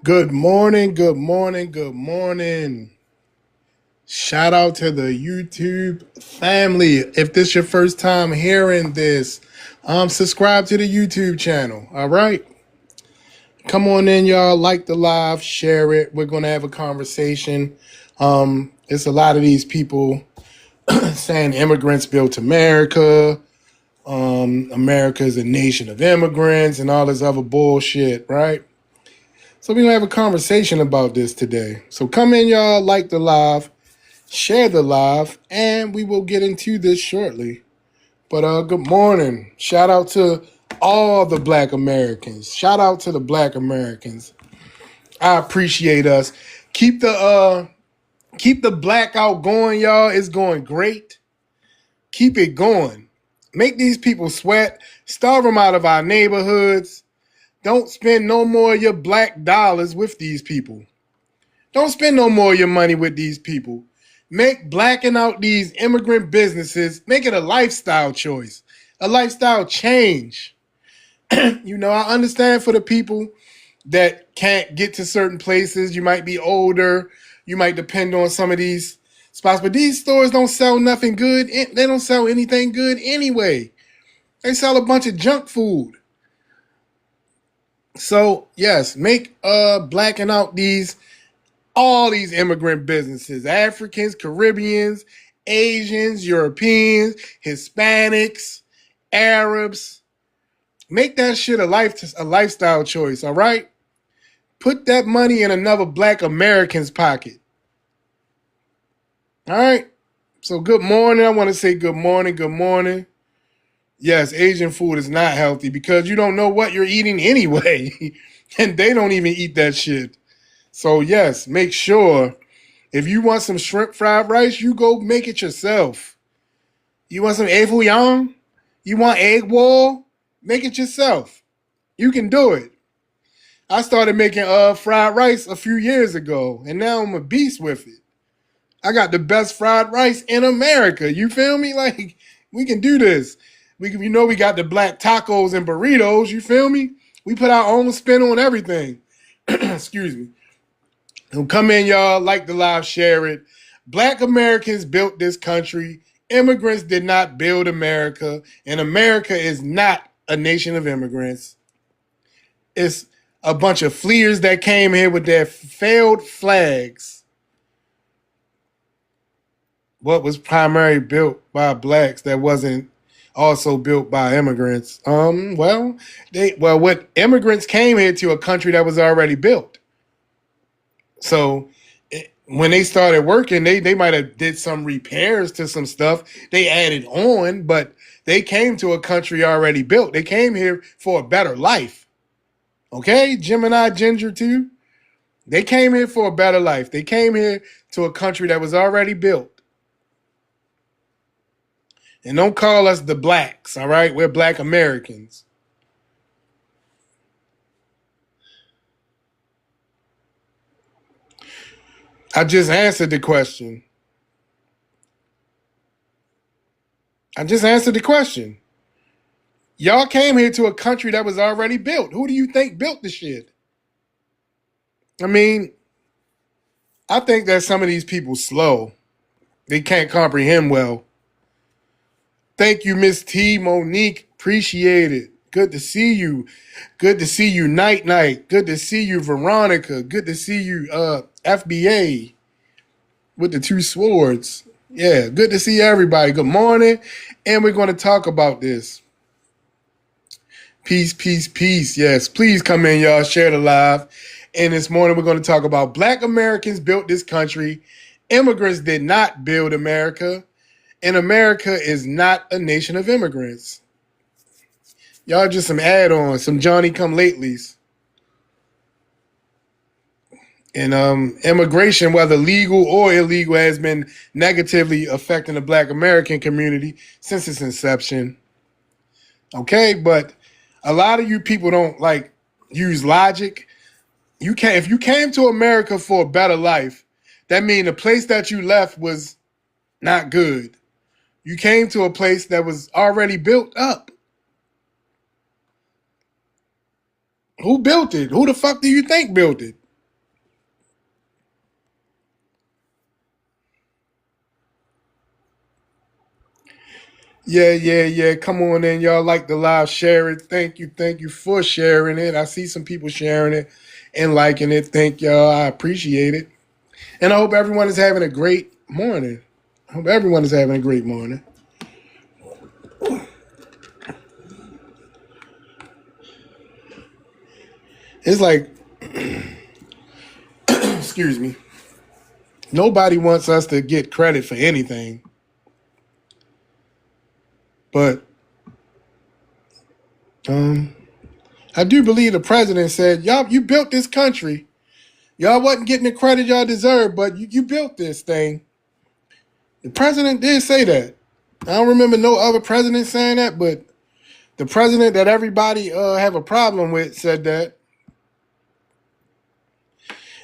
Good morning, good morning, good morning. Shout out to the YouTube family. If this is your first time hearing this, subscribe to the YouTube channel. All right. Come on in, y'all. Like the live, share it. We're gonna have a conversation. It's a lot of these people saying immigrants built America. America is a nation of immigrants and all this other bullshit, right? So we're gonna have a conversation about this today. So come in, y'all, like the live, share the live, and we will get into this shortly. But good morning. Shout out to all the Black Americans. Shout out to the Black Americans. I appreciate us. Keep the blackout going, y'all. It's going great. Keep it going. Make these people sweat. Starve them out of our neighborhoods. Don't spend no more of your black dollars with these people. Don't spend no more of your money with these people. Make blacking out these immigrant businesses, make it a lifestyle choice, a lifestyle change. I understand for the people that can't get to certain places. You might be older. You might depend on some of these spots. But these stores don't sell nothing good. They don't sell anything good anyway. They sell a bunch of junk food. So, yes, make blacking out all these immigrant businesses, Africans, Caribbeans, Asians, Europeans, Hispanics, Arabs. Make that shit a lifestyle choice, all right? Put that money in another Black American's pocket. All right? So good morning. I want to say good morning, good morning. Yes, Asian food is not healthy because you don't know what you're eating anyway. And they don't even eat that shit. So yes, make sure if you want some shrimp fried rice, you go make it yourself. You want some egg foo young? You want egg roll? Make it yourself. You can do it. I started making fried rice a few years ago, and now I'm a beast with it. I got the best fried rice in America. You feel me? Like, we can do this. We got the black tacos and burritos. You feel me? We put our own spin on everything. Excuse me. So come in, y'all. Like the live, share it. Black Americans built this country. Immigrants did not build America. And America is not a nation of immigrants. It's a bunch of fleers that came here with their failed flags. What was primarily built by blacks that wasn't also built by immigrants? What immigrants came here to a country that was already built. So when they started working, they might have did some repairs to some stuff. They added on, but they came to a country already built. They came here for a better life. Okay, Gemini Ginger too. They came here for a better life. They came here to a country that was already built. And don't call us the blacks, all right? We're Black Americans. I just answered the question. Y'all came here to a country that was already built. Who do you think built the shit? I mean, I think that some of these people slow. They can't comprehend well. Thank you, Miss T. Monique. Appreciate it. Good to see you. Good to see you, Night Night. Good to see you, Veronica. Good to see you, FBA with the two swords. Yeah, good to see everybody. Good morning. And we're going to talk about this. Peace, peace, peace. Yes, please come in, y'all. Share the live. And this morning, we're going to talk about Black Americans built this country. Immigrants did not build America. And America is not a nation of immigrants. Y'all just some add-ons, some Johnny-come-latelys. And immigration, whether legal or illegal, has been negatively affecting the Black American community since its inception. Okay, but a lot of you people don't use logic. If you came to America for a better life, that means the place that you left was not good. You came to a place that was already built up. Who built it? Who the fuck do you think built it? Yeah. Come on in, y'all. Like the live, share it. Thank you for sharing it. I see some people sharing it and liking it. Thank y'all. I appreciate it. And I hope everyone is having a great morning. I hope everyone is having a great morning. It's like, excuse me, nobody wants us to get credit for anything. But I do believe the president said, y'all, you built this country. Y'all wasn't getting the credit y'all deserve, but you built this thing. The president did say that. I don't remember no other president saying that, but the president that everybody have a problem with said that.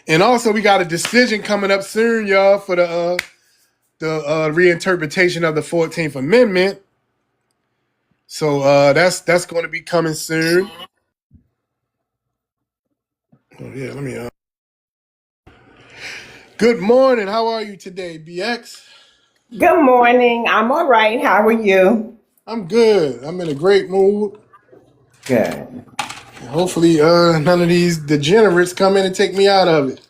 And also, we got a decision coming up soon, y'all, for the reinterpretation of the 14th Amendment. So that's going to be coming soon. Oh, yeah, let me. Good morning. How are you today, BX? Good morning. I'm all right. How are you? I'm good. I'm in a great mood. Good. Hopefully, none of these degenerates come in and take me out of it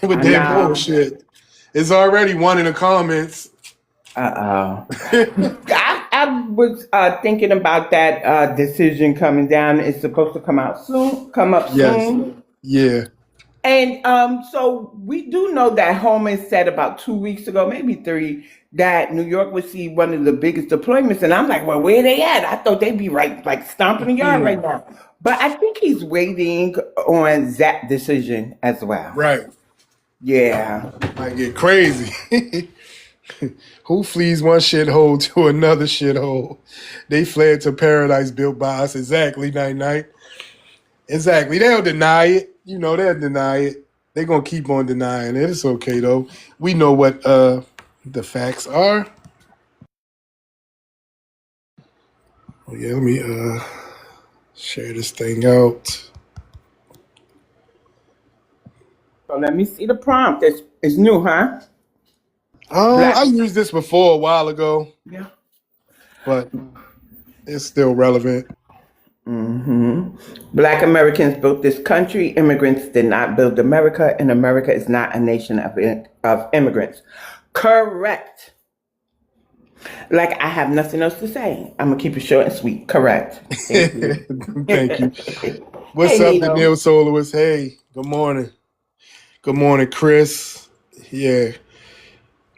with I their know. bullshit. It's already one in the comments. Uh-oh. I was thinking about that decision coming down. It's supposed to come out soon, come up Yes. soon. Yeah. And so we do know that Holman said about 2 weeks ago, maybe three, that New York would see one of the biggest deployments. And I'm like, well, where they at? I thought they'd be right, like stomping the yard right now. But I think he's waiting on that decision as well. Right. Yeah. Might get crazy. Who flees one shithole to another shithole? They fled to paradise built by us. Exactly, night night. Exactly. They'll deny it. You know, they'll deny it. They're gonna keep on denying it. It's okay though. We know what the facts are. Oh yeah, let me share this thing out. So let me see the prompt. It's new, huh? I Black. used this before a while ago, Yeah. but it's still relevant. Black Americans built this country. Immigrants did not build America, and America is not a nation of immigrants. Correct. Like I have nothing else to say. I'm gonna keep it short and sweet. Correct. Thank you. Thank you. What's Hey, up, the Nino. Neil Soloist? Hey, good morning. Good morning, Chris. Yeah.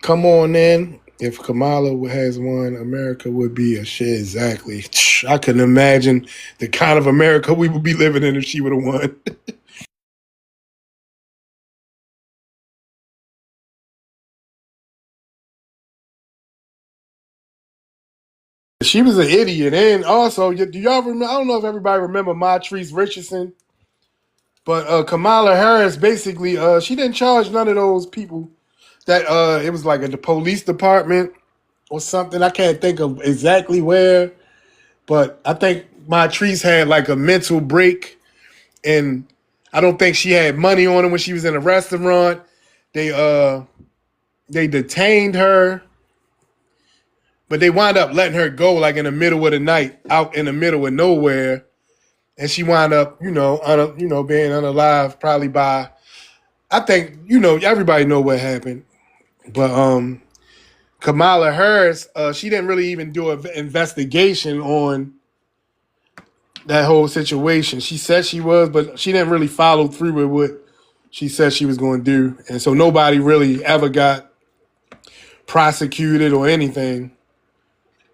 Come on in. If Kamala has won, America would be a shit. Exactly. I couldn't imagine the kind of America we would be living in if she would have won. She was an idiot. And also, do y'all remember? I don't know if everybody remember Montrese Richardson, but Kamala Harris basically, she didn't charge none of those people that it was like at the police department or something. I can't think of exactly where, but I think Montrese had like a mental break, and I don't think she had money on her when she was in a restaurant. They they detained her, but they wound up letting her go like in the middle of the night, out in the middle of nowhere, and she wound up, being unalive probably by. I think everybody know what happened, but Kamala Harris, she didn't really even do an investigation on that whole situation. She said she was, but she didn't really follow through with what she said she was going to do. And so nobody really ever got prosecuted or anything.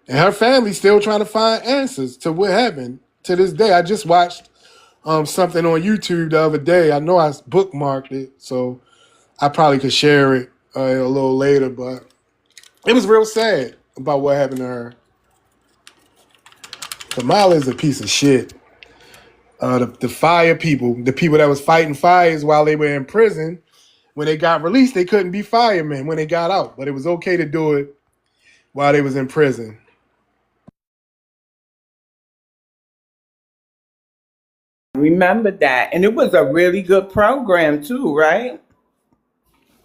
And her family's still trying to find answers to what happened to this day. I just watched something on YouTube the other day. I know I bookmarked it, so I probably could share it a little later, but it was real sad about what happened to her. Kamala is a piece of shit. The fire people, the people that was fighting fires while they were in prison, when they got released, they couldn't be firemen when they got out, but it was okay to do it while they was in prison. Remember that, and it was a really good program too, right?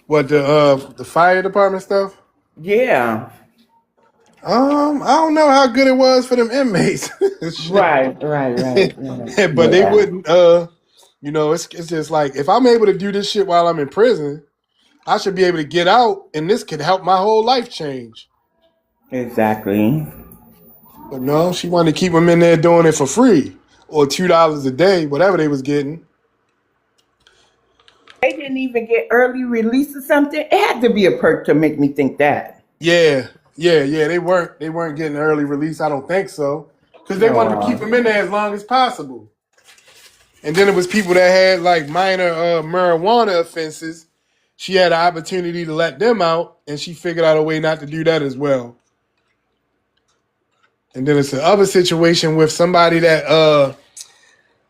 What the fire department stuff? Yeah. I don't know how good it was for them inmates. Shit. Right. But they Yeah. wouldn't. It's just like if I'm able to do this shit while I'm in prison, I should be able to get out, and this could help my whole life change. Exactly. But no, she wanted to keep them in there doing it for free or $2 a day, whatever they was getting. They didn't even get early release or something. It had to be a perk to make me think that. Yeah. They weren't getting early release. I don't think so, because they wanted to keep No. them in there as long as possible. And then it was people that had like minor marijuana offenses. She had an opportunity to let them out, and she figured out a way not to do that as well. And then it's the other situation with somebody that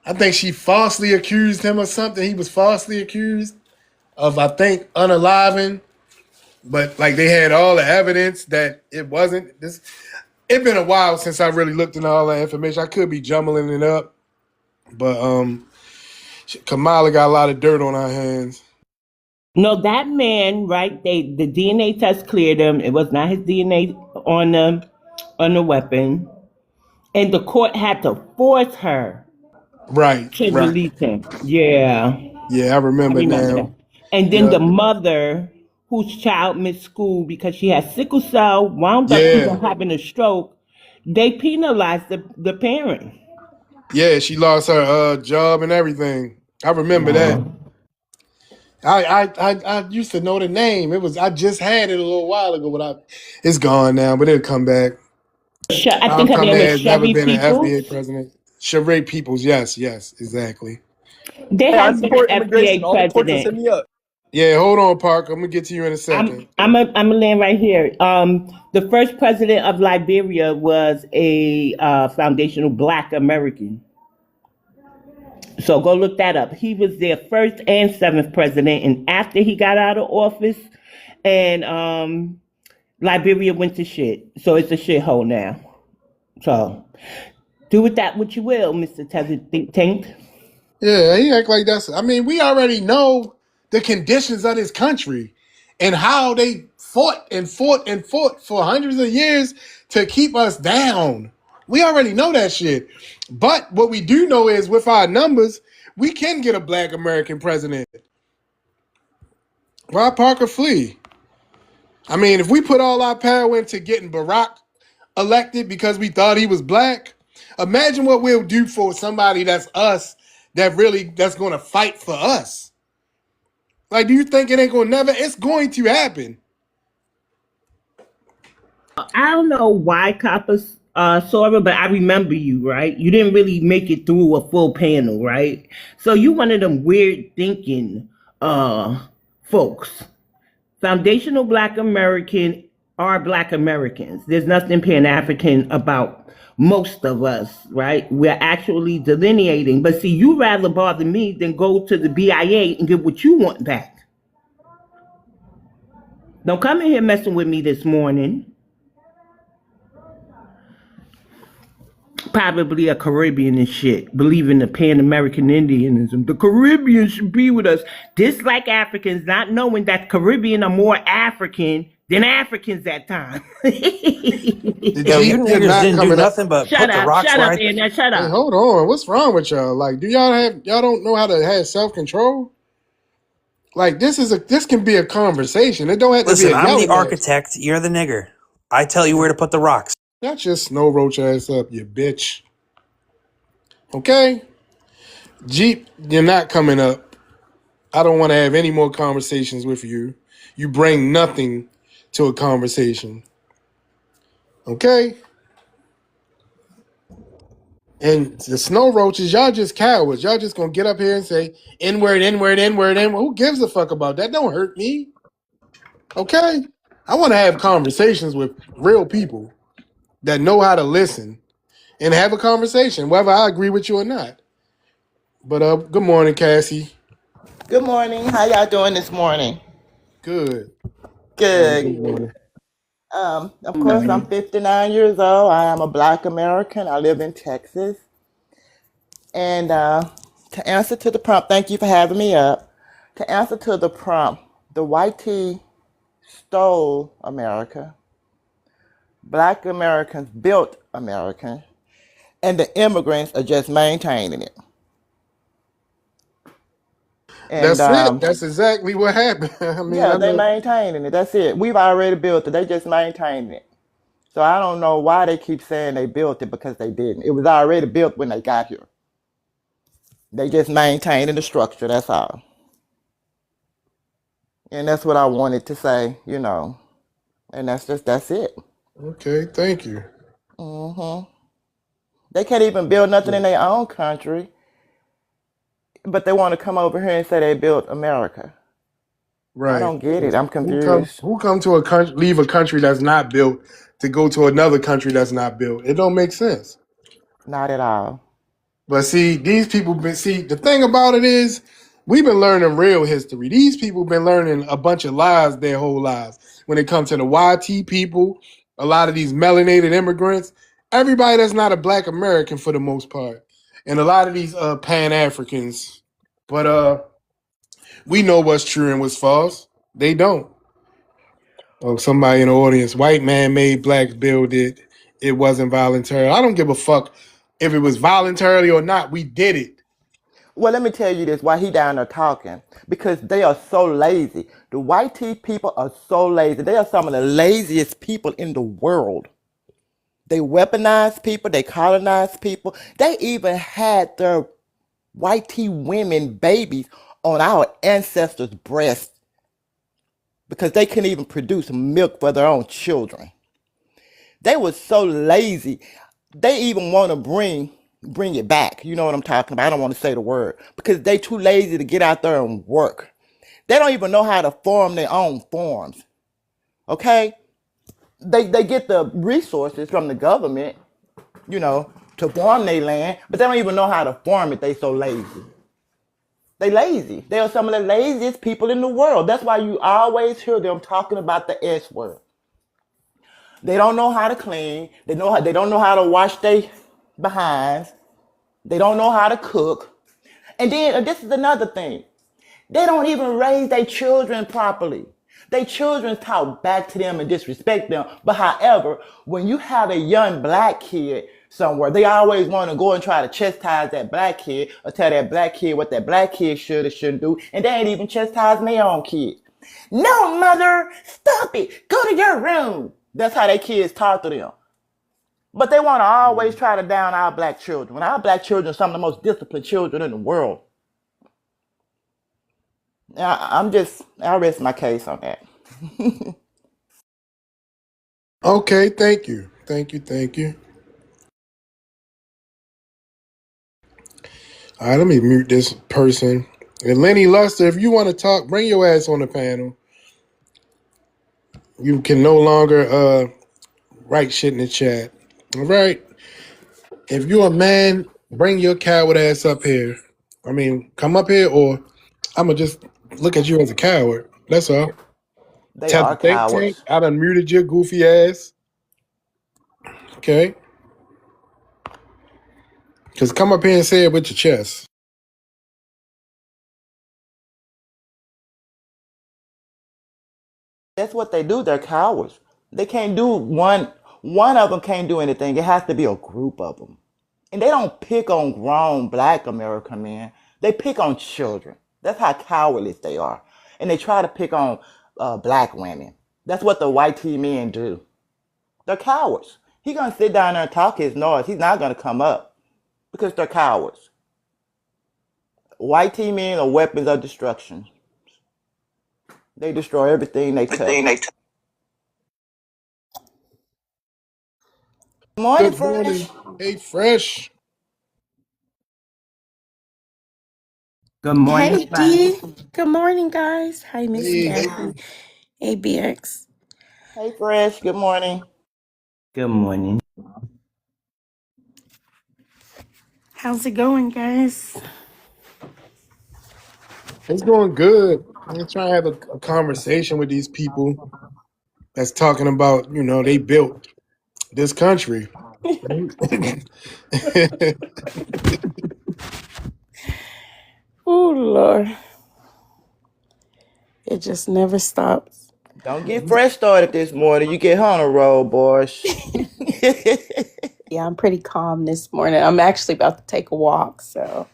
I think she falsely accused him of something. He was falsely accused of, I think, unaliving, but like they had all the evidence that it wasn't this. It's been a while since I really looked into all that information. I could be jumbling it up, but Kamala got a lot of dirt on her hands. No, that man, right? The DNA test cleared him. It was not his DNA on the weapon, and the court had to force her Right, to right. release him. Yeah, Yeah, I I remember remember now. that. And then Yeah, the mother, whose child missed school because she had sickle cell, wound up yeah, even having a stroke. They penalized the parent. yeah. She lost her job and everything. I remember that. Wow. I used to know the name. I just had it a little while ago, but it's gone now. But it'll come back. I How think her come name there is has never Chevy been an FBA Peoples. president? Sheree Peoples, yes, exactly. There Hey, I has been an support immigration. FDA All the torches hit president. me up. Yeah, hold on, Parker. I'm gonna get to you in a second. I'm a land right here. The first president of Liberia was a foundational Black American. So go look that up. He was their first and seventh president, and after he got out of office, and Liberia went to shit. So it's a shithole now. So do with that what you will, Mr. Tezzy Think Tank. Yeah, he act like that's. I mean, we already know the conditions of this country and how they fought for hundreds of years to keep us down. We already know that shit. But what we do know is with our numbers, we can get a black American president. Why Parker flee? I mean, if we put all our power into getting Barack elected because we thought he was black, imagine what we'll do for somebody that's us that's going to fight for us. Like, do you think it ain't going to never? It's going to happen. I don't know why Copper saw it, but I remember you, right? You didn't really make it through a full panel, right? So you one of them weird thinking folks. Foundational Black American are Black Americans. There's nothing Pan African about most of us, right? We're actually delineating. But see, you rather bother me than go to the BIA and get what you want back. Don't come in here messing with me this morning. Probably a Caribbean and shit, believe in the Pan American Indianism. The Caribbean should be with us. Dislike Africans, not knowing that Caribbean are more African than Africans at times. The Yo, you Jeep did niggas not didn't do coming up. nothing but Shut put the up, rocks shut where up, I. Anna, shut Hey, up. hold on. What's wrong with y'all? Like, do y'all don't know how to have self control? Like, this can be a conversation. It don't have to be Listen, a I'm the yelling match. architect. You're the nigger. I tell you where to put the rocks. Not just snow roach ass up, you bitch. Okay, Jeep, you're not coming up. I don't want to have any more conversations with you. You bring nothing to a conversation. Okay? And the snow roaches, y'all just cowards. Y'all just gonna get up here and say N-word, N-word, N-word, N-word. Who gives a fuck about that? Don't hurt me. Okay? I want to have conversations with real people that know how to listen and have a conversation, whether I agree with you or not. But good morning, Cassie. Good morning. How y'all doing this morning? Good. Good Good. morning. Of course, I'm 59 years old. I am a Black American. I live in Texas. And to answer to the prompt, thank you for having me up. To answer to the prompt, the white tea stole America. Black Americans built America, and the immigrants are just maintaining it. And That's it. That's exactly what happened. I mean, yeah, I they know. maintaining it. That's it. We've already built it. They just maintaining it. So I don't know why they keep saying they built it, because they didn't. It was already built when they got here. They just maintaining the structure. That's all. And that's what I wanted to say. And that's it. Okay, thank you. They can't even build nothing in their own country, but they want to come over here and say they built America. I Right. don't get it. I'm Who come confused. who come to a country, leave a country that's not built to go to another country that's not built? It don't make sense. Not at all. But see, these people been see the thing about it is we've been learning real history. These people been learning a bunch of lies their whole lives. When it comes to the YT people, a lot of these melanated immigrants, everybody that's not a black American for the most part. And a lot of these Pan Africans. But we know what's true and what's false. They don't. Oh, somebody in the audience, white man made blacks build it. It wasn't voluntary. I don't give a fuck if it was voluntarily or not. We did it. Well, let me tell you this, why he down there talking. Because they are so lazy. The white tea people are so lazy. They are some of the laziest people in the world. They weaponize people. They colonize people. They even had their white tea women babies on our ancestors' breasts because they couldn't even produce milk for their own children. They were so lazy. They even want to bring it back. You know what I'm talking about? I don't want to say the word because they too lazy to get out there and work. They don't even know how to form their own farms. Okay? They get the resources from the government, to farm their land, but they don't even know how to farm it. They so lazy. They lazy. They are some of the laziest people in the world. That's why you always hear them talking about the S word. They don't know how to clean. They don't know how to wash their behinds. They don't know how to cook. And then this is another thing. They don't even raise their children properly. Their children talk back to them and disrespect them. But however, when you have a young black kid somewhere, they always want to go and try to chastise that black kid or tell that black kid what that black kid should or shouldn't do. And they ain't even chastising their own kids. No, mother, stop it. Go to your room. That's how their kids talk to them. But they want to always try to down our black children. When our black children are some of the most disciplined children in the world. I'll rest my case on that. Okay, thank you. Thank you. All right, let me mute this person. And Lenny Luster, if you want to talk, bring your ass on the panel. You can no longer write shit in the chat. All right? If you're a man, bring your coward ass up here. I mean, come up here or I'm going to just look at you as a coward. That's all. They Tell the are think tank, cowards. I done muted your goofy ass. Okay? Because come up here and say it with your chest. That's what they do. They're cowards. They can't do one of them can't do anything. It has to be a group of them. And they don't pick on grown black American men. They pick on children. That's how cowardly they are. And they try to pick on black women. That's what the white tea men do. They're cowards. He's going to sit down there and talk his noise. He's not going to come up because they're cowards. White tea men are weapons of destruction. They destroy everything they touch. Morning, Good Fresh. morning. Hey, Fresh. Good morning, Hey Fresh. D. Good morning, guys. Hi, Missy Hey. Ashley. Hey, BX. Hey, Fresh. Good morning. Good morning. How's it going, guys? It's going good. I'm trying to have a conversation with these people that's talking about, they built this country. Oh, Lord. It just never stops. Don't get fresh started this morning. You get on a roll, boys. Yeah, I'm pretty calm this morning. I'm actually about to take a walk, so.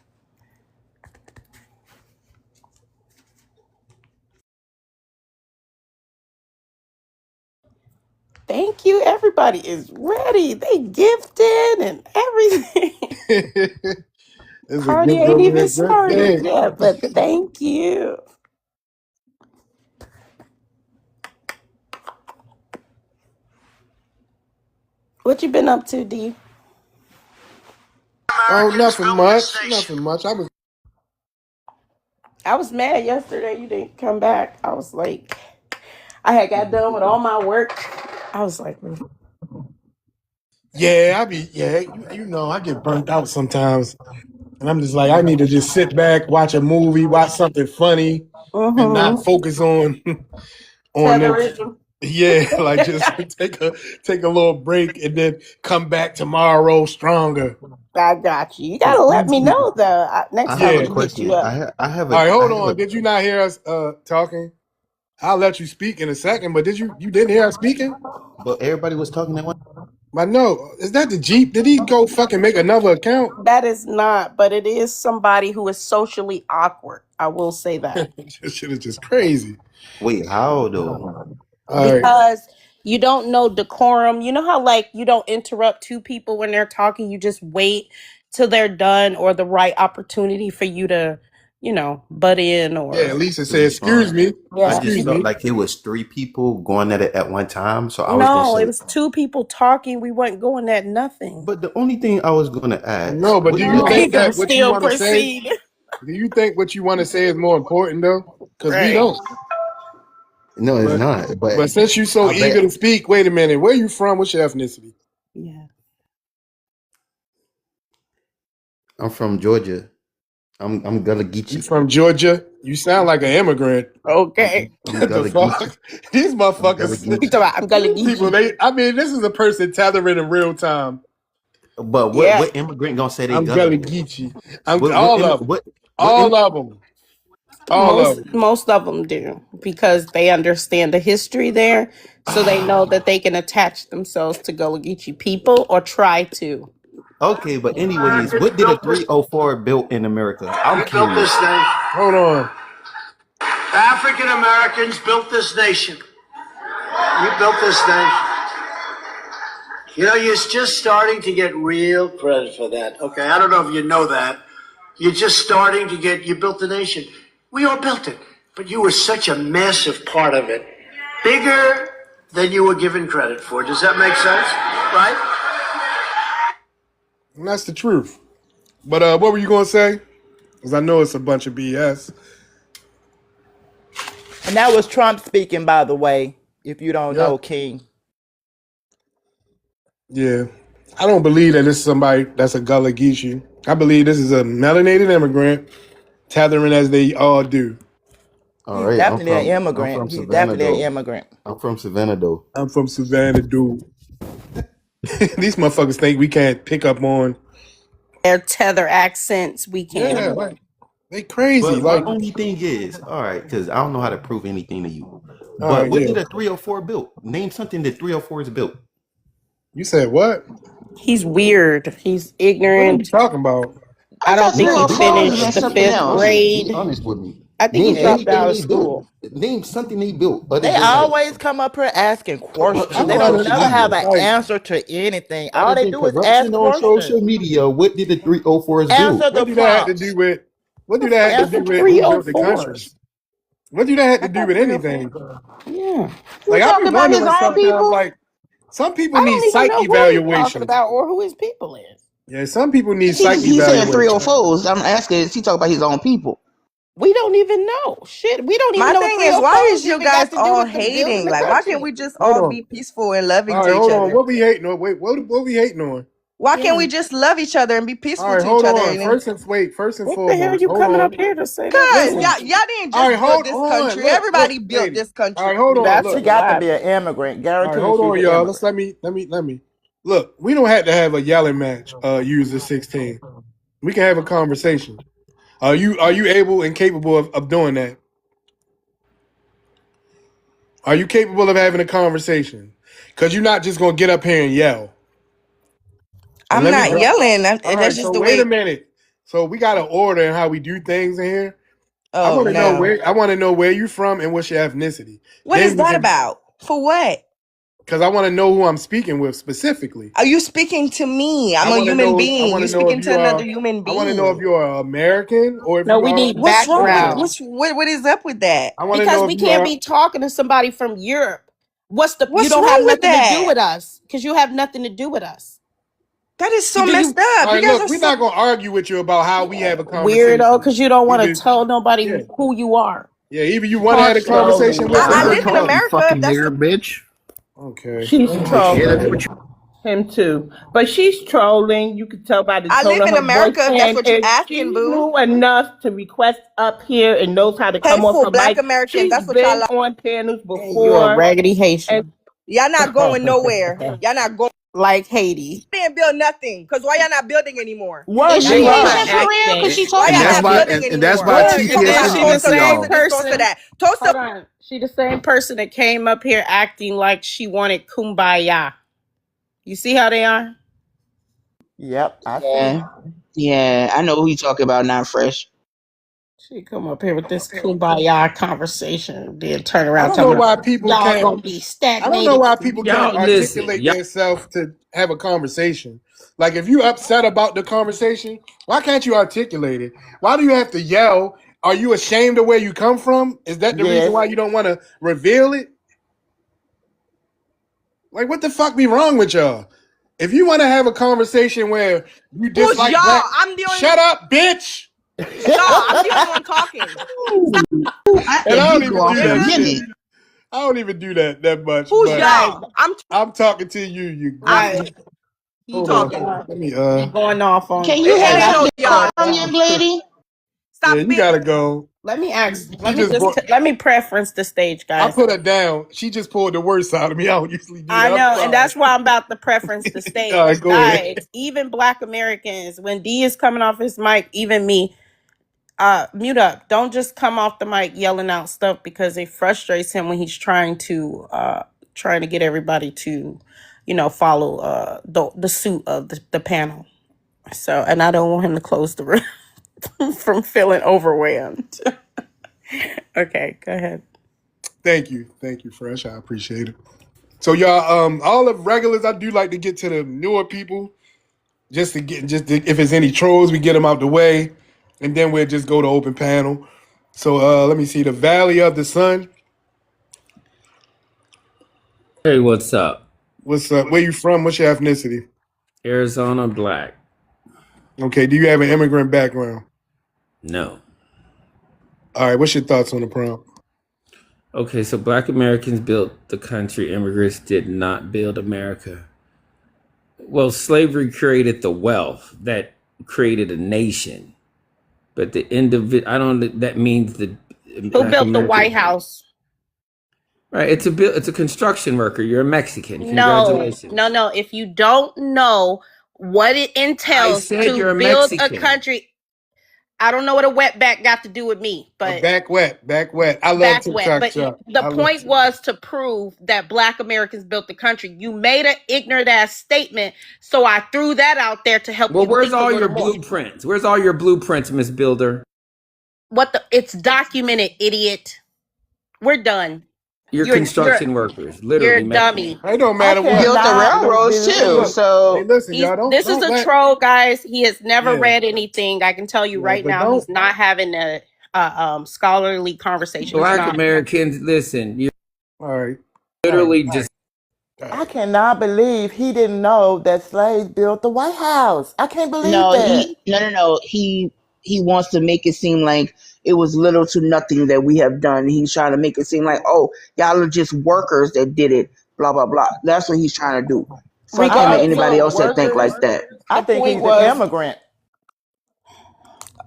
Thank you. Everybody is ready. They gifted and everything. It's a Party good ain't gonna be a even good started day. yet, but thank you. What you been up to, D? Oh, nothing much. Nothing much. I was mad yesterday you didn't come back. I was like, I had got done with all my work. I was like, you know, I get burnt out sometimes. And I'm just like, I need to just sit back, watch a movie, watch something funny, and not focus on on it. terrorism. Yeah, like just take a little break and then come back tomorrow stronger. I got you. You Hey, gotta let me Easy. know though. Next I time have I'm a Yeah. gonna hit you question. up. All right, I hold have on. a Did you not hear us talking? I'll let you speak in a second, but you didn't hear us speaking? but everybody was talking at one. My no, is that the Jeep? Did he go fucking make another account? That is not, but it is somebody who is socially awkward. I will say that. This shit is just crazy. Wait, how though? All right. Because you don't know decorum. You know how like you don't interrupt two people when they're talking, you just wait till they're done or the right opportunity for you to, butt in Yeah, or at least it To said, excuse respond. me. I yeah. just Excuse felt me. like it was three people going at it at one time. So I was gonna No, it say, was two people talking. We weren't going at nothing. but the only thing I was gonna ask, No, but do what did you the He think gonna that what you still want to say? proceed. Do you think what you want to say is more important though? Because we Right. don't. no, it's But not. but since you're so I eager to bet speak, wait a minute. Where you from? What's your ethnicity? Yeah. I'm from Georgia. I'm Gullah You Geechee. from Georgia? You sound like an immigrant. Okay. I'm What the Gullah Geechee. fuck? These I'm Gullah motherfuckers. He Geechee. talking about I'm gonna These get people. you. This is a person tethering in real time. But Yeah. what immigrant gonna say they I'm Gullah Gully though? Geechee. I'm What all of them. what All of them. All of them. Most of them do because they understand the history there, so they know that they can attach themselves to Gullah Geechee people or try to. Okay, but anyways, Americans what did a built this. 304 built in America? I'm We built this curious. thing. Hold on. African Americans built this nation. We built this thing. You know, you're just starting to get real credit for that. Okay, I don't know if you know that. You're just starting to get. You built the nation. We all built it, but you were such a massive part of it, bigger than you were given credit for. Does that make sense? Right? And that's the truth. But what were you gonna say? Because I know it's a bunch of BS. And that was Trump speaking, by the way, if you don't know, Yep. King. Yeah. I don't believe that this is somebody that's a Gullah Geechee. I believe this is a melanated immigrant tethering as they all do. All He's right, definitely an I'm from immigrant. He's Savannah definitely though. an immigrant. I'm from Savannah though. I'm from Savannah, dude. These motherfuckers think we can't pick up on. Their tether accents, we Yeah, can. like they crazy. But my Like, only thing is, all right, because I don't know how to prove anything to you. all But right, what yeah. did a 304 build? Name something that 304 is built. You said what? He's weird. He's What are you ignorant. talking about? I I don't thought think he 304 would have been finished the something fifth else. Be grade. honest with me. I think he Name Yeah, dropped anything out of they built. school. Name something they built other they than like always come up here asking I questions. They corruption on don't don't social never understand. have media. an Like, answer to anything. All Other they than do is ask corruption on questions. social media, what did the 304s build? Answer what the do that have to do prompts. with? What do What's that have to Answer. do with who built the 304s? country? What do that have to I do thought with 304. anything? Yeah. He Like, I be talking about his wondering own sometimes. people? Like, some people I need don't even psych know who he's talking evaluations. about or who his people is. Yeah, some people need psych He's saying evaluations. 304s. I'm asking, is he talking about his own people? We don't even know. Shit, we don't even My know what thing is, why 304s is you even guys got to do all with the building hating? the Like, why can't country. we just Hold all on. be peaceful and loving All to right, each hold on. other? What we hating on? Wait, what we hating on? Why can't Yeah. we just love each other and be All peaceful right, to each hold other? on. And First and What the hell are foremost, you hold coming up on. here to say that cause Listen. for? y'all didn't All just right, build hold this on. country. Look, Everybody built lady. this All country. right, hold on. That's She a Look. got to lie. be an immigrant. All right, Guarantee you hold she's on, an y'all. immigrant. Let me. Look, we don't have to have a yelling match. Use the 16. We can have a conversation. Are you able and capable of doing that? Are you capable of having a conversation? Because you're not just gonna get up here and yell. And I'm let me not drop. yelling. All right, That's just so the wait a way. minute. So we got an order in how we do things in here. I Oh want to know no. where you're from and what's your ethnicity. What is that about? For what? Because I want to know who I'm speaking with specifically. Are you speaking to me? I'm I a want to human know. I being. want You to know if speaking you to another are. human I want to know if being. you are American or if No, you we are. need What's wrong background. with what is up with that? I want to Because know we if you can't are. be talking to somebody from Europe. You What's don't have wrong with nothing to do that? with us. Because you have nothing to do with us. That is so Do messed you up. All You right, guys look, are we're so not gonna argue with you about how we have a weirdo? conversation. Because you don't want to Either, tell nobody yeah, who you are. yeah. Either you want to have a conversation Trolling, with I y'all. somebody. live in You America. fucking That's nigger, bitch. Okay. She's Yeah, that's trolling. what you. Him too. But she's trolling. You can tell by the I tone live of in her voice. America, if that's And what you're if she asking, boo. knew enough to request up here and knows how to come off Hateful her black mic, Americans, she's that's what y'all been like. on panels And you're a before. raggedy And Haitian. Y'all not going nowhere. Y'all not going. Like Haiti. Didn't build nothing. Because why y'all not building anymore? was Is That's she the just her Haitian question. for real? Because accent. she Why talking And y'all that's like not why. it. building And that's anymore? why Good. And TJ then Toast sent she me the this to same y'all. to this, toast to person. that. Toast to Hold on. She the same person that came up here acting like she wanted kumbaya. You see how they are? Yep, I see. Yeah, yeah. I know who you talking about. Not fresh. She come up here with this kumbaya conversation, then turn I around don't know telling me why people y'all can't. gonna be I don't know stagnated. why people can't Y'all listen, articulate y'all themselves to have a conversation. Like if you upset about the conversation, why can't you articulate it? Why do you have to yell? Are you ashamed of where you come from? Is that the reason Yes. why you don't want to reveal it? Like what the fuck be wrong with y'all? If you want to have a conversation where you who's dislike y'all? black, I'm the only shut up, bitch. y'all. I'm the only one talking. I And let I don't you go even off do in a that Nigga, shit. minute. I don't even do that much. who's But Right, y'all? I'm talking to you. You. right. He Hold talking. on. Let me. He going off Can on. you It have And ain't I, no some y'all. decorum, young lady? Yeah, Stop you being. gotta go. let me ask. She just. Let me preference the stage, I guys. put her down. She just pulled the worst out of me. I don't usually do I that. I'm know, and sorry. that's why I'm about to preference the All stage, right, go ahead. guys. Even Black Americans, when D is coming off his mic, even me, mute up. Don't just come off the mic yelling out stuff because it frustrates him when he's trying to get everybody to, follow the suit of the panel. So, and I don't want him to close the room from feeling overwhelmed. Okay, go ahead. Thank you, Fresh. I appreciate it. So y'all, all the regulars, I do like to get to the newer people, if it's any trolls, we get them out the way, and then we'll just go to open panel. So let me see, the Valley of the Sun. hey, what's up? What's up? Where you from? What's your ethnicity? Arizona black. Okay, do you have an immigrant background? No. All right, what's your thoughts on the prompt? Okay, so black Americans built the country, immigrants did not build America. Well, slavery created the wealth that created a nation. But the individual, I don't, that means the Who black built the White American, House? right? It's a construction worker. You're a Mexican. No, Congratulations. no. If you don't know what it I entails said to you're a build a Mexican. country, I don't know what a wetback got to do with me, but Back wet. I love back wet. TikTok But shop. the I love point TikTok. was to prove that Black Americans built the country. You made an ignorant ass statement, so I threw that out there to help Well, you where's think a all your little more. blueprints? Where's all your blueprints, Miss Builder? It's documented, idiot. We're done. You're You're construction workers, you're literally a Mexican. dummy. It don't I matter what. Built the cannot railroads Hey, too. believe. look. Hey, So listen, y'all. This is Don't a let. troll, guys. He has never Yeah, read anything. I can tell you yeah. right But now, don't. he's not having a scholarly conversation. He's Black not. Americans, listen, you're All right. literally just All I right. cannot believe he didn't know that slaves built the White House. I can't believe no, that. no. He wants to make it seem like it was little to nothing that we have done. He's trying to make it seem like, oh, y'all are just workers that did it. Blah blah blah. That's what he's trying to do. Fuck him and I Regardless, anybody think else that think like workers. that. I the think point he's an was, immigrant.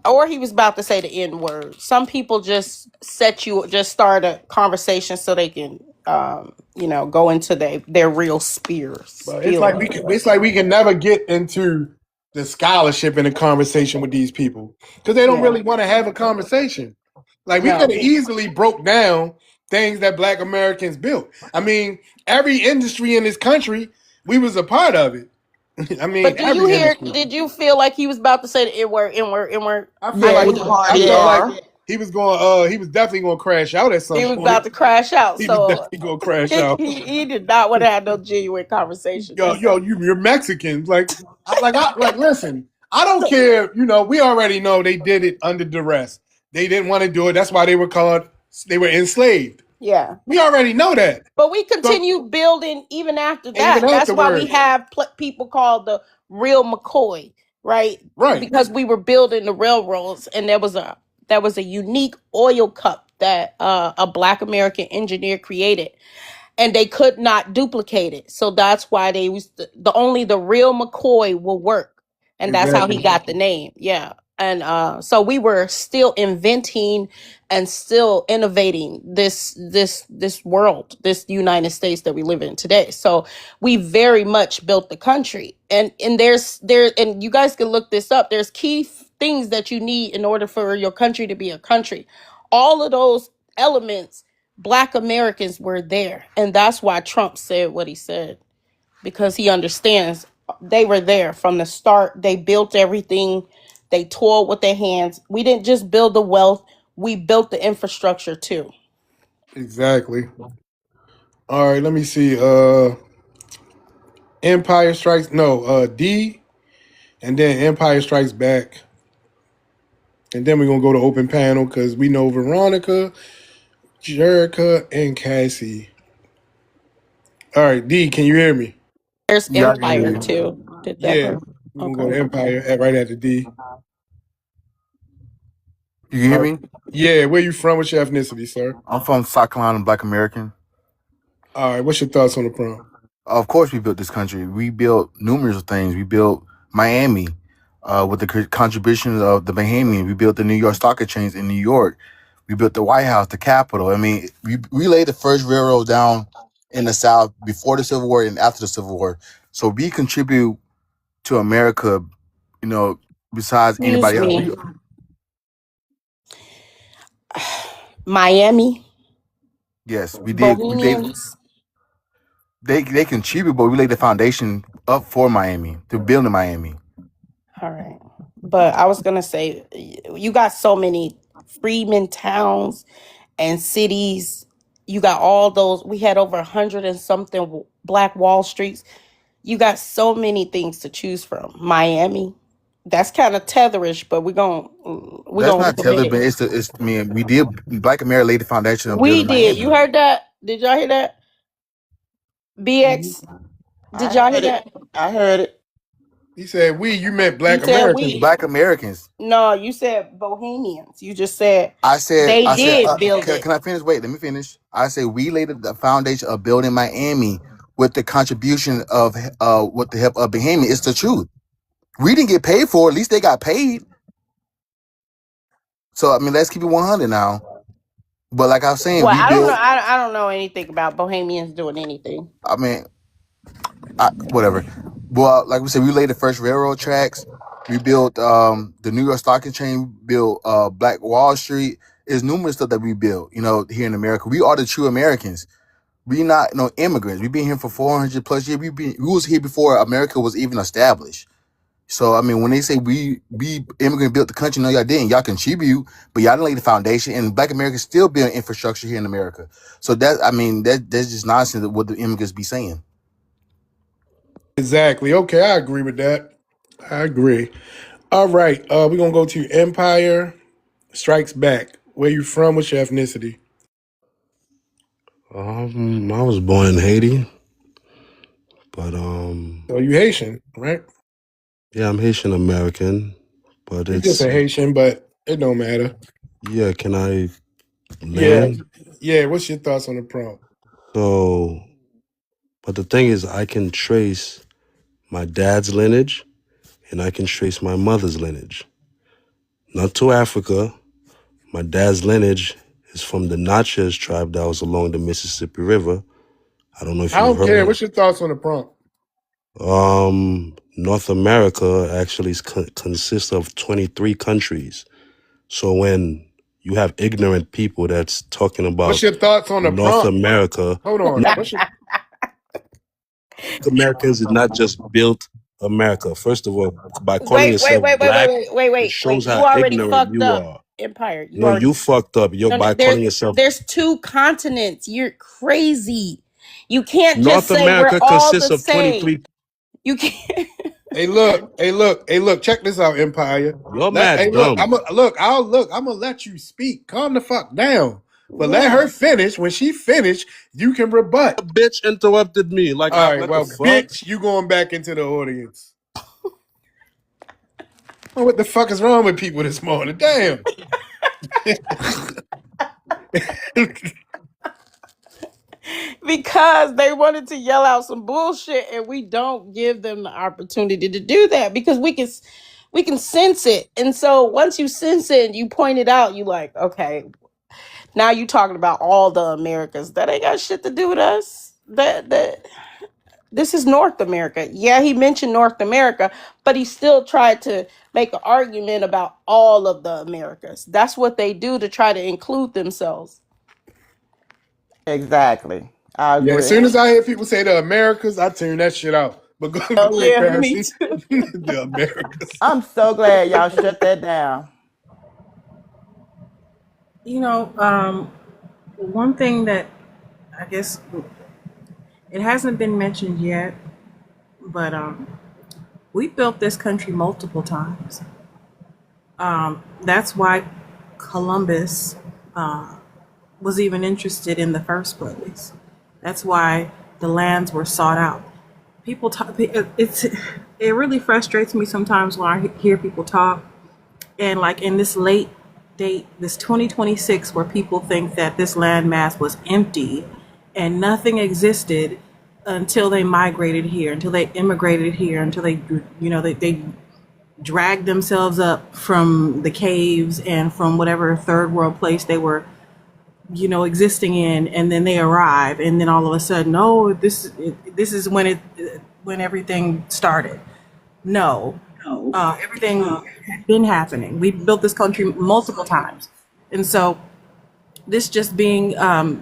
or he was about to say the N word. Some people just start a conversation so they can, go into their real spears. But it's like Feelings. we can never get into the scholarship in a conversation with these people because they don't Yeah. really want to have a conversation. Like we could No. have easily broke down things that Black Americans built. I mean, every industry in this country, we was a part of it. I mean, But do you every hear? industry. Did you feel like he was about to say the N word? N word? N word? I feel Yeah, like with the hard I feel like R. he was going. He was definitely going to crash out at some He was about point. to crash out. He was So definitely going to crash he, out. he did not want to have no genuine conversation. You're Mexicans. Listen. I don't care. You know, we already know they did it under duress. They didn't want to do it. That's why they were enslaved. Yeah. We already know that. But we So continue building even after even that. That's why we afterwards, have people called the real McCoy, right? right? Because we were building the railroads, and there was a unique oil cup that a Black American engineer created, and they could not duplicate it. So that's why they was only the real McCoy will work, and that's how he Exactly. got the name. Yeah. And so we were still inventing and still innovating this world, this United States that we live in today. So we very much built the country. And and you guys can look this up. There's key things that you need in order for your country to be a country. All of those elements, Black Americans were there. And that's why Trump said what he said, because he understands they were there from the start. They built everything. They toiled with their hands. We didn't just build the wealth, we built the infrastructure too. Exactly. All right. Let me see. Empire Strikes. No. D, and then Empire Strikes Back, and then we're gonna go to open panel because we know Veronica, Jerica, and Cassie. All right. D, can you hear me? There's Yeah, I can hear Empire you. too. Did that Yeah. hurt? We're gonna go to Okay. Empire right after D. You can hear All right. me? Yeah. Where you from? What's your ethnicity, sir? I'm from South Carolina, Black American. All right. What's your thoughts on the prompt? Of course, we built this country. We built numerous things. We built Miami with the contributions of the Bahamians. We built the New York Stock Exchange in New York. We built the White House, the Capitol. I mean, we laid the first railroad down in the South before the Civil War and after the Civil War. So we contribute to America, you know, besides Excuse anybody else. me. Miami, Yes, we did. We laid Bohemians. they contribute, but we laid the foundation up for Miami to build in Miami. All right. But I was gonna say, you got so many freedmen towns and cities. You got all those. We had over 100 and something Black Wall Streets. You got so many things to choose from. Miami, that's kind of tetherish, but we're That's gonna not recommend telling, but it. it's. I mean, we did. Black America laid the foundation of We building did. Miami. You heard that? Did y'all hear that? BX, I did y'all hear heard it. that? I heard it. He said, "We." You meant You Black said Americans. we. Black Americans. No, you said Bohemians. You just said I said. they I said. did build Can, it. can I finish? Wait, let me finish. I said we laid the foundation of building Miami with the contribution of with the help of Bahamian. It's the truth. We didn't get paid for it. At least they got paid. So I mean, let's keep it 100 now. But like I was saying, Well, we I don't know. built. I don't know anything about Bohemians doing anything. I mean, whatever. Well, like we said, we laid the first railroad tracks. We built the New York Stock Exchange. We built Black Wall Street. There's numerous stuff that we built. You know, here in America, we are the true Americans. We not no immigrants. We've been here for 400 plus years. We was here before America was even established. So I mean, when they say we immigrant built the country, no, y'all didn't. Y'all contribute, but y'all didn't lay the foundation. And Black Americans still building infrastructure here in America. So that's just nonsense. What the immigrants be saying. Exactly. Okay, I agree with that. I agree. All right. We're gonna go to Empire Strikes Back. Where you from? What's your ethnicity? I was born in Haiti, but So you Haitian, right? yeah, I'm Haitian American, but You just a Haitian, but it don't matter. yeah, can I Yeah. land? Yeah. What's your thoughts on the prompt? So, but the thing is, I can trace my dad's lineage and I can trace my mother's lineage. Not to Africa. My dad's lineage is from the Natchez tribe that was along the Mississippi River. I don't know if I you've don't heard care. of. What's your thoughts on the prompt? North America actually consists of 23 countries. So when You have ignorant people that's talking What's about your thoughts on the North prompt? America. Hold on. North What's your Americans did not just build America. First of all, by calling yourself black, it shows You how already ignorant fucked you up, are. Empire. You No, already you fucked up. You're no, no. by calling yourself There's 2 continents. You're crazy. You can't just North say we're America all consists the of same. 23. You can't. Hey, look. Check this out, Empire. You're Hey, mad look. dumb. I'm gonna let you speak. Calm the fuck down. But let Yeah. her finish. When she finish, you can rebut. A bitch interrupted me. Like, All right. what the Well, fuck? bitch, you going back into the audience. Well, what the fuck is wrong with people this morning? Damn. Because they wanted to yell out some bullshit and we don't give them the opportunity to do that because we can sense it. And so once you sense it and you point it out, you like, okay, now you talking about all the Americas. That ain't got shit to do with us. That this is North America. Yeah, he mentioned North America, but he still tried to make an argument about all of the Americas. That's what they do to try to include themselves. Exactly. I Yeah, as agree. soon as I hear people say the Americas, I tune that shit out. But go ahead, Yeah, me Cassie. too. The Americas. I'm so glad y'all shut that down. You know, one thing that I guess it hasn't been mentioned yet, but we built this country multiple times. That's why Columbus was even interested in the first place. That's why the lands were sought out. People talk. It really frustrates me sometimes when I hear people talk, and like in this late date, this 2026, where people think that this landmass was empty and nothing existed until they migrated here, until they immigrated here, until they, they dragged themselves up from the caves and from whatever third world place they were, existing in, and then they arrive, and then all of a sudden, oh, this is when everything started. No, everything had been happening. We built this country multiple times, and so this just being, another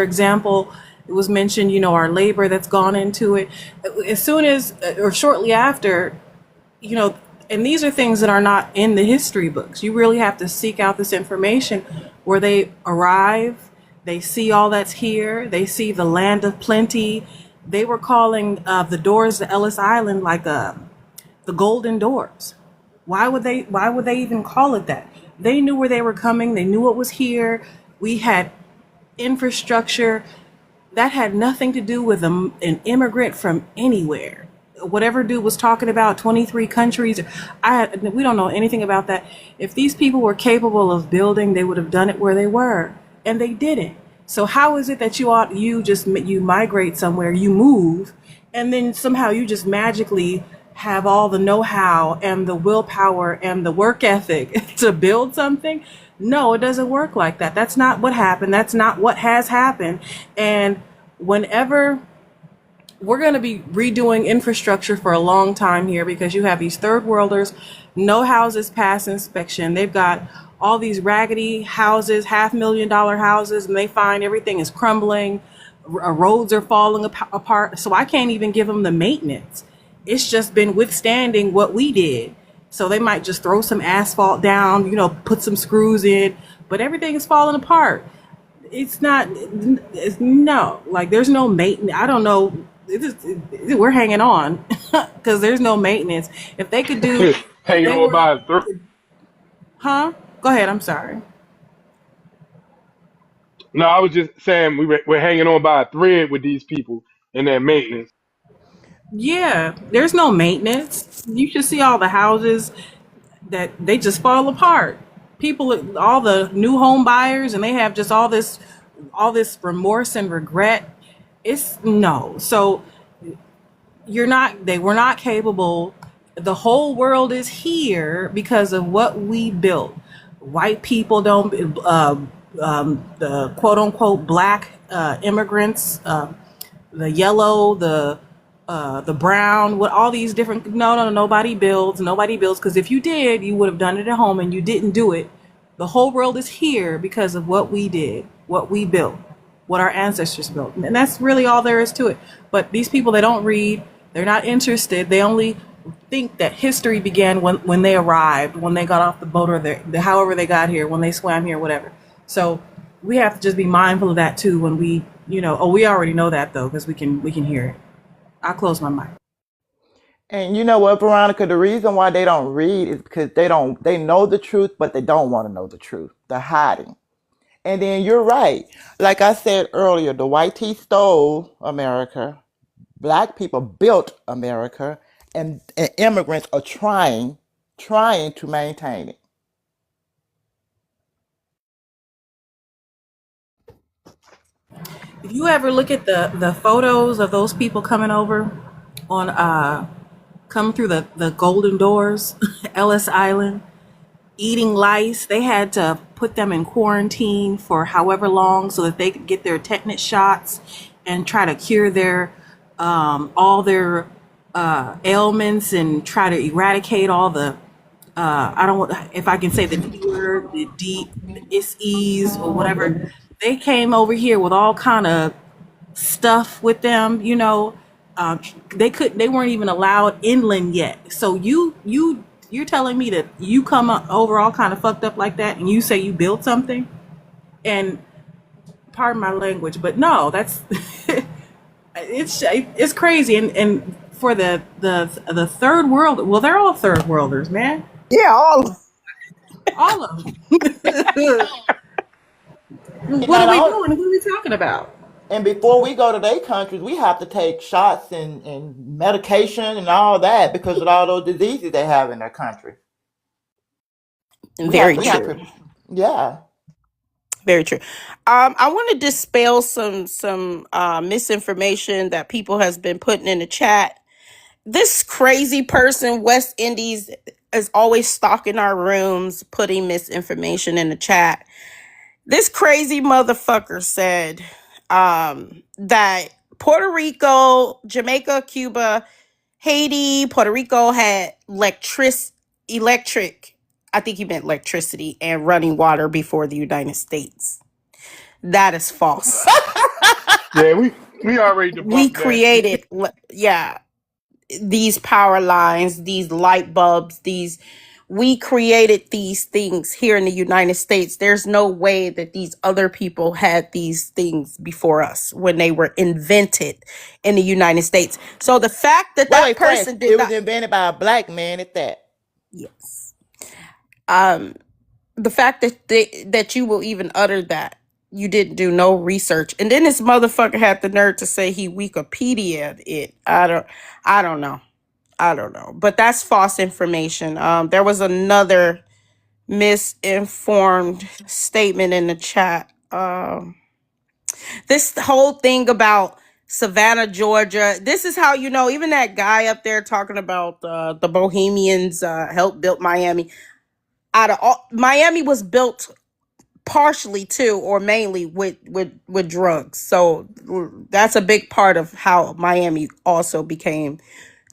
example. It was mentioned, our labor that's gone into it. As soon as, or shortly after, and these are things that are not in the history books. You really have to seek out this information where they arrive, they see all that's here, they see the land of plenty. They were calling the doors to Ellis Island like the golden doors. Why would they even call it that? They knew where they were coming, they knew what was here. We had infrastructure that had nothing to do with an immigrant from anywhere. Whatever dude was talking about 23 countries, we don't know anything about that. If these people were capable of building, they would have done it where they were, and they didn't. So how is it that you migrate somewhere, you move, and then somehow you just magically have all the know-how and the willpower and the work ethic to build something? No, it doesn't work like that. That's not what happened. That's not what has happened. And whenever we're going to be redoing infrastructure for a long time here, because you have these third worlders, no houses pass inspection. They've got all these raggedy houses, $500,000 houses, and they find everything is crumbling. Roads are falling apart. So I can't even give them the maintenance. It's just been withstanding what we did. So they might just throw some asphalt down, put some screws in, but everything is falling apart. There's no maintenance. I don't know. We're hanging on because there's no maintenance. If they could do, Hanging they on were, by a thread. huh? Go ahead. I'm sorry. No, I was just saying we're hanging on by a thread with these people and their maintenance. Yeah, there's no maintenance. You should see all the houses that they just fall apart. People, all the new home buyers, and they have just all this remorse and regret. It's no. So they were not capable. The whole world is here because of what we built. White people don't, the quote unquote black immigrants, the yellow, the brown, what all these different, no, nobody builds, because if you did, you would have done it at home, and you didn't do it The whole world is here because of what we did, what we built, what our ancestors built. And that's really all there is to it. But these people, they don't read, they're not interested. They only think that history began when they arrived, when they got off the boat, or however they got here, when they swam here, whatever. So we have to just be mindful of that too when we, we already know that though, because we can hear it. I'll close my mic. And you know what, Veronica, the reason why they don't read is because they know the truth, but they don't want to know the truth. They're hiding. And then you're right. Like I said earlier, the white tea stole America. Black people built America, and immigrants are trying to maintain it. If you ever look at the photos of those people coming over on come through the golden doors, Ellis Island, eating lice, they had to put them in quarantine for however long so that they could get their tetanus shots and try to cure their all their ailments and try to eradicate all the I don't want, if I can say the D word, the disease or whatever. They came over here with all kind of stuff with them, they weren't even allowed inland yet. So you're telling me that you come over all kind of fucked up like that and you say you built something? And pardon my language, but no, that's it's crazy. And for the third world, well, they're all third worlders, man. Yeah, all of them. What are we doing? What are we talking about? And before we go to their countries, we have to take shots and medication and all that because of all those diseases they have in their country. Very true. Yeah. Very true. I want to dispel some misinformation that people has been putting in the chat. This crazy person, West Indies, is always stalking our rooms, putting misinformation in the chat. This crazy motherfucker said that Puerto Rico, Jamaica, Cuba, Haiti, Puerto Rico had electric, I think he meant electricity and running water before the United States. That is false. Yeah, we already debunked we created, these power lines, these light bulbs, we created these things here in the United States. There's no way that these other people had these things before us when they were invented in the United States. So the fact that person did it was invented by a black man at that. Yes. The fact that you will even utter that, you didn't do no research, and then this motherfucker had the nerve to say he Wikipedia'd it. I don't know, but that's false information. There was another misinformed statement in the chat. This whole thing about Savannah, Georgia. This is how even that guy up there talking about the Bohemians helped build Miami. Miami was built partially too, or mainly with drugs. So that's a big part of how Miami also became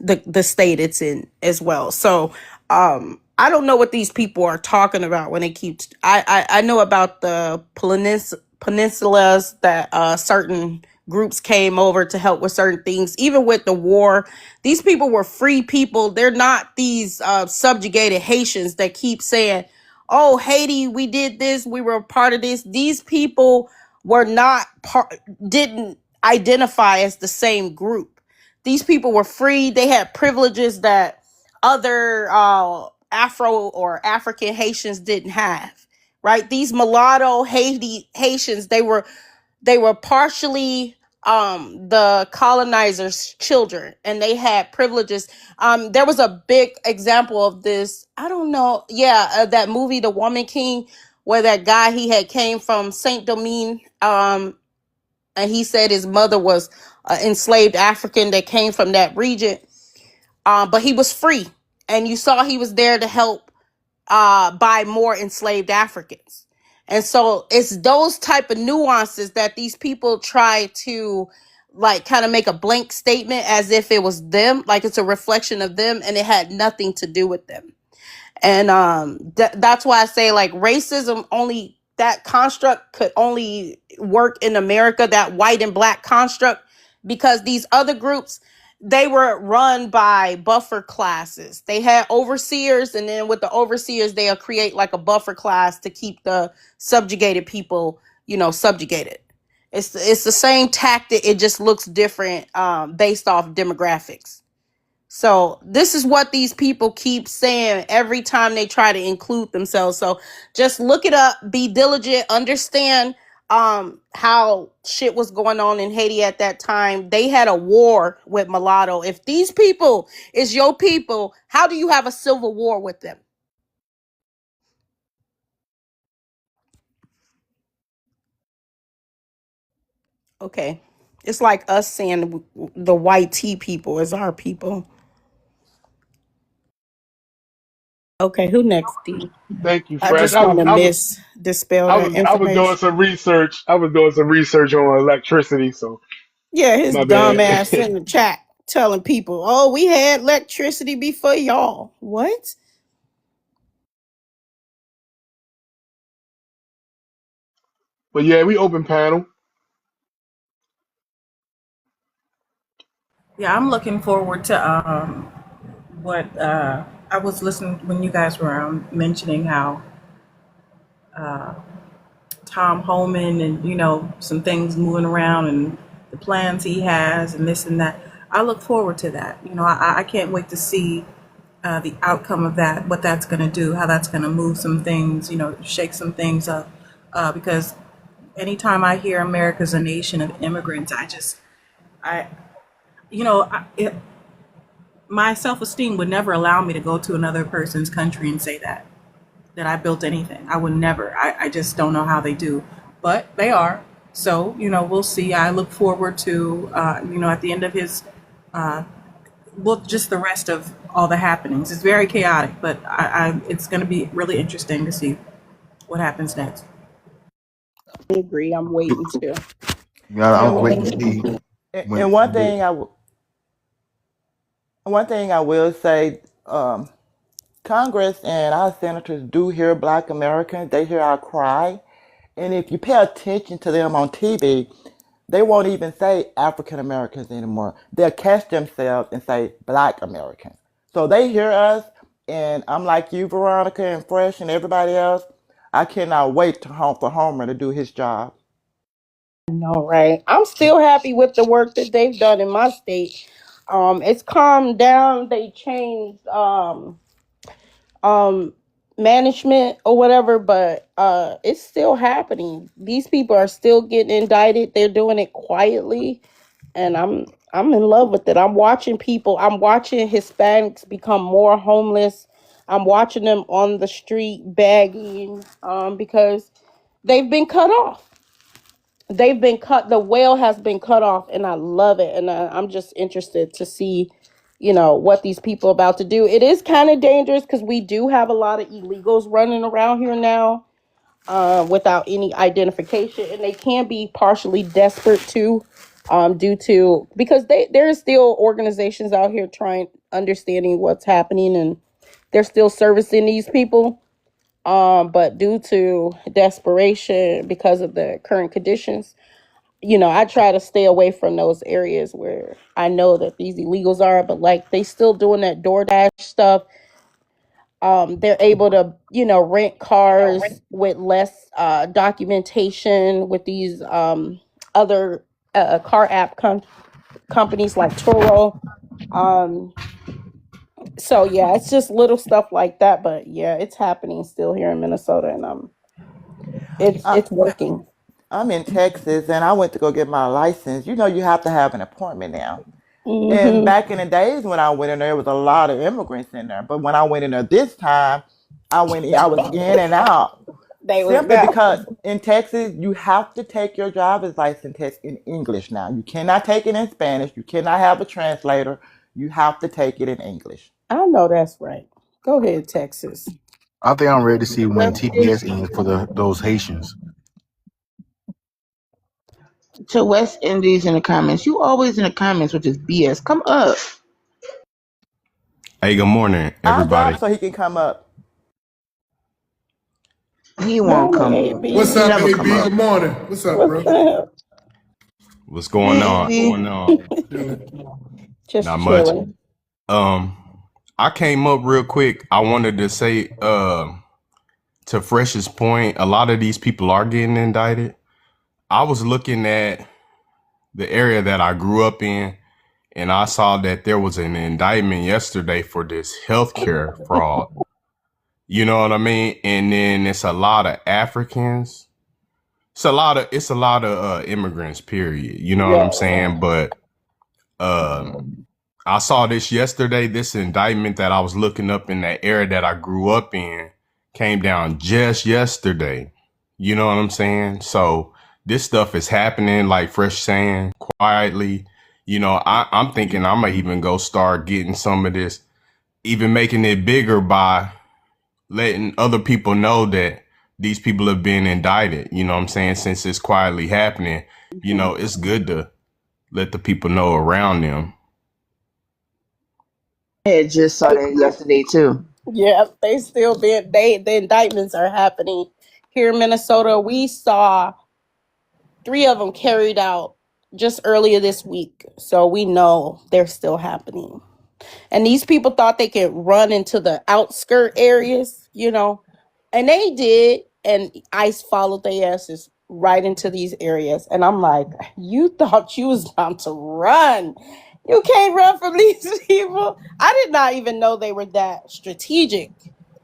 the state it's in as well. So I don't know what these people are talking about when they keep. I know about the peninsulas that certain groups came over to help with certain things. Even with the war, these people were free people. They're not these subjugated Haitians that keep saying, oh, Haiti, we did this, we were a part of this. These people were not didn't identify as the same group. These people were free. They had privileges that other Afro or African Haitians didn't have, right? These mulatto Haitians, they were partially the colonizers' children, and they had privileges. There was a big example of this. I don't know. Yeah, that movie, The Woman King, where that guy, he had came from Saint Domingue, and he said his mother was enslaved African that came from that region, but he was free, and you saw he was there to help buy more enslaved Africans. And so it's those type of nuances that these people try to like kind of make a blank statement as if it was them, like it's a reflection of them, and it had nothing to do with them. And that's why I say like racism only, that construct could only work in America, that white and black construct, because these other groups, they were run by buffer classes. They had overseers, and then with the overseers they'll create like a buffer class to keep the subjugated people, subjugated. It's the same tactic, it just looks different based off demographics. So this is what these people keep saying every time they try to include themselves. So just look it up, be diligent, understand how shit was going on in Haiti at that time. They had a war with mulatto. If these people is your people, how do you have a civil war with them? Okay. It's like us saying the white tea people is our people. Okay, who next, D? Thank you, I Fresh. just want to dispel that I was doing information. some research. I was doing some research on electricity, so Yeah, his my dumb bad. ass in the chat telling people, "Oh, we had electricity before y'all." What? But yeah, we open panel. Yeah, I'm looking forward to what I was listening when you guys were mentioning how Tom Homan and some things moving around and the plans he has and this and that. I look forward to that. I can't wait to see the outcome of that, what that's going to do, how that's going to move some things, shake some things up. Because anytime I hear America's a nation of immigrants, I, my self-esteem would never allow me to go to another person's country and say that I built anything. I would never. I just don't know how they do, but they are. So, we'll see. I look forward to, at the end of his, well, just the rest of all the happenings. It's very chaotic, but it's going to be really interesting to see what happens next. I agree. I'm waiting to. Yeah, And I'm waiting to see when. and one thing I will say, Congress and our senators do hear Black Americans. They hear our cry, and if you pay attention to them on TV, they won't even say African Americans anymore. They'll catch themselves and say Black Americans. So they hear us, and I'm like you, Veronica, and Fresh, and everybody else. I cannot wait for Homer to do his job. No, right. I'm still happy with the work that they've done in my state. It's calmed down. They changed um management or whatever, but it's still happening. These people are still getting indicted. They're doing it quietly, and I'm in love with it. I'm watching Hispanics become more homeless. I'm watching them on the street begging because they've been cut off. The whale has been cut off, and I love it. And I'm just interested to see what these people are about to do. It is kind of dangerous because we do have a lot of illegals running around here now without any identification, and they can be partially desperate too, due to because there is still organizations out here trying understanding what's happening, and they're still servicing these people. But due to desperation because of the current conditions, I try to stay away from those areas where I know that these illegals are, but like they still doing that DoorDash stuff. They're able to, rent cars with less documentation with these other car app companies like Turo. Um, so yeah, it's just little stuff like that, but yeah, it's happening still here in Minnesota, and I, it's working. I'm in Texas, and I went to go get my license. You have to have an appointment now. And Hmm. back in the days when I went in there was a lot of immigrants in there. But when I went in there this time, I was in and out. They was Simply there. because in Texas, you have to take your driver's license test in English now. You cannot take it in Spanish. You cannot have a translator. You have to take it in English. I know that's right. Go ahead, Texas. I think I'm ready to see when West TPS ends for those Haitians. to West Indies in the comments. You always in the comments with this BS. Come up. Hey, good morning, I'll drop everybody. so he can come up. He won't Morning, come. What's AB. He up, never AB? come up. Good morning. What's up, What's bro? up? What's going Hey, on? Evie. Not Just much. chilling. Um, I came up real quick. I wanted to say, to Fresh's point, a lot of these people are getting indicted. I was looking at the area that I grew up in, and I saw that there was an indictment yesterday for this healthcare fraud. You know what I mean? And then it's a lot of Africans. It's a lot of immigrants, period. You know what I'm Yeah. saying? But I saw this yesterday. This indictment that I was looking up in that area that I grew up in came down just yesterday. You know what I'm saying? So this stuff is happening, like Fresh saying, quietly. You know, I'm thinking I'm gonna even go start getting some of this, even making it bigger by letting other people know that these people have been indicted. You know what I'm saying? Since it's quietly happening, you know, it's good to let the people know around them. I had just saw that yesterday too. Yeah, they still been the indictments are happening here in Minnesota. We saw 3 of them carried out just earlier this week, so we know they're still happening. And these people thought they could run into the outskirt areas, and they did. And ICE followed their asses right into these areas. And I'm like, you thought you was about to run. You can't run from these people. I did not even know they were that strategic.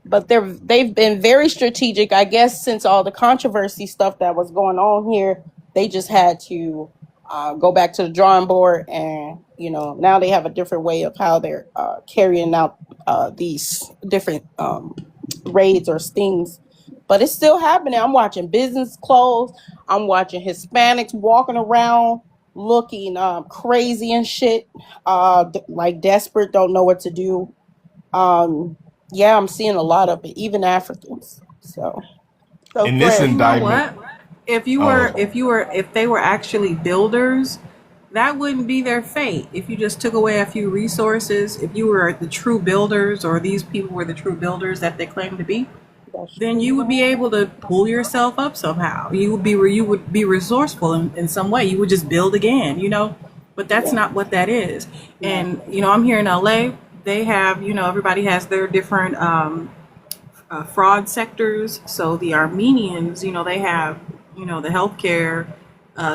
But they've been very strategic, I guess, since all the controversy stuff that was going on here. They just had to go back to the drawing board, and now they have a different way of how they're carrying out these different raids or stings. But it's still happening. I'm watching business close. I'm watching Hispanics walking around looking crazy and shit, like desperate, don't know what to do. Yeah, I'm seeing a lot of it, even Africans. So So, In this Fresh. You know indictment, what? If you oh, were, if they were actually builders, that wouldn't be their fate. If you just took away a few resources, if you were the true builders, or these people were the true builders that they claim to be, that's then true. you would be able to pull yourself up somehow. You would be resourceful in some way. You would just build again, But that's Yeah, not what that is. no. And I'm here in LA. They have, everybody has their different fraud sectors. So the Armenians, they have, the healthcare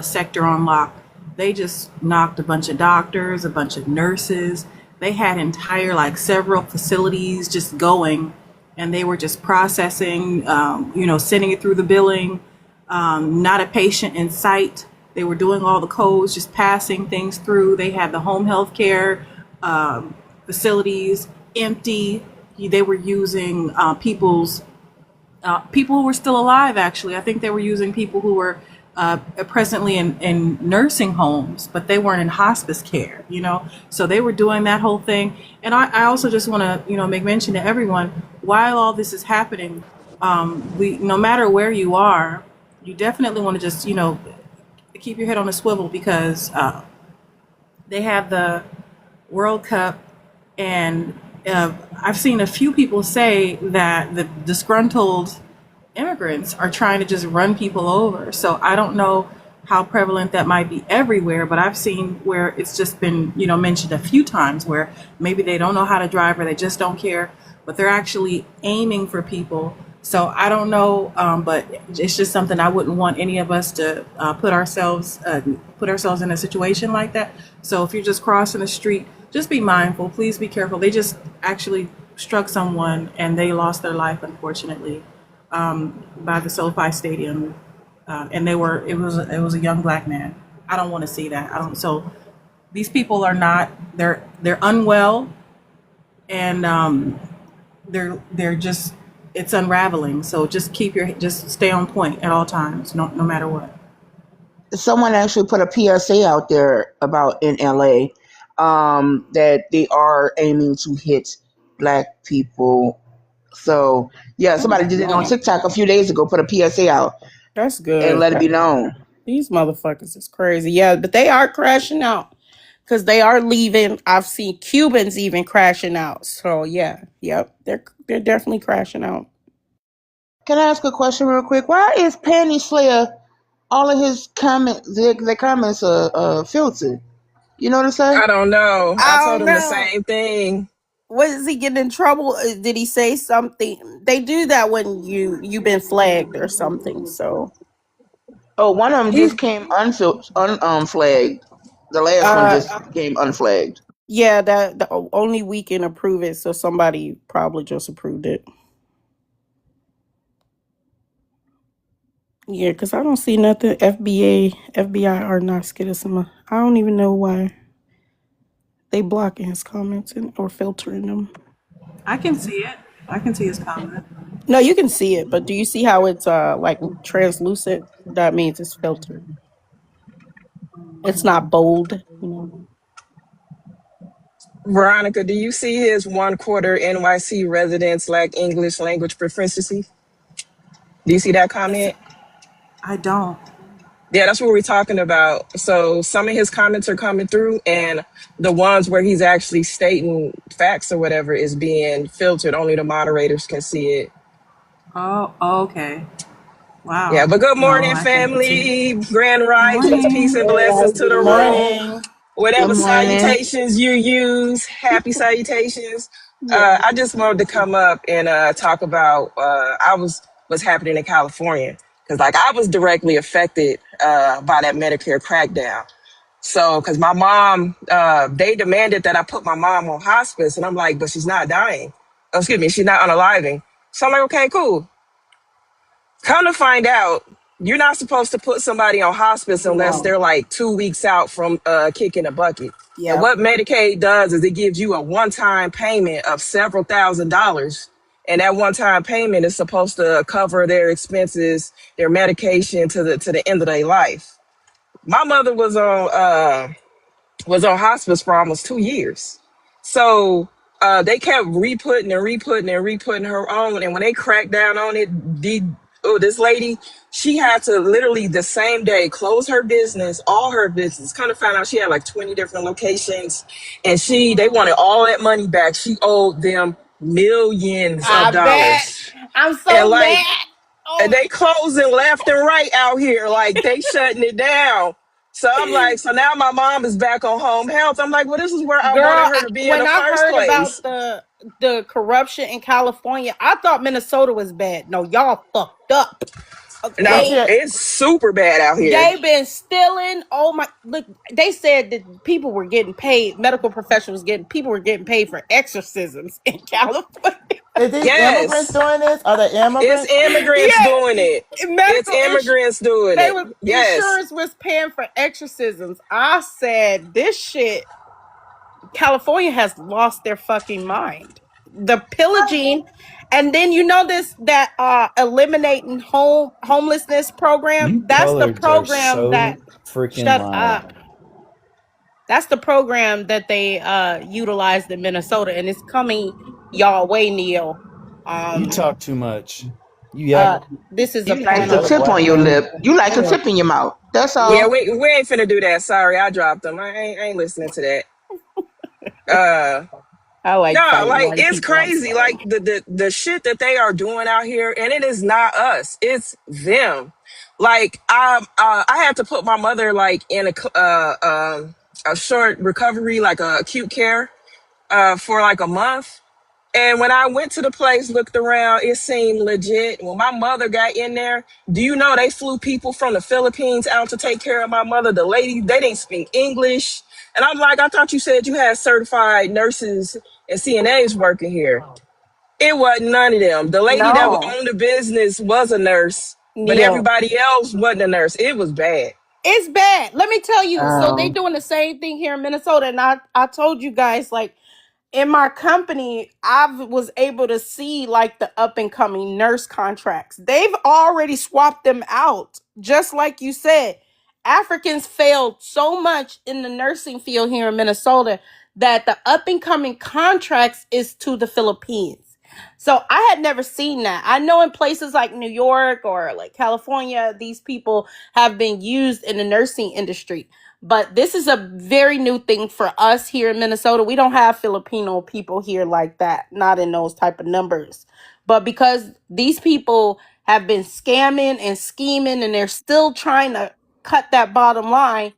sector on lock. They just knocked a bunch of doctors, a bunch of nurses. They had entire, like, several facilities just going, and they were just processing, sending it through the billing, not a patient in sight. They were doing all the codes, just passing things through. They had the home health care facilities empty. They were using people who were still alive. Actually, I think they were using people who were presently in nursing homes, but they weren't in hospice care. So they were doing that whole thing. And I also just want to make mention to everyone, while all this is happening, we no matter where you are, you definitely want to just keep your head on a swivel, because they have the World Cup, and I've seen a few people say that the disgruntled immigrants are trying to just run people over. So I don't know how prevalent that might be everywhere, but I've seen where it's just been, mentioned a few times, where maybe they don't know how to drive or they just don't care, but they're actually aiming for people. So I don't know, but it's just something I wouldn't want any of us to put ourselves in a situation like that. So if you're just crossing the street, just be mindful. Please be careful. They just actually struck someone and they lost their life, unfortunately, by the SoFi Stadium, and it was a young black man. I don't want to see that. I don't. So these people are not. They're unwell, and they're just. It's unraveling. So just just stay on point at all times, no matter what. Someone actually put a PSA out there about in LA, that they are aiming to hit black people. So yeah, somebody did it on Man, TikTok a few days ago. Put a PSA out that's and good. let it be known. These motherfuckers is crazy. Yeah, but they are crashing out because they are leaving. I've seen Cubans even crashing out. So yeah, yep, they're definitely crashing out. Can I ask a question real quick? Why is Panty Slayer all of his comments? The comments are filtered. You know what I'm saying? I don't know. I I told don't him the know. same thing. Was he getting in trouble? Did he say something? They do that when you've been flagged or something. So Oh, one of them he's just came unflagged. The last one uh just came unflagged. yeah, that the only we can approve it. So somebody probably just approved it. Yeah, because I don't see nothing. FBI are not scared of some. I don't even know why they blocking his comments or filtering them. I can see it. I can see his comment. No, you can see it, but do you see how it's like translucent? That means it's filtered. It's not bold, you know. Veronica, do you see his 1/4 NYC residents lack English language proficiency? Do you see that comment? I don't. Yeah, that's what we're talking about. So some of his comments are coming through, and the ones where he's actually stating facts or whatever is being filtered. Only the moderators can see it. Oh, okay. Yeah, Wow. but good No, morning, I can't see. family. Grand risings, peace Morning. and blessings to the Good room. morning. Good Whatever morning. salutations you use, happy salutations. Yeah. I just wanted to come up and talk about what's happening in California, because like I was directly affected by that Medicare crackdown. So, because my mom, they demanded that I put my mom on hospice, and I'm like, but she's not dying. Oh, excuse me, she's not unaliving. So I'm like, okay, cool. Come to find out, you're not supposed to put somebody on hospice unless No. they're like 2 weeks out from kicking a bucket. And Yeah. what Medicaid does is it gives you a one-time payment of several $1,000s. And that one-time payment is supposed to cover their expenses, their medication to the end of their life. My mother was on hospice for almost 2 years. So they kept re-putting her on. And when they cracked down on it, this lady, she had to literally the same day close her business, all her business. Kind of found out she had like 20 different locations. And they wanted all that money back. She owed them millions of I bet. dollars. I'm And so like, mad. and Oh they closing left and right out here. Like they shutting it down. So I'm like, so now my mom is back on home health. I'm like, well, this is where I wanted girl, her to be in when the I first heard about place. the corruption in California, I thought Minnesota was bad. No, y'all fucked up. But No, Okay. see, it's super bad out here. They been stealing. Oh my! Look, they said that people were getting paid. Medical professionals people were getting paid for exorcisms in California. is these immigrants Yes, doing this? Are they it's immigrants? immigrants Yeah, doing it. It's medical immigrants doing they it. was Yes. insurance was paying for exorcisms. I said this shit. California has lost their fucking mind. The pillaging, and then you know this that eliminating homelessness program. You That's the coloreds are program that so freaking shut loud. up. That's the program that they utilized in Minnesota, and it's coming y'all way, Neil. You Um, talk too much. You act this is a You like the another panel. tip black on your man. lip. You like a Yeah, tip in your mouth. That's Yeah, all. we ain't finna do that. Sorry, I dropped them. I ain't listening to that. Uh, I like No, fighting like white it's people. I'm crazy. Like sorry. the shit that they are doing out here, and it is not us. It's them. Like I had to put my mother like in a short recovery, like a acute care, for like a month. And when I went to the place, looked around, it seemed legit. When my mother got in there, do you know they flew people from the Philippines out to take care of my mother? The lady, they didn't speak English. And I'm like, I thought you said you had certified nurses and CNAs working here. It wasn't none of them. The lady that No, owned the business was a nurse, but Neil. everybody else wasn't a nurse. It was bad. It's bad. Let me tell you. So they Um, doing the same thing here in Minnesota, and I told you guys like in my company, I was able to see like the up and coming nurse contracts. They've already swapped them out, just like you said. Africans failed so much in the nursing field here in Minnesota that the up and coming contracts is to the Philippines. So I had never seen that. I know in places like New York or like California, these people have been used in the nursing industry. But this is a very new thing for us here in Minnesota. We don't have Filipino people here like that, not in those type of numbers. But because these people have been scamming and scheming, and they're still trying to cut that bottom line.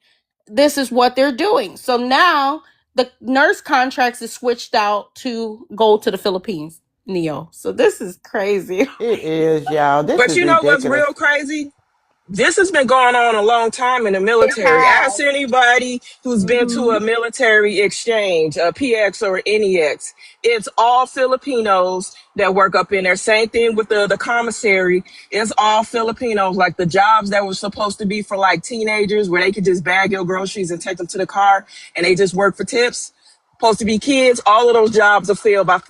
This is what they're doing. So now the nurse contracts is switched out to go to the Philippines, Neo. So this is crazy. It is, y'all. This But is you know what's ridiculous. real crazy? This has been going on a long time in the It military. has. Ask anybody who's been to Mm-hmm. a military exchange, a PX or NEX. It's all Filipinos that work up in there. Same thing with the commissary. It's all Filipinos. Like the jobs that were supposed to be for like teenagers where they could just bag your groceries and take them to the car and they just work for tips. Supposed to be kids. All of those jobs are filled by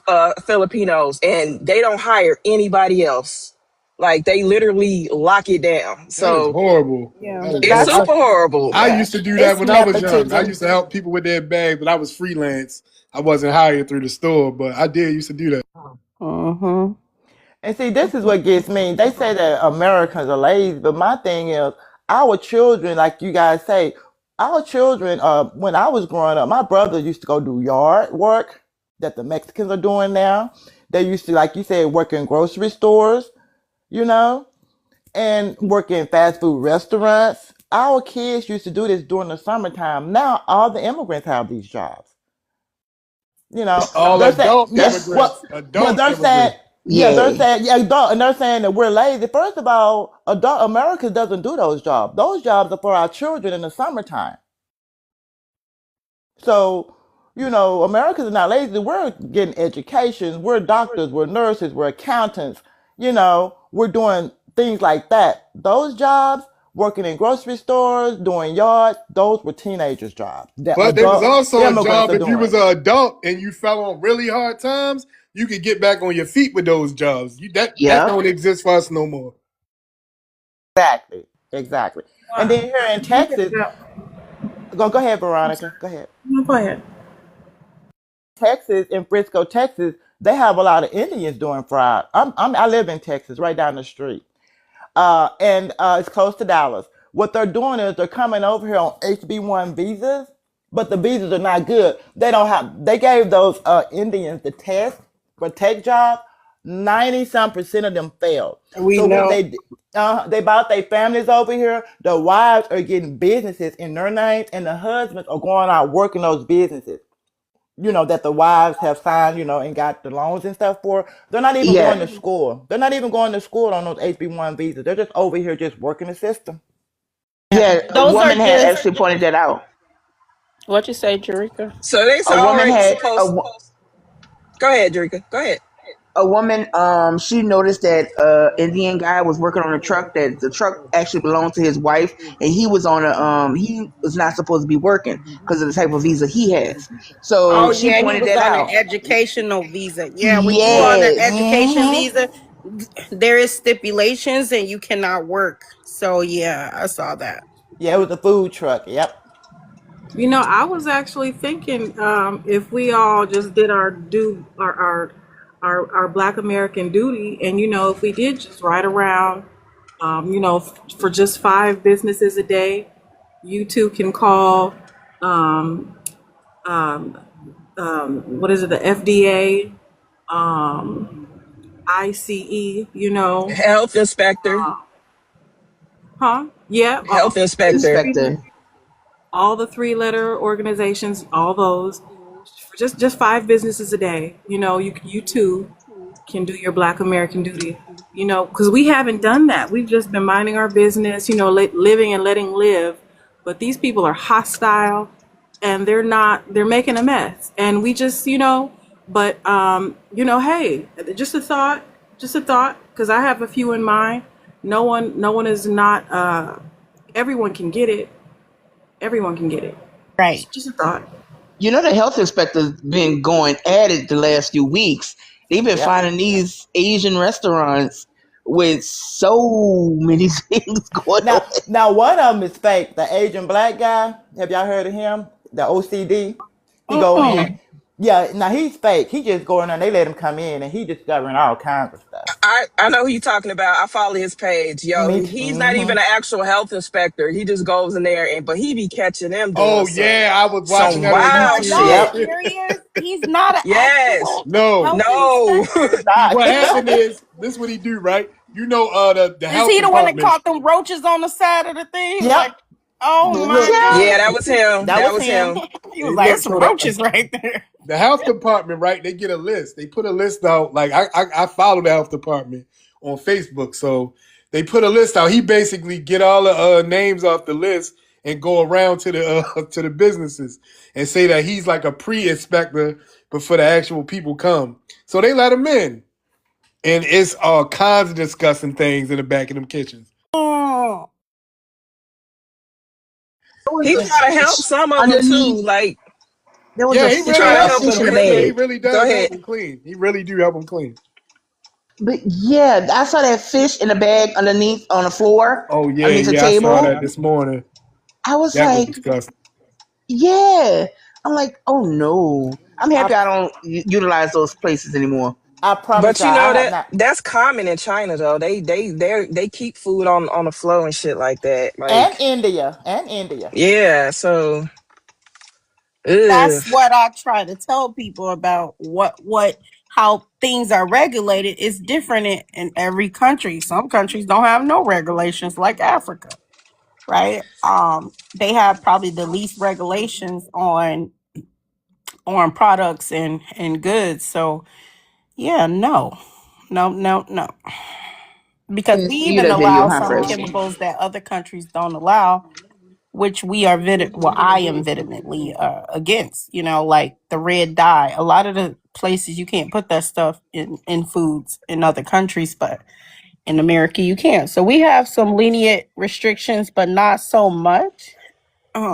Filipinos and they don't hire anybody else. Like they literally lock it down. That is So horrible. Yeah. That is it's That's horrible. super horrible. I yeah. used to do that It's when I was young. I nepotism. used to help people with their bags, but I was freelance. I wasn't hired through the store, but I did used to do that. Mm-hmm. And see, this is what gets me. They say that Americans are lazy, but my thing is, our children, like you guys say, our children, when I was growing up, my brother used to go do yard work that the Mexicans are doing now. They used to, like you said, work in grocery stores, you know, and work in fast food restaurants. Our kids used to do this during the summertime. Now all the immigrants have these jobs. You know, All they're saying, adult yeah, That's immigrants. well, Adult they're saying, immigrants. yeah, they're yay. saying, yeah, adult, and they're saying that we're lazy. First of all, adult America doesn't do those jobs. Those jobs are for our children in the summertime. So, you know, Americans are not lazy. We're getting education. We're doctors. We're nurses. We're accountants. You know, we're doing things like that. Those jobs, working in grocery stores, doing yards, those were teenagers' jobs that But there was adult also a immigrants job are if you doing. was an adult and you fell on really hard times, you could get back on your feet with those jobs. That Yep. don't exist for us no more. Exactly, exactly. And then here in Texas, Yeah. go ahead, I'm Veronica. sorry. Go ahead. No, go ahead. Texas, in Frisco, Texas, they have a lot of Indians doing fraud. I live in Texas, right down the street, and it's close to Dallas. What they're doing is they're coming over here on HB1 visas, but the visas are not good. They don't have. They gave those Indians the test for tech jobs. 90-some% of them failed. We So what know. they brought their families over here. The wives are getting businesses in their names, and the husbands are going out working those businesses. You know, that the wives have signed, you know, and got the loans and stuff for. They're not even going Yeah. to school. They're not even going to school on those HB1 visas. They're just over here just working the system. Yeah. A Those are woman had just actually pointed that out. what you say, Jerika. So they's A woman already had supposed. Go ahead, Drika. Go ahead. a woman she noticed that Indian guy was working on a truck, that the truck actually belonged to his wife, and he was on a he was not supposed to be working because of the type of visa he has. So Oh she yeah, he pointed was that on an out. educational visa. Yeah, when you on an Yes. education Hmm. visa, there is stipulations and you cannot work. So yeah, I saw that. Yeah, it was a food truck. Yep. You know, I was actually thinking if we all just did our Black American duty, and you know, if we did just ride around, you know, for just 5 businesses a day, you two can call, um, um, what is it, the FDA, um, ICE, you know, Health inspector. huh? Yeah, Health inspector. all the 3-letter organizations, all those, for just 5 businesses a day. You know, you too can do your Black American duty. You know, because we haven't done that. We've just been minding our business. You know, living and letting live. But these people are hostile, and they're not. They're making a mess, and we just, you know. But you know, hey, just a thought. Just a thought, because I have a few in mind. No one is not. Everyone can get it. Everyone can get it. Right. Just a thought. You know, the health inspector's been going at it the last few weeks. They've been Yep. finding these Asian restaurants with so many things going Now, on. now one of them is fake. The Asian black guy. Have y'all heard of him? The OCD. He go Uh-uh. in. Yeah. Now he's fake. He just go in there and they let him come in and he discovering all kinds of stuff. I know who you're talking about. I follow his page. Yo, Me too. he's not even an actual health inspector. He just goes in there but he be catching them doing Oh yeah, I was watching some that on Oh, wild y'all shit. Yep. YouTube. serious? He's not an Yes. actual No. health No. inspector. See, Not. what happened is this what he do, right? You know, the Is health he the one that department. caught them roaches on the side of the thing? He was like, Yep. oh my Look, Yeah, God. that was him. that That was was him. him. He was Hey, like, look, there's some so roaches right there. the health department, right? They get a list. They put a list out. Like I follow the health department on Facebook, so they put a list out. He basically get all the names off the list and go around to the to the businesses and say that he's like a pre-inspector before the actual people come. So they let him in, and it's all kinds of disgusting things in the back of them kitchens. Oh, There was He a try to help fish some of them too. underneath. Like There was Yeah, a he he fish. really try There to was helps help fish them. them in the He, clean. he bag. really Go does help ahead. them clean. He really do help them clean. But yeah, I saw that fish in the bag underneath on the floor, Oh yeah, underneath the yeah, I saw that table. this morning. I was That was like, disgusting. yeah. I'm like, oh no. I'm I happy I don't utilize those places anymore. I promise But y'all, you I know have that not. that's common in China though. They keep food on the floor and shit like that. And Like India. And India. yeah, so ugh. that's what I try to tell people about how things are regulated is different in every country. Some countries don't have no regulations like Africa, right? They have probably the least regulations on products and goods. So yeah, no, no, no, no. Because we You even that video, allow huh, some Fresh? chemicals that other countries don't allow, which we are well, I am vehemently against. You know, like the red dye. A lot of the places you can't put that stuff in foods in other countries, but in America you can. So we have some lenient restrictions, but not so much,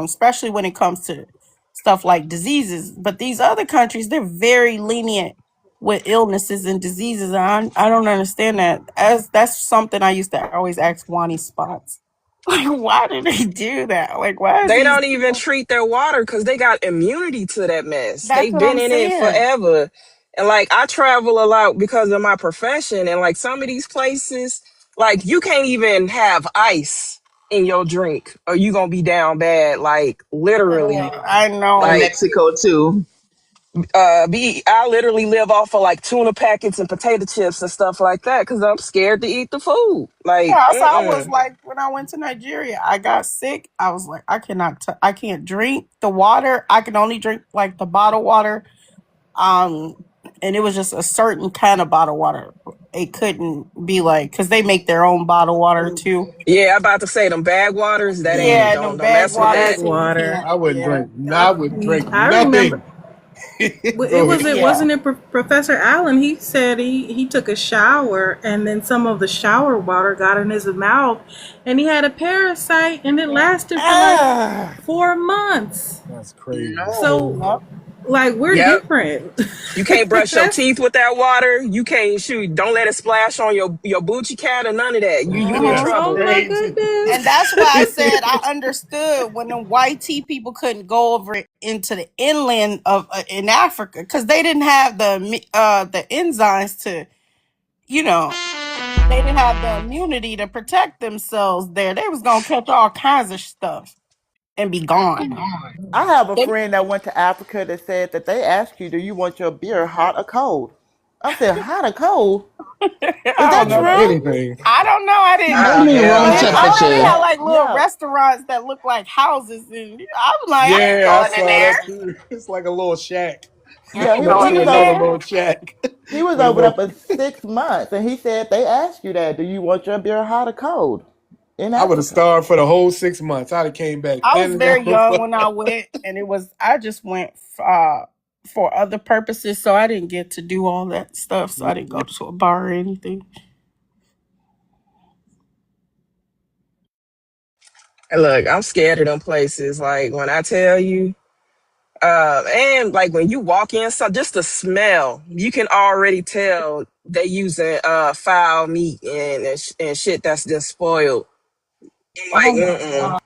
especially when it comes to stuff like diseases. But these other countries, they're very lenient with illnesses and diseases. And I don't understand that. As that's something I used to always ask Wani Spots. Like, why do they do that? Like, why is They these don't even people? treat their water because they got immunity to that mess. That's They've what been I'm in it saying. forever. And like I travel a lot because of my profession and like some of these places, like you can't even have ice in your drink or you gonna be down bad. Like literally. I In know. Like Mexico too. I literally live off of like tuna packets and potato chips and stuff like that because I'm scared to eat the food. Like, Yeah, so I was like, when I went to Nigeria, I got sick. I was like, I can't drink the water. I can only drink like the bottled water. Um, and it was just a certain kind of bottled water. It couldn't be like because they make their own bottled water too. yeah, I'm about to say them bag waters. That ain't Yeah, Mm. no don't bag mess with water Bag that. too. You water. can't. I wouldn't Yeah, drink. I would drink I remember nothing. it Go ahead. was it yeah. wasn't it Professor Allen. He said he took a shower and then some of the shower water got in his mouth and he had a parasite and it lasted for like Ah, 4 months. That's crazy. So yep. like we're Yep. different. You can't brush your That's teeth with that water. You can't shoot. Don't let it splash on your Bucci cat or none of that. You in That's oh trouble. my crazy. And goodness. that's why I said I understood when the white tea people couldn't go over it into the inland of in Africa because they didn't have the enzymes to, you know, they didn't have the immunity to protect themselves there. They was gonna catch all kinds of stuff and be gone. I have a They- friend that went to Africa that said that they ask you, do you want your beer hot or cold? I said, hot or cold? I Is don't that know Not that. true? anything. I don't know. I didn't. Must be Hell room But no. I know they temperature. had like little Yeah. restaurants that look like houses, and I was like, I ain't Yeah, I going in saw there. that too. It's like a little shack. I Yeah, ain't You go he to going was in another over there. little shack he was with a over there little. for 6 months and he said they ask you that, do you want your beer hot or cold in I would have Africa? starved for the whole 6 months. I'd have came back I was panties on very the young floor. when I went, and I just went for other purposes, so I didn't get to do all that stuff. So I didn't go to a bar or anything. Look, I'm scared of them places. Like when I tell you, and like when you walk in, so just the smell, you can already tell they using foul meat and shit that's just spoiled. I'm like, Oh my mm-mm.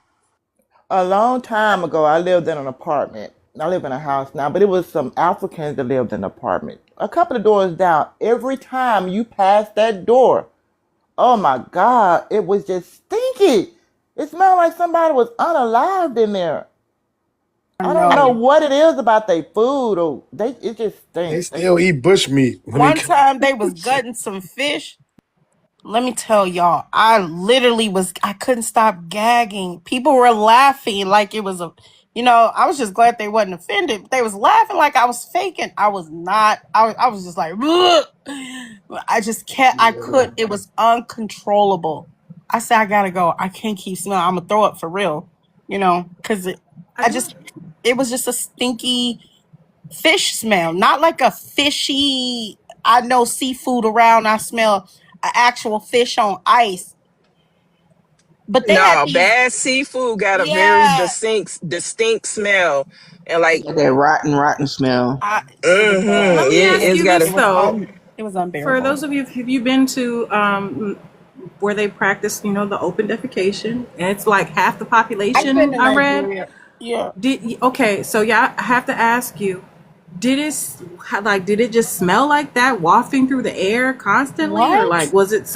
A long time ago, I lived in an apartment. I live in a house now, but it was some Africans that lived in an apartment. A couple of doors down, every time you passed that door, oh my God, it was just stinky. It smelled like somebody was unalived in there. I I don't know know. what it is about their food, or it just They stinks. still eat bushmeat when they One come. time they was gutting some fish. Let me tell y'all, I couldn't stop gagging. People were laughing like it was I was just glad they wasn't offended. They was laughing like I was faking. I was not. I was just like, "Ugh." I just can't, I Yeah. could, it was uncontrollable. I said, I gotta go. I can't keep smelling. I'm gonna throw up for real, because I I do. just, it was just a stinky fish smell, not like a fishy. I know seafood around. I smell an actual fish on ice, but they had No, these. bad seafood got a very Yeah, distinct smell, and like, Got that rotten smell. it was Let me ask it's you got this a. though. it was For unbearable. those of you, have you been to where they practice, the open defecation? And it's like half the I've been population. to I read. Nigeria. Yeah. Okay, so yeah, I have to ask you, did did it just smell like that wafting through the air constantly, or What? like was it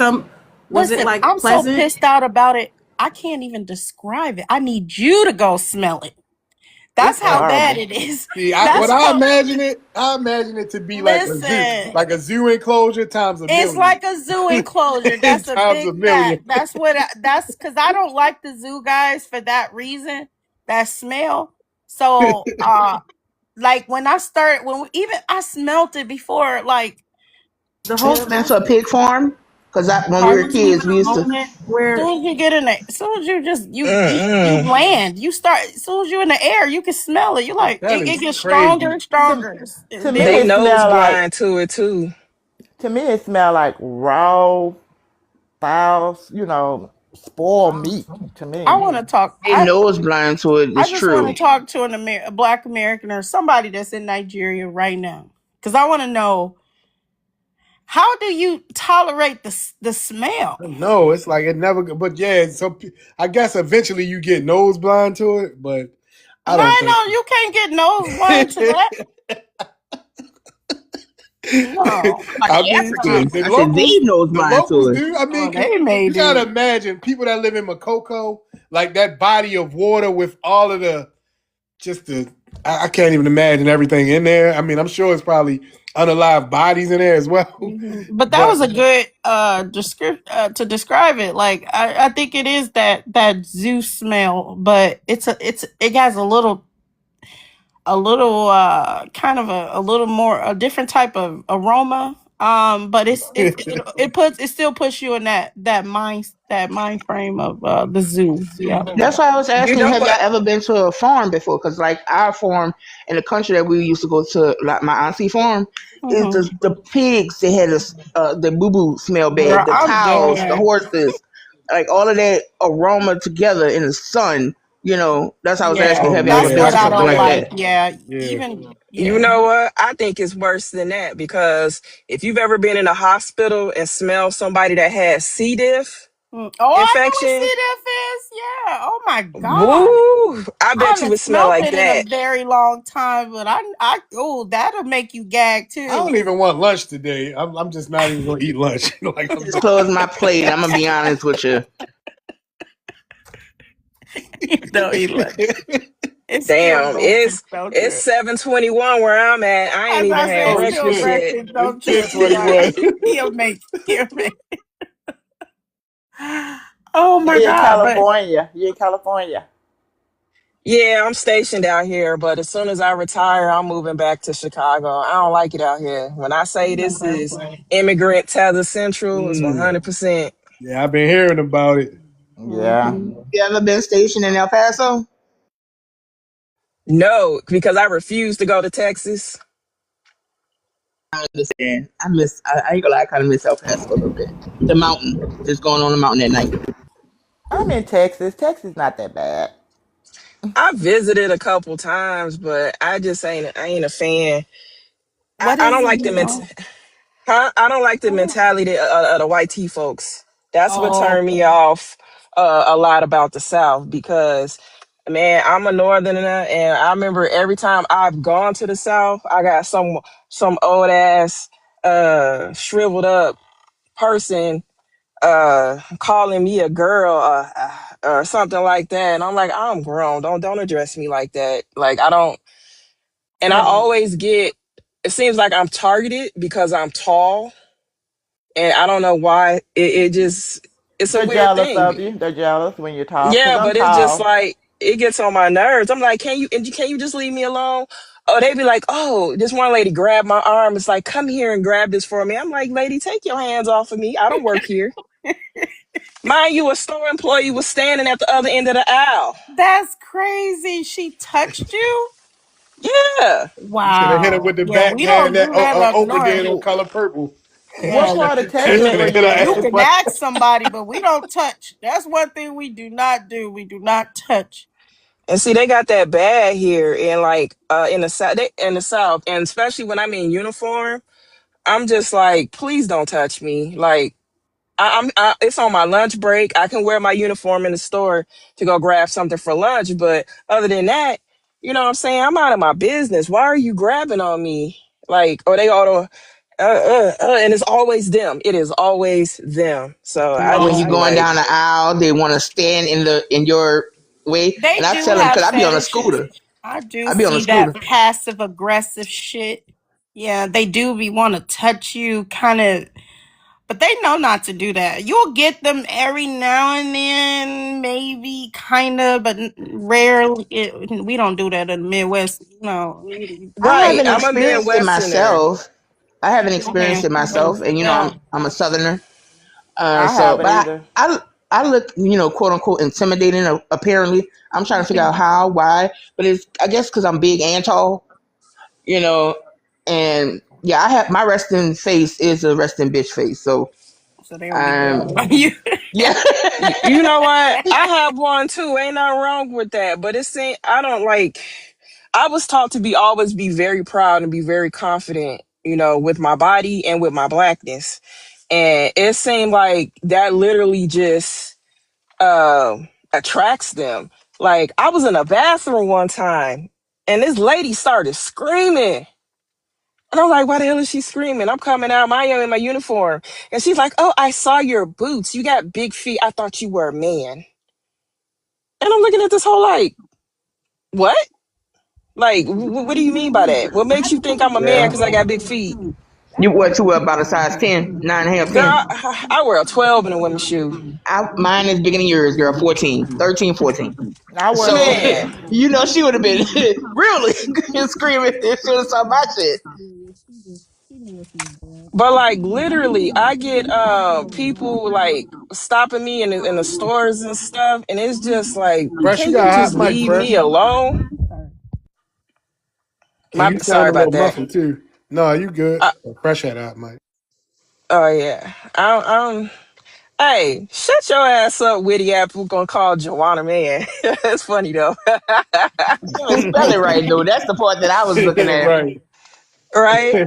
Listen, like I'm so pleasant? pissed out about it. I can't even describe it. I need you to go smell it. That's It's how bad horrible. it is. See, That's how. I imagine it to be Listen, like a zoo enclosure times a it's million. like a zoo enclosure. That's a Times a big fact. million. That's because I don't like the zoo guys for that reason. That smell. So, like even I smelt it before. Like, The whole Ever been smell. to a pig farm? Because when we were Haven't you kids, had we a used to. moment where soon as you get in there, soon as you just you Mm-mm. land, you start. As soon as you're in the air, you can smell it. You like That it is gets stronger crazy. and stronger. To to And me, then They it nose smell like blind to it too. raw, foul, spoiled meat to I me. want to talk. They nose blind to it. I It's just want to true. talk to a Black American or somebody that's in Nigeria right now, because I want to know, how do you tolerate the smell? No, it's like it never. But yeah, I guess eventually you get nose blind to it, but I don't think. No, you can't get nose blind to that. No, Like I the mean, Africans. the I said they locals, nose blind to it. do. I mean, oh, 'cause they may you gotta do. imagine people that live in Makoko, like that body of water with all of the just the. I can't even imagine everything in there. I mean, I'm sure it's probably unalive bodies in there as well, Mhm. But that but was a good to describe it. Like I think it is that zoo smell, but it has a little kind of a little more a different type of aroma. But it still puts you in that mind frame of the zoo. Yeah. That's why I was You asking, know have y'all what? ever been to a farm before? Because like our farm in the country that we used to go to, like my auntie farm, is Hmm. the pigs that had the boo boo smell Girl, bad, the I'm cows, the done. horses, like all of that aroma together in the sun. That's why I was asking, Yeah, oh have y'all ever that's yeah, been I what to I can something don't like like. imagine. that? Yeah, Yeah, even You yeah. know what? I think it's worse than that because if you've ever been in a hospital and smelled somebody that has C. diff Oh, I know what infection, C. diff is. Yeah. Oh my God. woo! I I bet you haven't would smell smelt like it in a that. very long time, but that'll make you gag I don't too. even want lunch today. I'm just not even gonna eat lunch. Like I'm Just just. close my plate. I'm gonna be honest with you. Don't eat lunch. It's still Damn, breakfast. Don't it's trip. 7:21 where I'm at. I ain't As even I had say, it's Oh still breakfast shit! yet. breakfast. It's Don't trip. You got 10:21. he'll make. Oh So my you're in God! But California. You're in California. Yeah, I'm stationed out here, but as soon as I retire, I'm moving back to Chicago. I don't like it out here. When I say this is immigrant tether central, it's Mm, 100%. yeah, I've been hearing about it. Yeah. mm-hmm. You ever been stationed in El Paso? No, because I refuse to go to Texas. I understand. I ain't gonna lie, I kind of miss El Paso a little bit. The mountain, just going on the mountain at night. I'm in Texas. Texas not that bad. I visited a couple times, but I ain't a fan. What I is don't it like you know? I don't like the mentality of the white tea folks. That's what Oh, turned me off a lot about the South because, man, I'm a northerner, and I remember every time I've gone to the South, I got some old ass shriveled up person calling me a girl or something like that, and I'm like, I'm grown. Don't address me like that. Like I don't. And I And always get. It seems like I'm targeted because I'm tall, and I don't know why. It just it's a They're weird jealous thing. of you. They're jealous when you're tall because Yeah, I'm but it's just tall. like it gets on my nerves. I'm like, can you just leave me alone? Oh, they be like, oh, this one lady grabbed my arm. It's like, come here and grab this for me. I'm like, lady, take your hands off of me. I don't work here. Mind you, a store employee was standing at the other end of the aisle. that's crazy. She touched you? Yeah. You should have hit her Wow. with the Yeah, we backhand don't that do that up Oprah north. did on Color Purple. What Yeah. part of Catch Texas her were and hit you her You in? ass can right. ask somebody, but we don't touch. That's one thing we do not do. We do not touch. And see, they got that bad here in like in the south, and especially when I'm in uniform, I'm just like, please don't touch me. Like it's on my lunch break. I can wear my uniform in the store to go grab something for lunch, but other than that, you know what I'm saying? I'm out of my business. Why are you grabbing on me? Like, or they auto, and it's always them. It is always them. So I Or when just you be going like, down the aisle, they want to stand in your way. They And I do tell them have because I be on a fetishes. scooter. I do I be on a see scooter. that passive aggressive shit. Yeah, they do be want to touch you, kind of, but they know not to do that. You'll get them every now and then, maybe, kind of, but rarely. We don't do that in the Midwest. No. I right, haven't I'm a experienced it Midwesterner. myself. I haven't Okay. experienced it myself, and Yeah. I'm a Southerner. I So, haven't but either. I look, quote unquote, intimidating. Apparently, I'm trying to figure out how, why, but it's I guess because I'm big and tall, you know, and yeah, I have my resting face is a resting bitch face. So, So they don't be um, grabbing on you. yeah, You know what? I have one too. Ain't nothing wrong with that. But it's saying I don't like. I was taught to be always be very proud and be very confident, with my body and with my blackness. And it seemed like that literally just attracts them. Like I was in a bathroom one time, and this lady started screaming. And I'm like, why the hell is she screaming? I'm coming out, I am in my uniform. And she's like, oh, I saw your boots. You got big feet. I thought you were a man. And I'm looking at this whole like, what? Like, what do you mean by that? What makes you think I'm a man Yeah. because I got big feet? you what you were about a size 10, 9.5, Girl, 10. I wear a 12 in a women's shoe. Mine is bigger than yours, girl. 14, 13, 14. I wear So, Man. she would have been really screaming if she would have saw my shit. But like literally, I get people like stopping me in the stores and stuff, and it's just like, Fresh, you can got you a hot just mic, leave Fresh. me alone? And you Sorry sound a about little that. muffled too. No, you good. Uh, Fresh had a hot mic. oh yeah. Hey, shut your ass up, witty apple. Gonna call Joanna man. It's funny though. You don't spell it right, though. That's the part that I was looking at. Right. Right?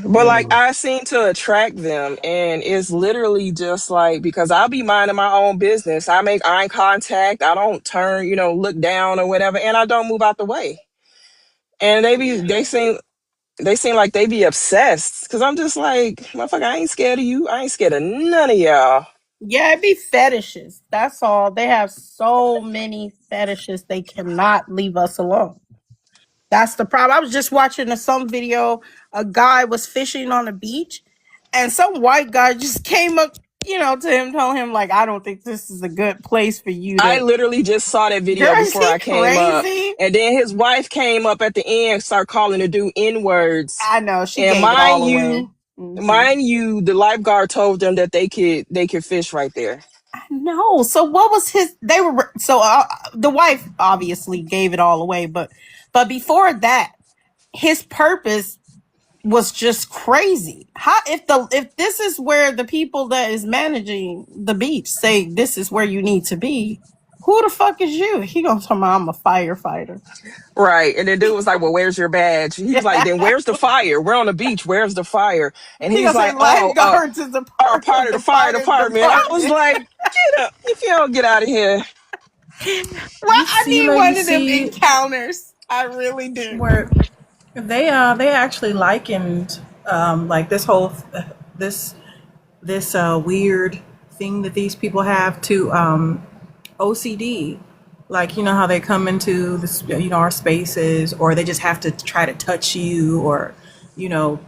But like Mm. I seem to attract them, and it's literally just like because I'll be minding my own business. I make eye contact. I don't turn, look down or whatever, and I don't move out the way. And they seem like they be obsessed because I'm just like, motherfucker, I ain't scared of you. I ain't scared of none of y'all. Yeah, it be fetishes. That's all. They have so many fetishes. They cannot leave us alone. That's the problem. I was just watching some video. A guy was fishing on the beach, and some white guy just came up, to him, told him like, "I don't think this is a good place for you I to." literally just saw that Girl, video is before he I came up. crazy? And then his wife came up at the end, start calling the dude N words. I know she And gave it all away. mind you, the lifeguard told them that they could fish right there. No. So what was his? They were so the wife obviously gave it all away, but before that, his purpose was just crazy. How if this is where the people that is managing the beach say this is where you need to be, who the fuck is you? He gonna tell me I'm a firefighter. Right. And the dude was like, well, where's your badge? He was like, then where's the fire? We're on the beach. Where's the fire? And He he's gonna say like, oh, lifeguards is a are part part of of the the fire fire department. I was department. like, get up. If you don't get out of here. Well, You I see, need like you one of them see encounters. I really do. where they actually likened like this whole this this weird thing that these people have to OCD. Like, you know how they come into this, you know, our spaces, or they just have to try to touch you, or, you know,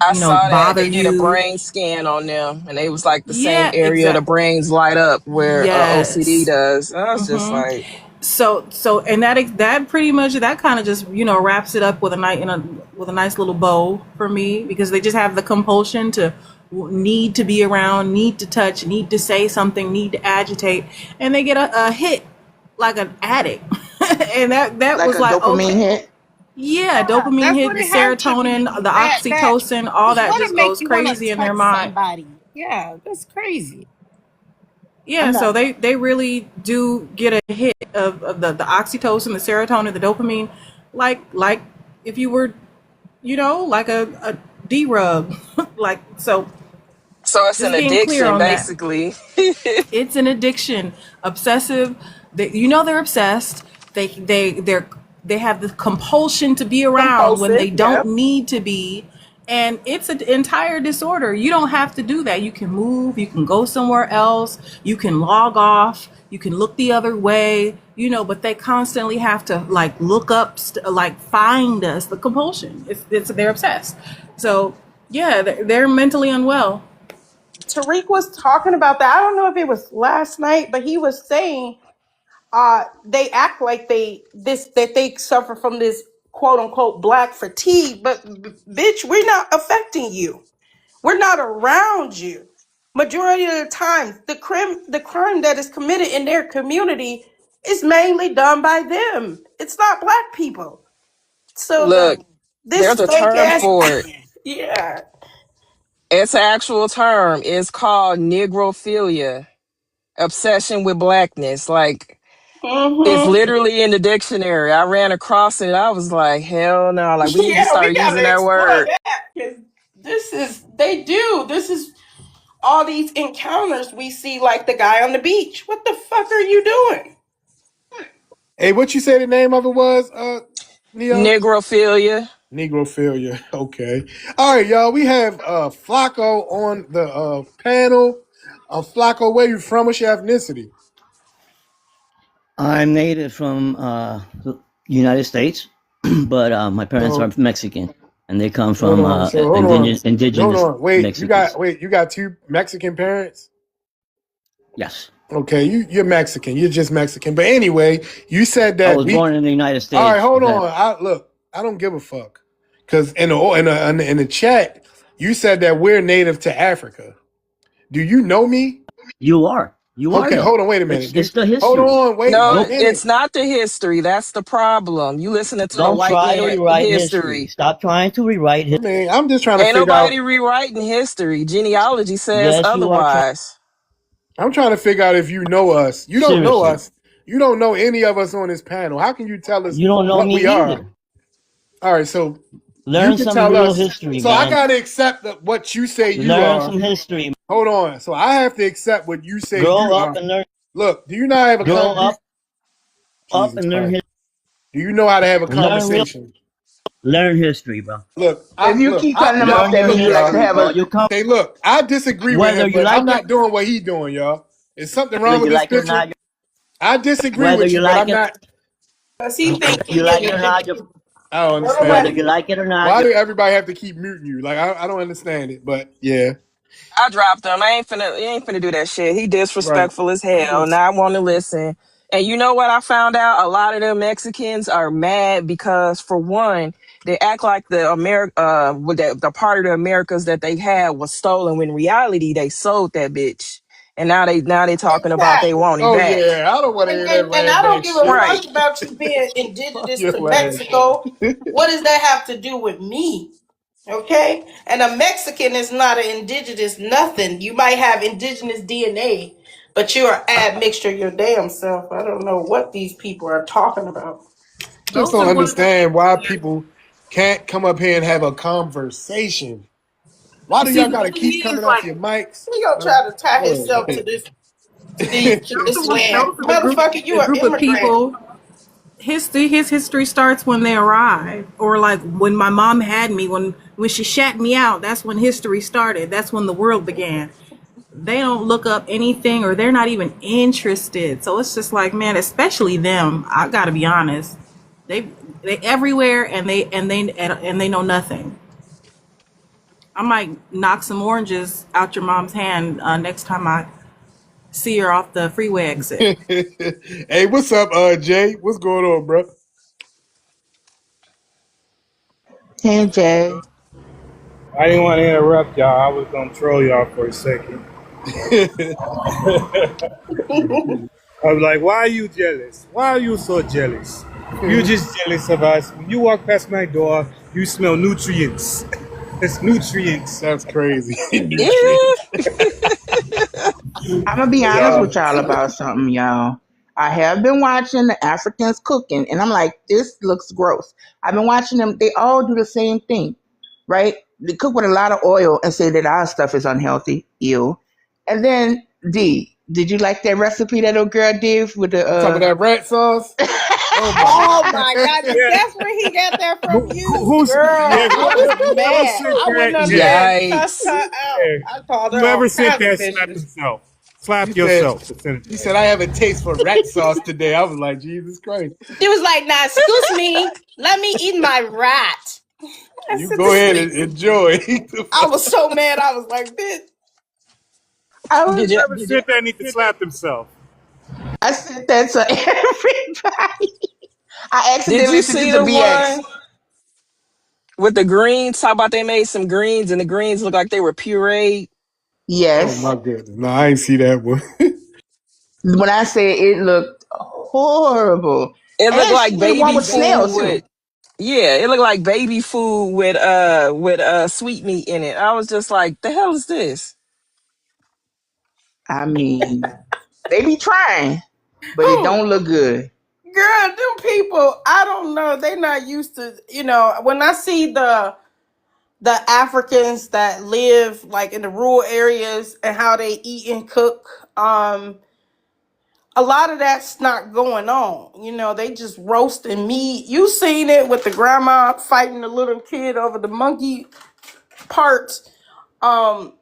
I saw that bother they did a you. brain scan on them, and they was like the same Yeah, area the exactly. brains light up where OCD Yes. does. I was just like, So and that pretty much, that kind of just, you know, wraps it up with with a nice little bow for me, because they just have the compulsion to need to be around, need to touch, need to say something, need to agitate, and they get a hit like an addict. And that Like was a like, dopamine okay, hit. yeah, dopamine That's hit, what the it has to serotonin, be. the That oxytocin, all it's that what to just make goes you want to crazy in their touch mind. somebody. Yeah, that's crazy. Yeah, I'm not. so they really do get a hit of the oxytocin, the serotonin, the dopamine, like if you were, you know, like a D-rub. Like, so so it's an just being clear addiction, on that. basically. It's an addiction, obsessive. You know, they're obsessed. They have the compulsion to be around when they Compulsive, don't yeah. need to be, and it's an entire disorder. You don't have to do that. You can move. You can go somewhere else. You can log off. You can look the other way. You know, but they constantly have to like look up, like find us. The compulsion. It's they're obsessed. So yeah, they're mentally unwell. Tariq was talking about that. I don't know if it was last night, but he was saying they act like they suffer from this quote unquote black fatigue, but bitch, we're not affecting you. We're not around you. Majority of the time, the crime that is committed in their community is mainly done by them. It's not black people. So Look, this there's a fake term ass for it. yeah. It's an actual term. It's called negrophilia, obsession with blackness. Like, it's Mm-hmm. literally in the dictionary. I ran across it. I was like, hell no. Like, we need to Yeah, we start using gotta that explore word. that because this is all these encounters we see, like the guy on the beach. What the fuck are you doing? Hey, what you say the name of it was, Neo? Negrophilia. Negrophilia. Okay. All right, y'all. We have Flacco on the panel. Flacco, where you from? What's your ethnicity? I'm native from the United States, but my parents are So Mexican, and they come hold from on. So hold on. Hold indigenous on. Wait, Mexicans. you got two Mexican parents? Yes, Okay, you're Mexican. You're just Mexican. But anyway, you said I that was we. born in the United All right, States. hold on. I don't give a fuck. Because in the chat, you said that we're native to Africa. Do you know me? You are Okay, though. hold on. Wait a minute. It's the Hold history. on. Wait a No, Don't minute. it's not the history. That's the problem. You listening to the don't white try to man rewrite history. history. Stop trying to rewrite I history. mean, I'm just trying to Ain't figure out. nobody rewriting history. Genealogy says Yes, you are trying. otherwise. I'm trying to figure out if you know us. You don't know Seriously, us. You don't know any of us on this panel. How can you tell us you don't know what me we are? either. All right, so you Learn can some tell real us. history, So I man. gotta accept what you say you Learn are. some history. Hold on. So I have to accept what you say Grow you up are. and learn. Look, do you know how to have a Grow up Jesus and learn Christ? history. Do you know how to have a Learn real. conversation? Learn history, bro. Look, If you keep cutting them off, Learn that your means you like to history, have bro. a. You come Hey, look, I disagree with whether him, you but I'm like it, not doing what he doing, y'all. Is something whether wrong with you this like it or picture? not. I disagree Whether with you you, but like I'm it, not. Cause he think you he in like it the or not. I don't Whether understand you it. like it or not. Why do everybody have to keep muting you? Like I don't understand it, but yeah, I dropped him. He ain't finna do that shit. He right. disrespectful as hell. Now I want to listen. And you know what I found out? A lot of them Mexicans are mad because, for one, they act like the part of the Americas that they had was stolen. When in reality they sold that bitch, and now they talking about they exactly. want it Oh back. yeah, I don't want to And, hear that and and I don't redneck give a shit. Right. fuck about you being Fuck indigenous to your ass. Mexico. What does that have to do with me? Okay? And a Mexican is not an indigenous nothing. You might have indigenous DNA, but you're an admixture of your damn self. I don't know what these people are talking about. Just Those don't are one of the understand things why that, people can't come up here and have a conversation. Why do see, y'all the gotta thing keep is, coming off like, your mics? He gonna try to tie himself Word. to this those land. are the Motherfucker, you the are group of immigrant. people. his history starts when they arrive, or like when my mom had me, when she shat me out. That's when history started. That's when the world began. They don't look up anything, or they're not even interested. So it's just like, man, especially them. I gotta be honest. They everywhere, and they know nothing. I might knock some oranges out your mom's hand next time I see her off the freeway exit. Hey, what's up, Jay? What's going on, bro? Hey, Jay. I didn't want to interrupt y'all. I was gonna troll y'all for a second. I was like, "Why are you jealous? Why are you so jealous? You just jealous of us. When you walk past my door, you smell nutrients. It's nutrients." That's crazy. Ew. I'm gonna be honest Yeah. with y'all about something, y'all. I have been watching the Africans cooking, and I'm like, this looks gross. I've been watching them; they all do the same thing, right? They cook with a lot of oil and say that our stuff is unhealthy. Ew. And then did you like that recipe that old girl did with the Some of that rat sauce. Oh my God, if Yeah. that's where he got that from you, Who's girl, yeah? I was Whoever mad. said I went that? up Yeah. there and cussed Yikes. her out. Yeah. I called her all Whoever said kinds of that slapped bitches. himself. He Slap said, yourself. he said, I have a taste for rat sauce today. I was like, Jesus Christ. She was like, "Now, excuse me, let me eat my rat." I You said, go "This ahead bitch." and enjoy. I was so mad. I was like, "Bitch." I was Did you Whoever said that need to slap himself. I sent that to everybody. I did accidentally you sent it see to the BX. one with the greens? How about they made some greens and the greens look like they were pureed? Oh Yes. my goodness. No, I ain't see that one. When I say it looked horrible. It looked And she like did one baby with snail food with too. yeah, it looked like baby food with sweet meat in it. I was just like, the hell is this? I mean, they be trying, but it Who? don't look good. Girl, them people, I don't know. They not used to, when I see the Africans that live like in the rural areas and how they eat and cook, a lot of that's not going on. They just roasting meat. You seen it with the grandma fighting the little kid over the monkey parts. Um,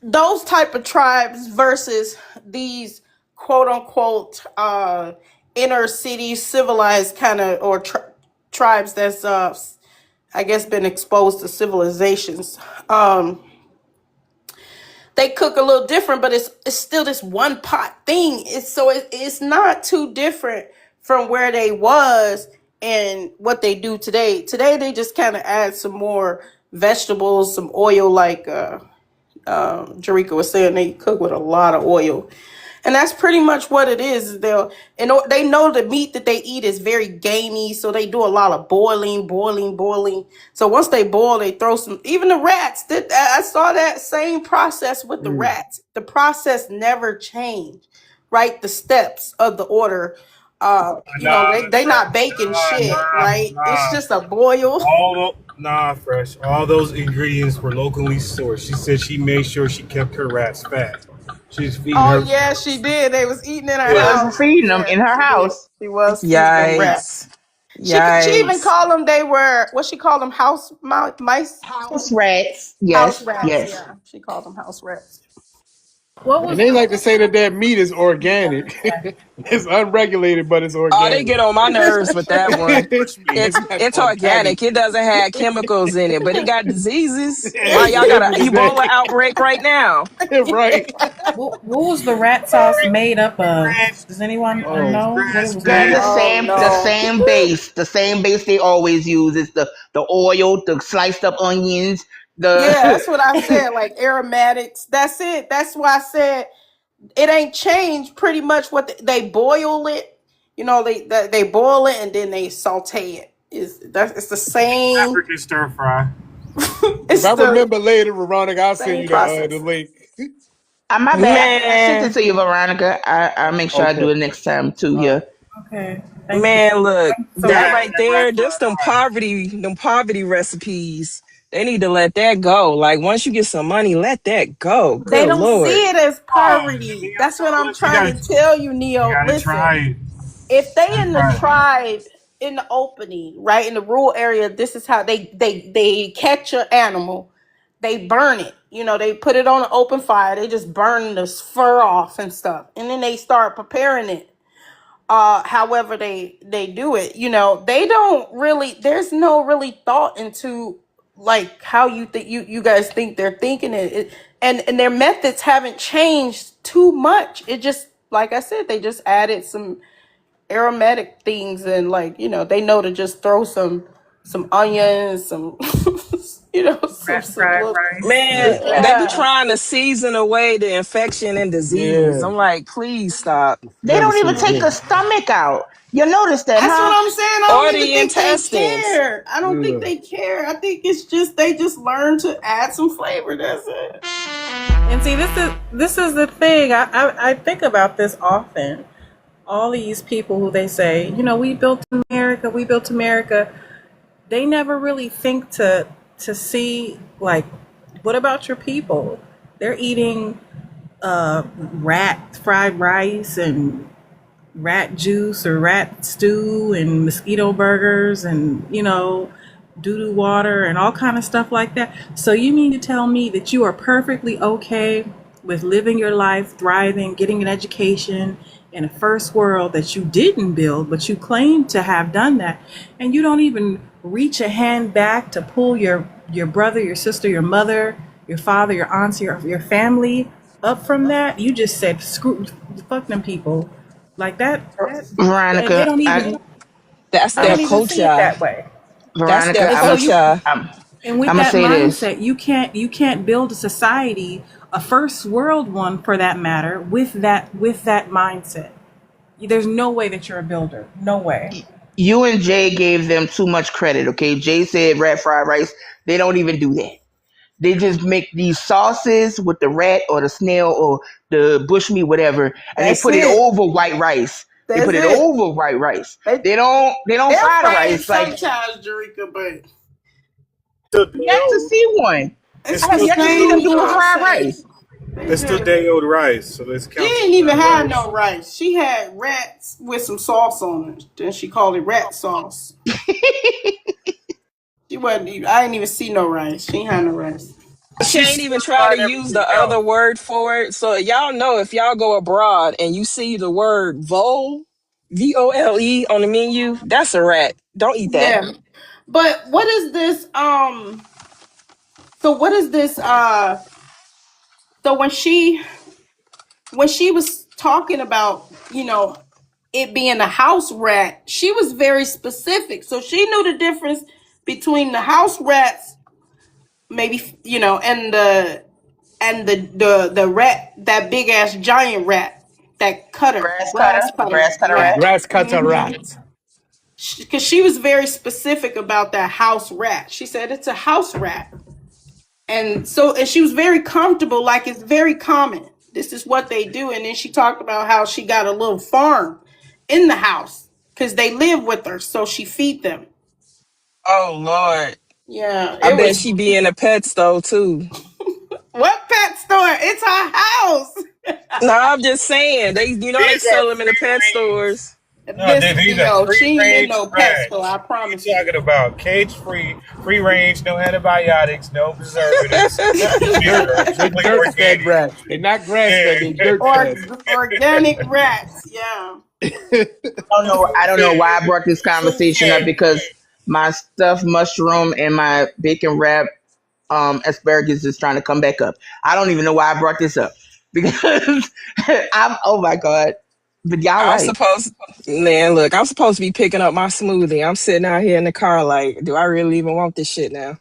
those type of tribes versus these quote unquote inner city civilized kind of or tribes that's I guess been exposed to civilizations. They cook a little different, but it's still this one pot thing. It's not too different from where they was and what they do today. Today they just kind of add some more vegetables, some oil, like Jarika was saying. They cook with a lot of oil, and that's pretty much what it is. They know the meat that they eat is very gamey, so they do a lot of boiling, boiling, boiling. So once they boil, they throw some. Even the rats. I saw that same process with the Mm. rats. The process never changed, right? The steps of the order. Nah, They not baking shit, right? It's nah. just a boil. Nah, fresh. All those ingredients were locally sourced. She said she made sure she kept her rats fat. She's feeding Oh her. yeah, she did. They was eating in her She Yeah. was house. feeding them Yeah, in her she did. house. She was feeding them Yikes. rats. She even Yikes. called them. They were what she called them, mice, House rats. house Yes, rats. yes. Yeah, she called them house rats. What And was they like to say that meat is organic. It's unregulated, but it's Oh, they organic. get on my nerves with that one. Bush meat. It's That's it's organic. organic. It doesn't have chemicals in it, but it got diseases. At Why the y'all got end an of the Ebola day. outbreak right now? Right. what was the rat sauce made up of? Grass, Does anyone Oh, know what it grass was Girl, made fed. the of? Oh same the no. same base. The same base they always use is the oil, the sliced up onions, Yeah, the that's what I said. Like aromatics. That's it. That's why I said it ain't changed. Pretty much what they boil it. They boil it and then they saute it. It's the same. African stir fry. if It's I the remember later, Veronica, I'll send same you the process. link. my bad. I sent it Man, to you, Veronica. I'll make sure I do Okay. it next time too All right. here. Okay, thank you. man, look, So that Yeah, right yeah, there, just them poverty recipes. They need to let that go. Like once you get some money, let that go. They Good don't Lord. see it as Oh, poverty. That's what I'm you trying gotta, to tell you, you Neo. gotta Listen, try it. if they Gotta in the try it. tribe in the opening, right in the rural area, this is how they catch an animal, they burn it. They put it on an open fire. They just burn the fur off and stuff, and then they start preparing it. However they do it, they don't really. There's no really thought into like how you think you guys think they're thinking it, and their methods haven't changed too much. It just, like I said, they just added some aromatic things, and they know to just throw some onions, some some Fried little, rice. Man, they be yeah. trying to season away the infection and disease. Yeah, I'm like, please stop. it's They never don't so even take good. a stomach out. You notice that, That's what huh? I'm saying. I Or don't even the think they intestines. care. I don't think Yeah. they care. I think it's just they just learn to add some flavor. That's it. And see, this is the thing. I think about this often. All these people who they say, we built America, we built America. They never really think to see, like, what about your people? They're eating rat fried rice and rat juice or rat stew and mosquito burgers and doo-doo water and all kind of stuff like that. So you mean to tell me that you are perfectly okay with living your life, thriving, getting an education in a first world that you didn't build, but you claim to have done that, and you don't even reach a hand back to pull your brother, your sister, your mother, your father, your aunts, your family up from that? You just said screw, fuck them people, like that. And they Veronica, don't even, That's they their don't even see it culture. that way. That's their Veronica, And so you, culture. I'm and with gonna that say this. mindset, you can't build a society, a first world one for that matter, with that mindset. There's no way that you're a builder. No way. You and Jay gave them too much credit, okay? Jay said rat fried rice. They don't even do that. They just make these sauces with the rat or the snail or the bushmeat, whatever, and they That's put it it. over white rice. They That's put it it. over white rice. They They don't they're fry the frying rice like sometimes, Jerika, but Still day yet to old. see one. It's it's I have the still yet to day see them same old do a rice. fried process. rice. They It's still just day old rice, so let's She count some didn't even fried have rice. no rice. She had rats with some sauce on it. Then she called it rat sauce. She wasn't. I didn't even see no rice. She ain't had no rice. She She ain't even try simplified to use the everything other else. word for it. So y'all know if y'all go abroad and you see the word vole, VOLE on the menu, that's a rat. Don't eat that. Yeah, but what is this? So what is this? So when she was talking about it being a house rat, she was very specific. So she knew the difference between the house rats, maybe and the rat, that big ass giant rat, that cutter, Grass cutter, grass the cutter grass cutter The rat. rat. grass cutter Mm-hmm. rat. Because she was very specific about that house rat. She said it's a house rat, and she was very comfortable, like it's very common. This is what they do. And then she talked about how she got a little farm in the house because they live with her, so she feed them. Oh Lord. Yeah, I it bet was. she be in a pet store too. What pet store? It's her house. No, I'm just saying. They These are sell them in the free pet range. stores. No, Listen, these are yo, free she ain't in range no pet store. I rats. What are you promise you. talking about? Cage free, free range, no antibiotics, no preservatives, no Dirt, sugar, they strictly dirt fed organic. rats. They're not grass fed. They Yeah. dirt Or fed. organic rats. Yeah. I don't know why I brought this Fruit conversation up fed. because my stuffed mushroom and my bacon wrap asparagus is trying to come back up. I don't even know why I brought this up because I'm oh my god. But y'all I'm right. supposed Man, look, I'm supposed to be picking up my smoothie. I'm sitting out here in the car like, do I really even want this shit now?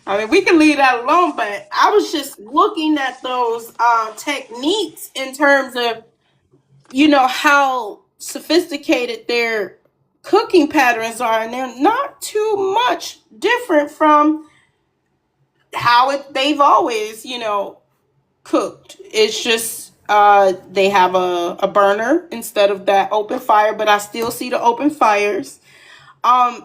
I mean, we can leave that alone, but I was just looking at those techniques in terms of, how sophisticated their cooking patterns are, and they're not too much different from how they've always, cooked. It's just they have a burner instead of that open fire, but I still see the open fires.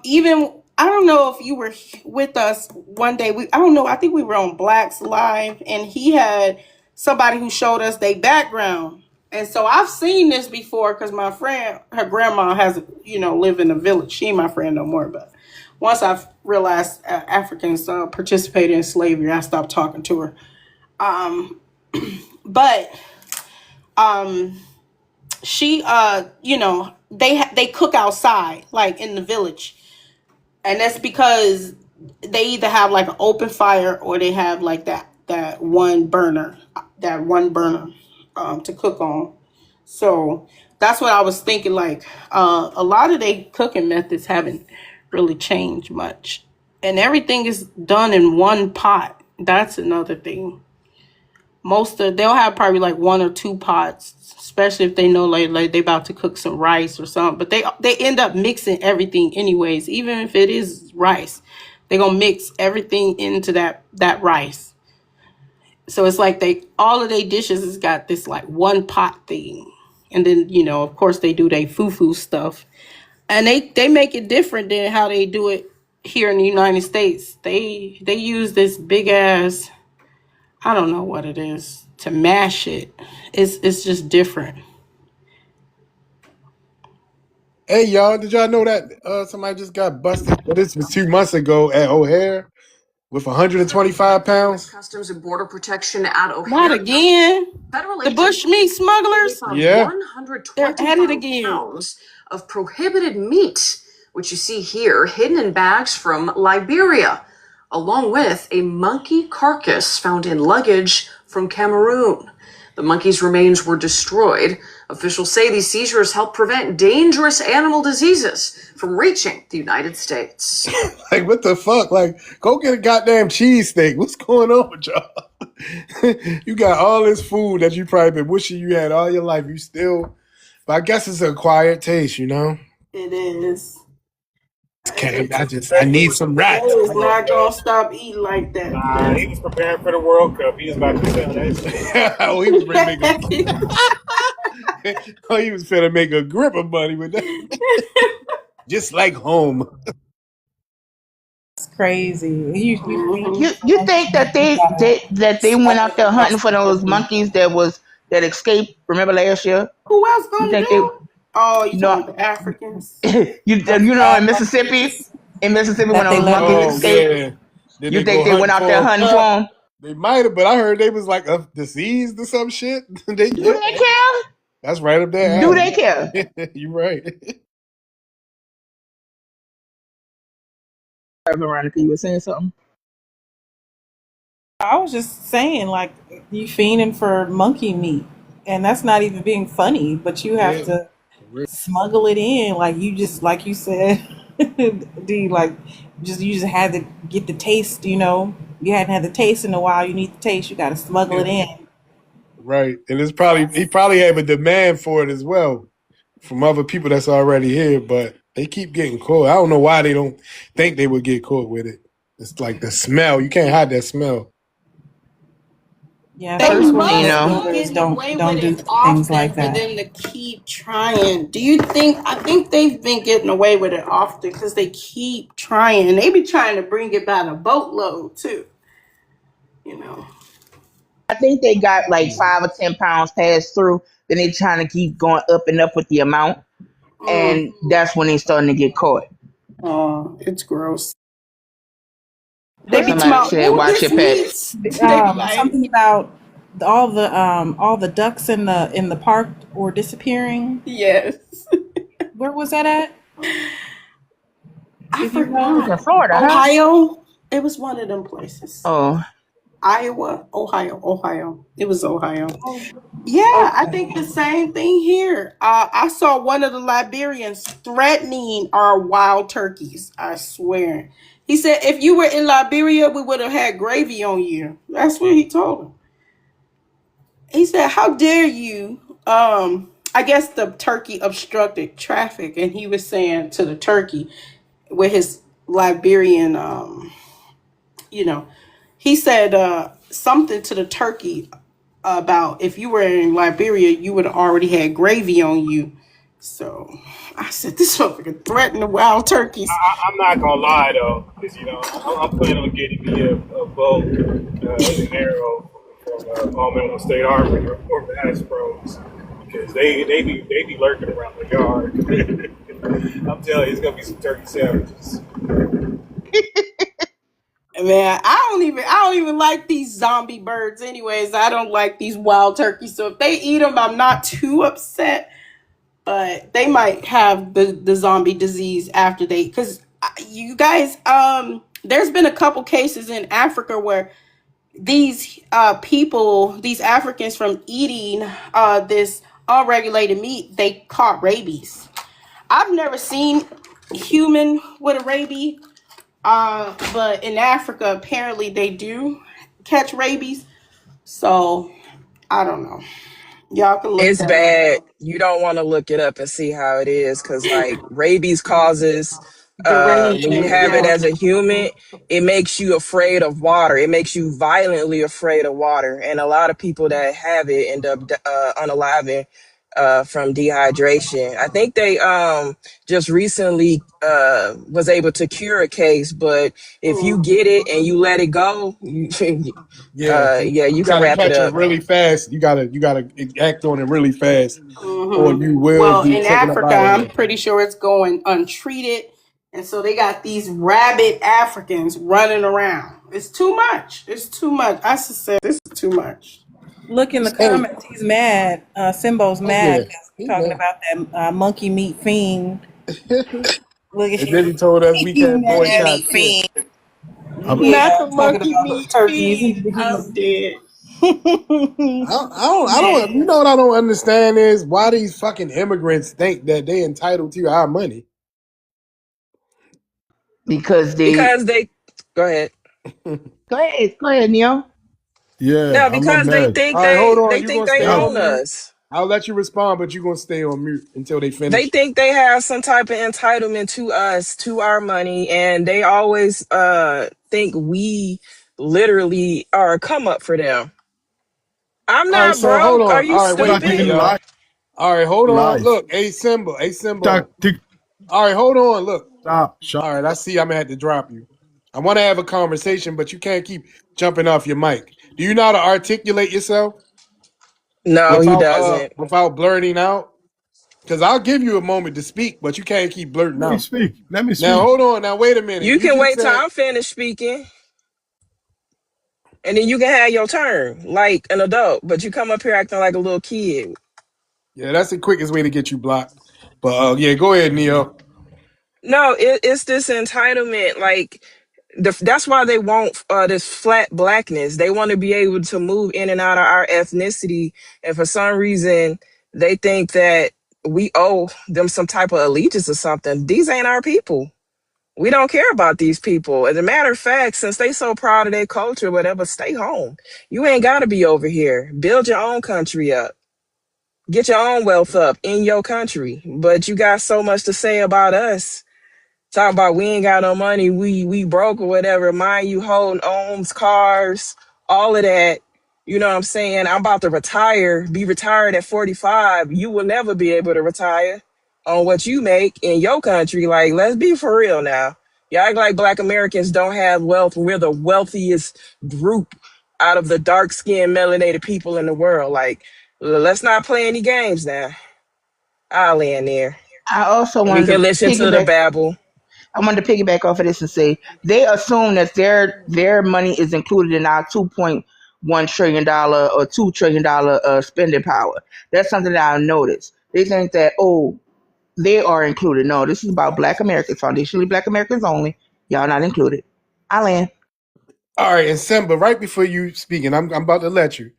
Even I don't know if you were with us one day. I don't know. I think we were on Black's Live, and he had somebody who showed us their background. And so I've seen this before because my friend, her grandma has, live in a village. She ain't my friend no more. But once I've realized Africans participated in slavery, I stopped talking to her. But she, they cook outside, like in the village. And that's because they either have like an open fire or they have like that one burner to cook on. So that's what I was thinking. Like a lot of their cooking methods haven't really changed much, and everything is done in one pot. That's another thing. They'll have probably like one or two pots, especially if they know like they about to cook some rice or something. But they end up mixing everything anyways, even if it is rice. They're gonna mix everything into that rice. So it's like all of their dishes has got this like one pot thing. And then, of course they do their foo-foo stuff. And they make it different than how they do it here in the United States. They use this big ass, I don't know what it is, to mash it. It's just different. Hey y'all, did y'all know that somebody just got busted? Well, this was 2 months ago at O'Hare with 125 pounds. Customs and Border Protection at O'Hare. Not again. Federal The bush meat smugglers. Yeah. 125 pounds of prohibited meat, which you see here, hidden in bags from Liberia, along with a monkey carcass found in luggage from Cameroon. The monkey's remains were destroyed. Officials say these seizures help prevent dangerous animal diseases from reaching the United States. Like, what the fuck? Like, go get a goddamn cheesesteak. What's going on with y'all? You got all this food that you probably been wishing you had all your life. You still, but I guess it's an acquired taste, It is. I need some rats. I was not gonna stop eating like that. Nah, he was preparing for the World Cup. He was about to sell that shit. Oh, he was ready he was finna make a grip of money with that. Just like home. It's crazy. You think that they went out there hunting for those monkeys that escaped? Remember last year? Who else gonna do it? Oh, you talking about Africans? you know in Mississippi when those monkeys escaped. Yeah. You think they went out there hunting for them? They might have, but I heard they was like diseased or some shit. Do they care? That's right up there. Do they care? You're right. Veronica, you were saying something? I was just saying, like, you fiending for monkey meat, and that's not even being funny, but you have to smuggle it in, like you said, D, like, you just had to get the taste, you hadn't had the taste in a while, you need the taste, you got to smuggle it in. Right, and he probably have a demand for it as well from other people that's already here, but they keep getting caught. I don't know why they don't think they would get caught with it. It's like the smell. You can't hide that smell. Yeah, They must don't do things like that. For them to keep trying. Do you think? I think they've been getting away with it often because they keep trying, and they be trying to bring it by the boatload too. I think they got like 5 or 10 pounds passed through. Then they trying to keep going up and up with the amount, and that's when they starting to get caught. Oh, it's gross. They be talking, watch your pets. Something about all the ducks in the park were disappearing. Yes. Where was that at? I forgot. In Florida, Ohio. It was one of them places. Oh. Iowa, Ohio. It was Ohio. Yeah, I think the same thing here. I saw one of the Liberians threatening our wild turkeys. I swear. He said, if you were in Liberia, we would have had gravy on you. That's what he told him. He said, how dare you? I guess the turkey obstructed traffic. And he was saying to the turkey with his Liberian, he said something to the turkey about if you were in Liberia, you would have already had gravy on you. So I said, this motherfucker threatened the wild turkeys. I'm not gonna lie though, because I'm planning on getting me a bow and an arrow from Palmetto State Armory or Bass Pros. because they be lurking around the yard. I'm telling you, it's gonna be some turkey sandwiches. Man, I don't even like these zombie birds anyways. I don't like these wild turkeys. So if they eat them, I'm not too upset. But they might have the zombie disease after they, cuz you guys there's been a couple cases in Africa where these people, these Africans from eating this unregulated meat, they caught rabies. I've never seen human with a rabies. But in Africa, apparently they do catch rabies. So I don't know. Y'all can look It's that up. bad. You don't want to look it up and see how it is because, like, rabies causes, when you Derangement, have it yeah. as a human, it makes you afraid of water. It makes you violently afraid of water. And a lot of people that have it end up unaliving from dehydration. I think they just recently was able to cure a case, but if you get it and you let it go, Yeah, yeah, you you can gotta wrap it catch it up. really fast. You gotta act on it really fast, or Hmm. you will Well, be in taken up Africa, out of I'm there. pretty sure it's going untreated. And so they got these rabid Africans running around. It's too much. It's too much. I said this is too much. Look in the Hey, comments. He's mad. Simbo's oh mad yeah, because we're he talking mad. about that monkey meat fiend. Look at And then him. he told us we He can't mad. boycott shit. Not Yeah, the talking monkey about meat turkeys. fiend. I'm dead. I don't. You know what I don't understand is why these fucking immigrants think that they entitled to our money. because they Because they go ahead. go ahead, Neil. Yeah, No, I'm not because mad. All right, hold on. they You think gonna they stay Stop. own on mute? us. I'll let you respond, but you gonna stay on mute until they They finish. think they have some type of entitlement to us, to our money, and they always think we literally are a come up for them. I'm All right, not so hold broke. Are on. you All right, wait a TikTok minute, stupid? even y'all. live. All right, hold on. Live. Look, a symbol, a symbol. TikTok. All right, hold on. Look. Stop. Shut. All right, I see. I'm gonna have to drop you. I want to have a conversation, but you can't keep jumping off your mic. Do you know how to articulate yourself No, he doesn't. without blurting out? Because I'll give you a moment to speak, but you can't keep blurting Let me out. speak. Let me Now, speak. hold on. Now, wait a minute. You You can just wait till said, I'm finished speaking, and then you can have your turn like an adult. But you come up here acting like a little kid. yeah, that's the quickest way to get you blocked. But yeah, go ahead, Neo. No, it's this entitlement. Like that's why they want this flat blackness. They want to be able to move in and out of our ethnicity, and for some reason, they think that we owe them some type of allegiance or something. These ain't our people. We don't care about these people. As a matter of fact, since they so proud of their culture, whatever, stay home. You ain't got to be over here. Build your own country up. Get your own wealth up in your country. But you got so much to say about us. Talk about we ain't got no money, we broke or whatever. Mind you, holding homes, cars, all of that. You know what I'm saying? I'm about to retire, be retired at 45. You will never be able to retire on what you make in your country. Like, let's be for real now. Y'all act like black Americans don't have wealth. We're the wealthiest group out of the dark skinned melanated people in the world. Like, let's not play any games now. I'll land there. I also We wanted can to listen to the piggyback. babble. I wanted to piggyback off of this and say they assume that their money is included in our $2.1 trillion or $2 trillion spending power. That's something that I noticed. They think that they are included. No, this is about Black Americans, foundationally Black Americans only. Y'all not included. I land. All right, and Simba, right before you speaking, I'm about to let you.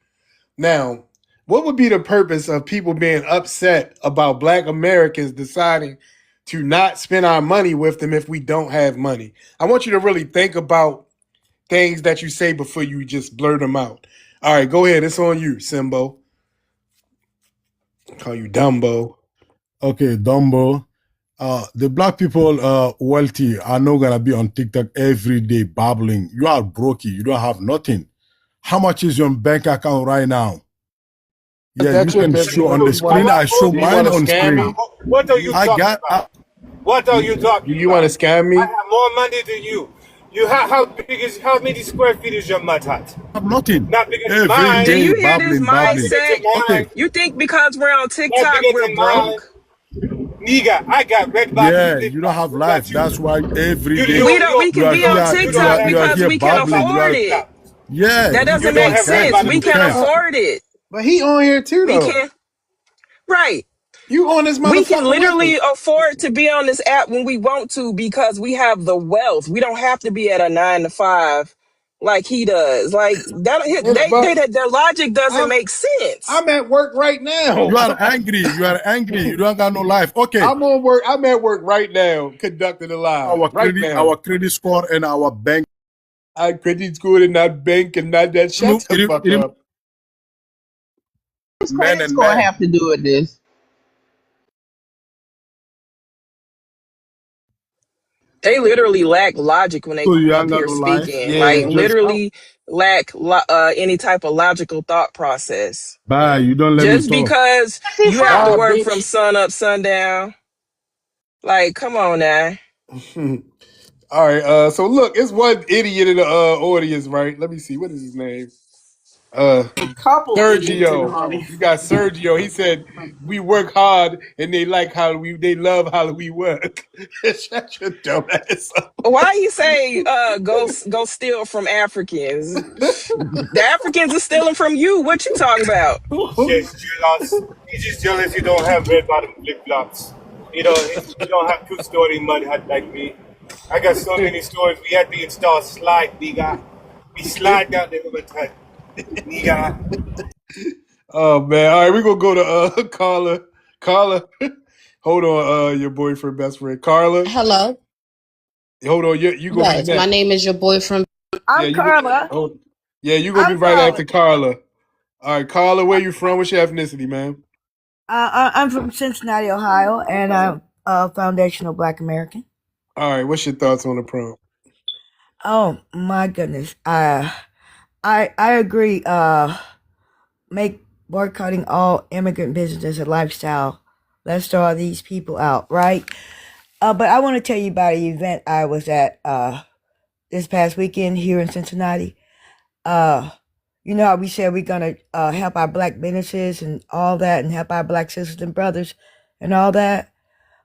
Now, what would be the purpose of people being upset about black Americans deciding to not spend our money with them if we don't have money? I want you to really think about things that you say before you just blurt them out. All right, go ahead. It's on you, Simbo. I call you Dumbo. Okay, Dumbo. The black people wealthy are not gonna be on TikTok every day babbling. You are broke. You don't have nothing. How much is your bank account right now? Yeah, you That's your can business. show on the You want screen. I show do you mine want to on scam screen. me? What are you I talking got. about? What are you Do talking you want about? to scam I me? have more money than you. How many square feet is your mud hut? Have nothing. Not bigger than Every mine. Do day you hear this babbling, Not babbling. bigger mindset? than Okay. mine. You think because we're on Not TikTok, bigger we're than mine. broke? Nigga, I got red bottom Yeah, flip you don't flops. have What life. about you? That's why every You day We don't don't. We you can are be on here, you don't TikTok have you are because here we can red babbling. bottom You afford are, flip it. flops. yeah, That you doesn't You don't make can't, have red sense. guys. We bottom You flip can can't. flops. afford it. But he on here too, We though. can. Right. You on this We can motherfucker with him. literally afford to be on this app when we want to because we have the wealth. We don't have to be at a 9 to 5 like he does. Like that, But their logic doesn't I'm make sense. I'm at work right You now. are angry. You are angry. You don't got no life. Okay. I'm on work. I'm at work right now, conducting a live right now. Our credit score and our bank. I credit score and not bank and not that. Shut the fuck up. What's Man credit and score man. have to do with this? They literally lack logic when they So you come ain't up got here no life. speaking. Yeah. Like You just literally lack any type of logical thought process. bye. You don't let me Just talk. because Where's he you have to from? Bye, work from bitch. sun up, sundown. Like, come on now. All right. So look, it's one idiot in the audience, right? Let me see. What is his name? A couple idiots in the Sergio. audience. You got Sergio. He said we work hard and they like how they love how we work. Shut your dumb ass up. Why you say go steal from Africans? The Africans are stealing from you. What you talking about? He's just jealous. He's just jealous you don't have red bottom flip flops. You don't have two-story mud hut like me. I got so many stores. We had to install slide, nigga. We slide down the mud hut, nigga. Oh man. All right, we're gonna go to Carla. Carla. Hold on, your boyfriend, best friend. Carla. Hello. Hold on, you gonna be Yes, my next. name is your boyfriend. Yeah, I'm Carla. you gonna be I'm right Carla. after Carla. All right, Carla, where you from? What's your ethnicity, man? I'm from Cincinnati, Ohio, and I'm a foundational Black American. All right, what's your thoughts on the prompt? Oh my goodness, I agree. Make boycotting all immigrant businesses a lifestyle. Let's throw all these people out, right? But I want to tell you about an event I was at this past weekend here in Cincinnati. You know how we said we're gonna help our Black businesses and all that, and help our Black sisters and brothers and all that.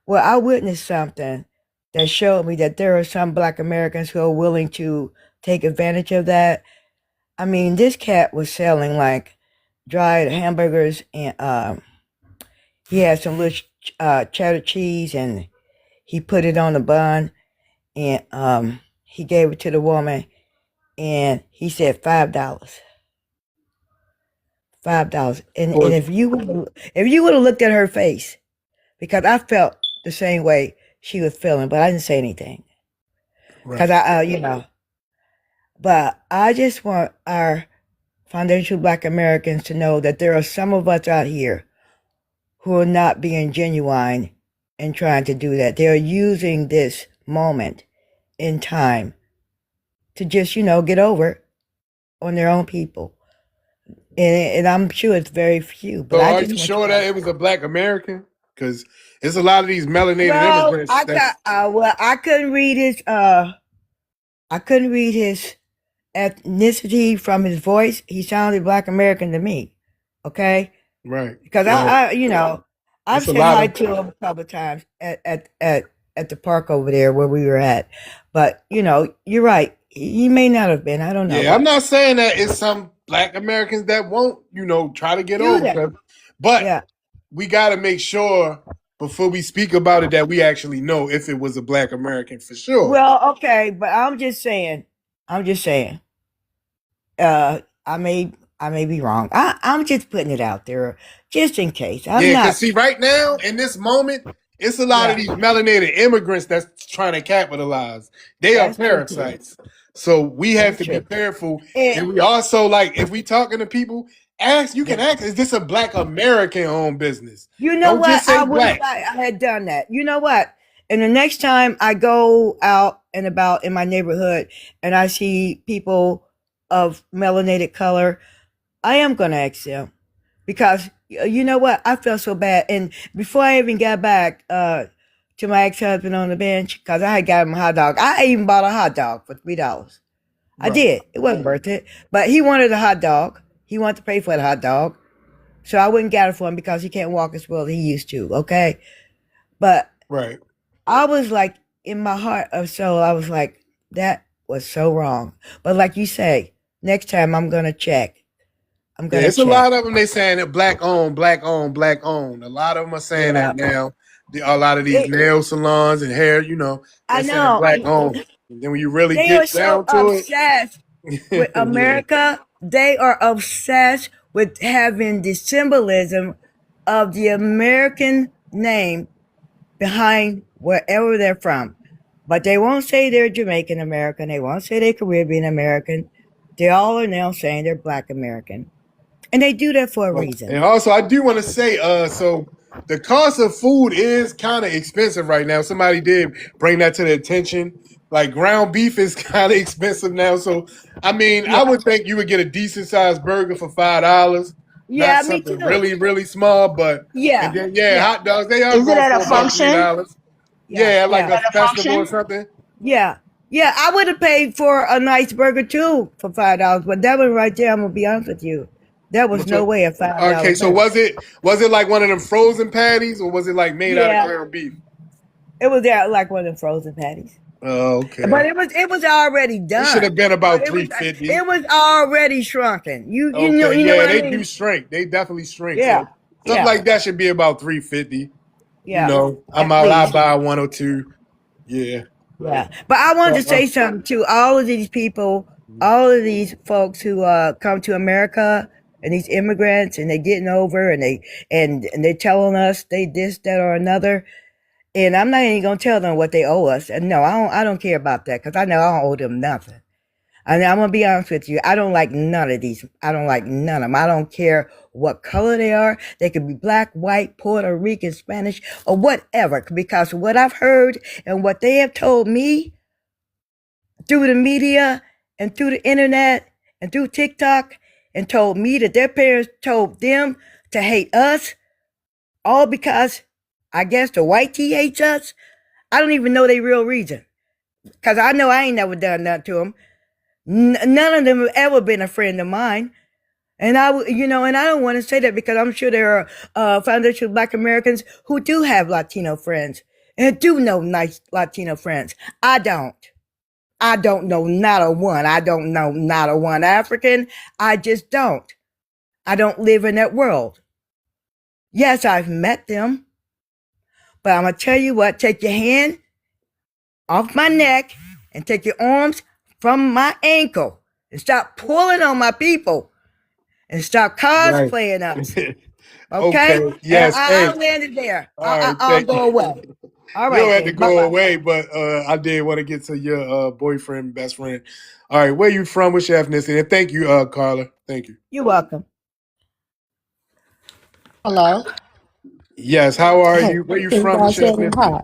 Well, I witnessed something that showed me that there are some Black Americans who are willing to take advantage of that. I mean, this cat was selling like dried hamburgers, and he had some little cheddar cheese, and he put it on the bun, and he gave it to the woman, and he said $5. $5. And Or if you would have looked at her face, because I felt the same way she was feeling, but I didn't say anything. Because right. but I just want our foundational Black Americans to know that there are some of us out here who are not being genuine and trying to do that. They're using this moment in time to just, get over on their own people. And I'm sure it's very few, but So I are just you want you sure to. that it was a Black American? Because it's a lot of these melanated Well, immigrants that's I couldn't read his ethnicity from his voice. He sounded Black American to me. Okay, right. because Well, I've it's a said lot hi of to him a couple of times at the park over there where we were at. But you're right. He may not have been. I don't know, yeah, I'm but not saying that it's some Black Americans that won't, try to get do over that. it. But Yeah. we gotta make sure before we speak about it that we actually know if it was a Black American for sure. Well, okay, but I'm just saying. I'm just saying. Uh, I may be wrong. I'm just putting it out there, just in case. I'm Yeah, because not. see, right now, in this moment, it's a lot of Yeah, these melanated immigrants that's trying to capitalize. They are that's true too. parasites. So we have That's to be true. careful. And And we also, like, if we talking to people, you can yeah. ask, is this a Black American owned business? You know Don't what? just I say wish Black. I had done that. You know what? And the next time I go out and about in my neighborhood and I see people of melanated color, I am gonna ask them because you know what? I felt so bad. And before I even got back to my ex-husband on the bench because I had got him a hot dog. I even bought a hot dog for $3. I Right. did. It wasn't worth it. But he wanted a hot dog. He wanted to pay for the hot dog. So I wouldn't get it for him because he can't walk as well as he used to, okay? But Right. I was like, in my heart of soul, I was like, that was so wrong. But like you say, next time I'm going to check. I'm Yeah, going to it's a check. lot of them. They saying that black owned, black owned, black owned. A lot of them are saying Yeah. that now. A lot of these nail salons and hair, I they're saying know. black owned. And then when you really They are get so down to obsessed with it, yeah. America. They are obsessed with having the symbolism of the American name behind wherever they're from. But they won't say they're Jamaican American. They won't say they're Caribbean American. They all are now saying they're Black American. And they do that for a reason. And also, I do want to say, so the cost of food is kind of expensive right now. Somebody did bring that to the attention. Like ground beef is kind of expensive now. So, I mean, I would think you would get a decent sized burger for $5. Yeah, Not me something too. really, really small, but Yeah. and then hot dogs they are Is it going at a for about function? $3. Yeah, like a festival or something. Yeah. Yeah, I would have paid for a nice burger too for $5, but that one right there, I'm gonna be honest with you, there was no way a $5. Okay, so burger. was it like one of them frozen patties, or was it like made out of Yeah, ground beef? it was there like one of them frozen patties, Oh, okay. but it was already done. It should have been about It was $3.50. it was already shrunken. You know Okay, you know yeah, what I they mean? do shrink. They definitely shrink. Yeah, So something yeah, like that should be about $3.50. yeah. I'm At out. I least. buy one or two. Yeah. Yeah, but I wanted to say something to all of these people, all of these folks who come to America and these immigrants, and they're getting over, and they're telling us they this, that, or another. And I'm not even gonna tell them what they owe us. And no, I don't care about that because I know I don't owe them nothing. And I'm gonna be honest with you, I don't like none of these. I don't like none of them. I don't care what color they are. They could be black, white, Puerto Rican, Spanish, or whatever. Because what I've heard and what they have told me through the media and through the internet and through TikTok, and told me that their parents told them to hate us, all because I guess the white T hates us. I don't even know their real reason. Because I know I ain't never done nothing to them. None of them have ever been a friend of mine. And and I don't want to say that because I'm sure there are foundational Black Americans who do have Latino friends and do know nice Latino friends. I don't. I don't know not a one. I don't know not a one African. I just don't. I don't live in that world. Yes, I've met them. But I'm going to tell you what, take your hand off my neck and take your arms from my ankle and stop pulling on my people and stop cosplaying us. Okay? Yes. I'll land it there. All right. I'll go away. All You don't right. have to Then. go Bye-bye. away, but I did want to get to your boyfriend, best friend. All right, where you from? What's your ethnicity? And thank you, Carla. Thank you. You're welcome. Hello. Yes. How are Hey, you? Where you can you from? What's guys your hear me? ethnicity? Hi.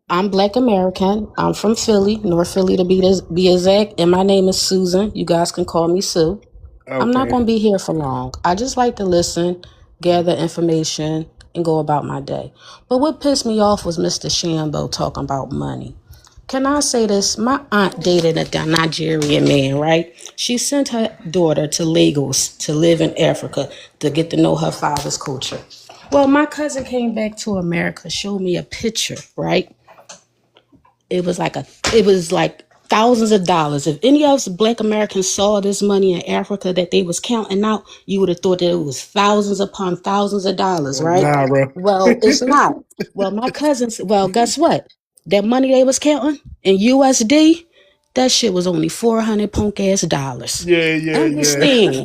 I'm Black American. I'm from Philly, North Philly to be exact, and my name is Susan. You guys can call me Sue. I'm not Okay. going to be here for long. I just like to listen, gather information, and go about my day. But what pissed me off was Mr. Shambo talking about money. Can I say this? My aunt dated a Nigerian man, right? She sent her daughter to Lagos to live in Africa to get to know her father's culture. Well, my cousin came back to America, showed me a picture, right? It was like thousands of dollars. If any of us Black Americans saw this money in Africa that they was counting out, you would have thought that it was thousands upon thousands of dollars, right? Nah, bro. Well, it's not. Well, my cousins, well, guess what? That money they was counting in USD, that shit was only 400 punk ass dollars. Yeah.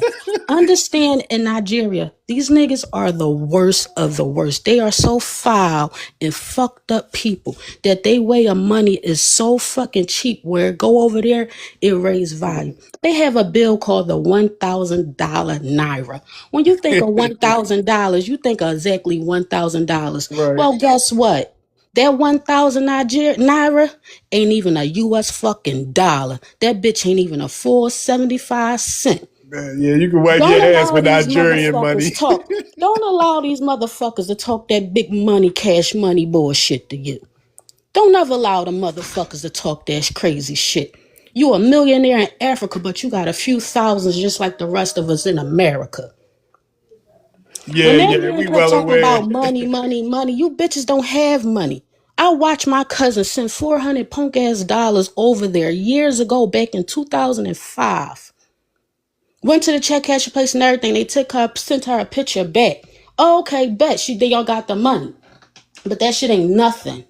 Understand in Nigeria, these niggas are the worst of the worst. They are so foul and fucked up people that they way of money is so fucking cheap where go over there, it raise value. They have a bill called the $1,000 Naira. When you think of $1,000, you think of exactly $1,000. Right. Well, guess what? That 1,000 Naira ain't even a US fucking dollar. That bitch ain't even a full 75 cent. Yeah, you can wipe Don't your ass allow with these Nigerian motherfuckers money. talk. Don't allow these motherfuckers to talk that big money, cash money bullshit to you. Don't ever allow the motherfuckers to talk that crazy shit. You a millionaire in Africa, but you got a few thousands just like the rest of us in America. Yeah, When they yeah, get in we here well talking aware. about money, money, money, you bitches don't have money. I watched my cousin send 400 punk ass dollars over there years ago, back in 2005. Went to the check casher place and everything. They took her, sent her a picture back. Oh, okay, bet they all got the money. But that shit ain't nothing.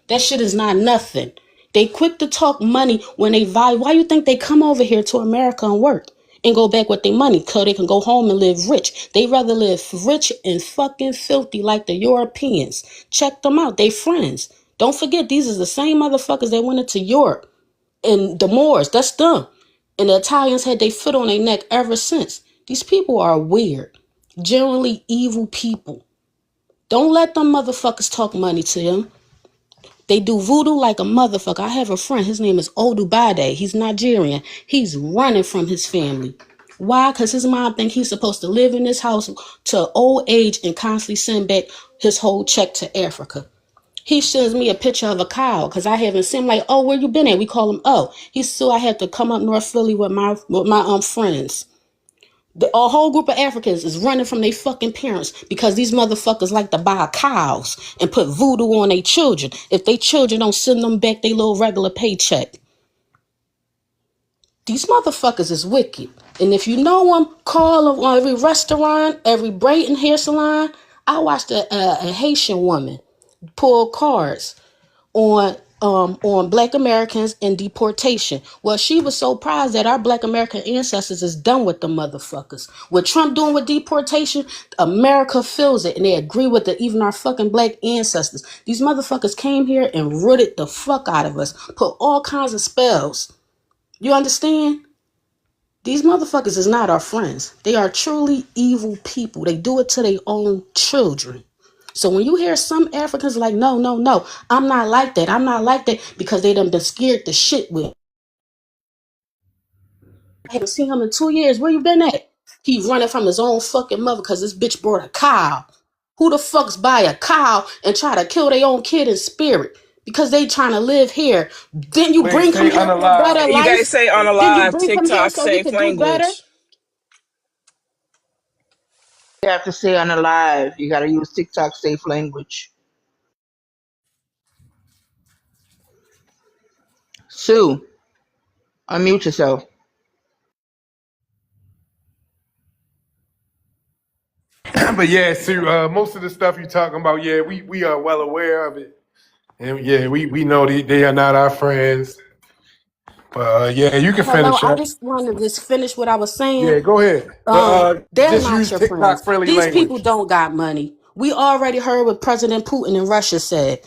That shit is not nothing. They quick to talk money when they value. Why you think they come over here to America and work and go back with their money so they can go home and live rich? They rather live rich and fucking filthy like the Europeans. Check them out. They friends. Don't forget, these are the same motherfuckers that went into Europe. And the Moors, that's them. And the Italians had their foot on their neck ever since. These people are weird. Generally evil people. Don't let them motherfuckers talk money to them. They do voodoo like a motherfucker. I have a friend. His name is Odubade. He's Nigerian. He's running from his family. Why? Because his mom think he's supposed to live in this house to old age and constantly send back his whole check to Africa. He sends me a picture of a cow because I haven't seen him. Like, oh, where you been at? We call him Oh. He said I had to come up North Philly with my friends. A whole group of Africans is running from their fucking parents because these motherfuckers like to buy cows and put voodoo on their children. If they children don't send them back their little regular paycheck. These motherfuckers is wicked. And if you know them, call them on every restaurant, every braid and hair salon. I watched a Haitian woman pull cards on Black Americans and deportation. Well, she was so proud that our Black American ancestors is done with the motherfuckers. What Trump doing with deportation, America feels it, and they agree with it. Even our fucking Black ancestors. These motherfuckers came here and rooted the fuck out of us, put all kinds of spells. You understand? These motherfuckers is not our friends. They are truly evil people. They do it to their own children. So when you hear some Africans like, no, no, no, I'm not like that. I'm not like that because they done been scared to shit with. I haven't seen him in 2 years. Where you been at? He running from his own fucking mother because this bitch brought a cow. Who the fuck's buy a cow and try to kill their own kid in spirit? Because they trying to live here. Didn't you Wait, bring him stay here for a better unalive. You guys life? say on a Didn't you live bring him here TikTok so he safe could do better? language. You have to stay on the live. You got to use TikTok safe language. Sue, unmute yourself. But yeah, Sue, most of the stuff you're talking about, yeah, we are well aware of it. And yeah, we know they are not our friends. But yeah, you can Hello, finish I up. just wanted to finish what I was saying. Yeah, go ahead. But They're just not use your TikTok friends. friendly These people language. don't got money. We already heard what President Putin in Russia said.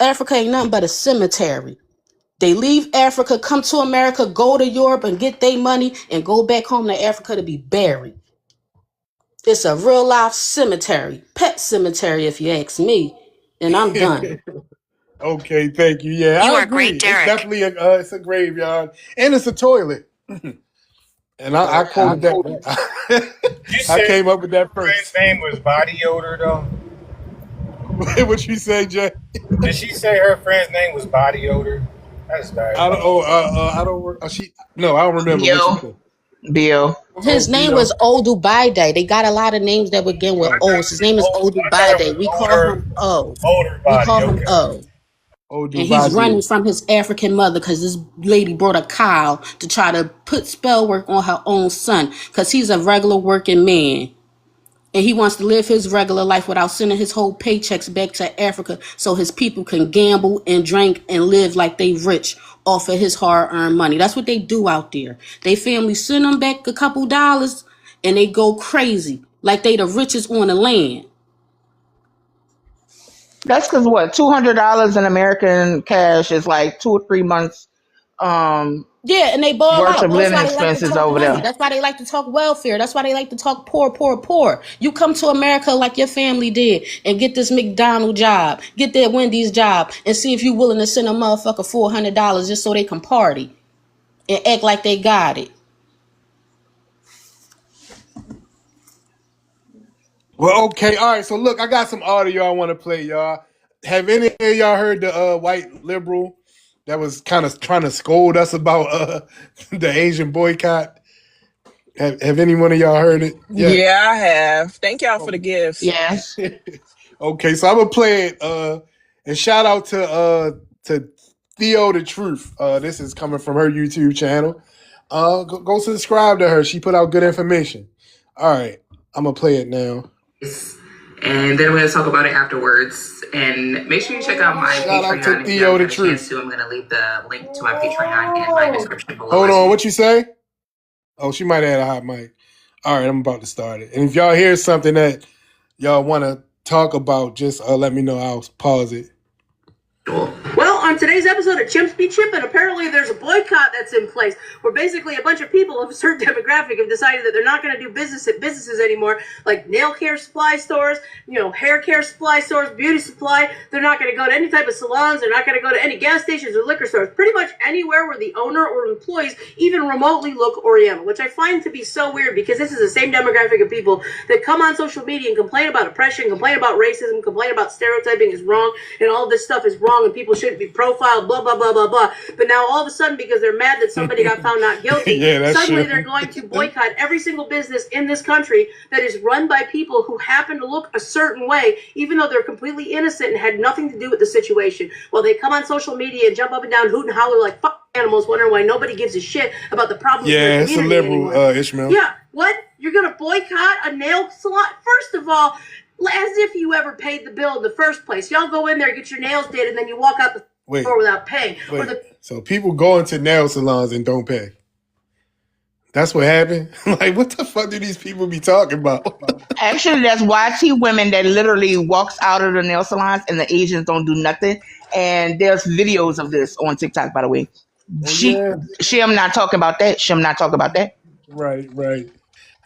Africa ain't nothing but a cemetery. They leave Africa, come to America, go to Europe and get their money and go back home to Africa to be buried. It's a real life cemetery. Pet cemetery, if you ask me. And I'm done. Okay, thank you. Yeah, You I are agree. great, It's Derek. definitely it's a graveyard and it's a toilet. And I quoted that. You I said came up with that friend's first. name was body odor though. What you say, Jay? Did she say her friend's name was body odor? That's I don't. diabolical. Oh, I don't. She. No, I don't remember what she Bill. said. Bill. His Oh, name was Vito. Odubaide. They got a lot of names that begin with I Oh, thought O. it His was name is old. I thought it Odubaide. was We call odor, him O. odor We body. call him Okay. O. oh, And he's running Dubadi. from his African mother because this lady brought a cow to try to put spell work on her own son because he's a regular working man. And he wants to live his regular life without sending his whole paychecks back to Africa so his people can gamble and drink and live like they rich off of his hard-earned money. That's what they do out there. They family send them back a couple dollars and they go crazy like they the richest on the land. That's because what, $200 in American cash is like 2 or 3 months Yeah, and they ball worth out. of That's living why they like to expenses talk over money. there. That's why they like to talk welfare. That's why they like to talk poor, poor, poor. You come to America like your family did and get this McDonald's job, get that Wendy's job, and see if you willing to send a motherfucker $400 just so they can party and act like they got it. Well, okay, all right. So look, I got some audio I want to play, y'all. Have any of y'all heard the white liberal that was kind of trying to scold us about the Asian boycott? Have any one of y'all heard it yet? Yeah, I have. Thank y'all for the gifts. Yes. Okay, so I'm gonna play it. And shout out to Theo the Truth. This is coming from her YouTube channel. Go subscribe to her. She put out good information. All right, I'm gonna play it now. And then we're going to talk about it afterwards. And make sure you check out my Shout out to Patreon if you Theo haven't the had a chance Truth. to. I'm going to leave the link to my Patreon in my description below. Hold on, what you say? Oh, she might have had a hot mic. All right, I'm about to start it. And if y'all hear something that y'all want to talk about, just let me know. I'll pause it. Well, on today's episode of Chimps Be Chimpin', apparently there's a boycott that's in place where basically a bunch of people of a certain demographic have decided that they're not going to do business at businesses anymore, like nail care supply stores, hair care supply stores, beauty supply. They're not going to go to any type of salons. They're not going to go to any gas stations or liquor stores. Pretty much anywhere where the owner or employees even remotely look Oriental, which I find to be so weird because this is the same demographic of people that come on social media and complain about oppression, complain about racism, complain about stereotyping is wrong, and all this stuff is wrong, and people shouldn't be profiled, blah, blah, blah, blah, blah. But now all of a sudden, because they're mad that somebody got found not guilty, suddenly they're going to boycott every single business in this country that is run by people who happen to look a certain way, even though they're completely innocent and had nothing to do with the situation. Well, they come on social media and jump up and down, hoot and holler like fuck animals, wondering why nobody gives a shit about the problems in their community. Yeah, it's a liberal, Ishmael. Yeah, what? You're going to boycott a nail salon? First of all, as if you ever paid the bill in the first place. Y'all go in there, get your nails did, and then you walk out the door without paying. So people go into nail salons and don't pay. That's what happened? Like, what the fuck do these people be talking about? Actually, there's YT women that literally walks out of the nail salons and the Asians don't do nothing. And there's videos of this on TikTok, by the way. I'm not talking about that. Right.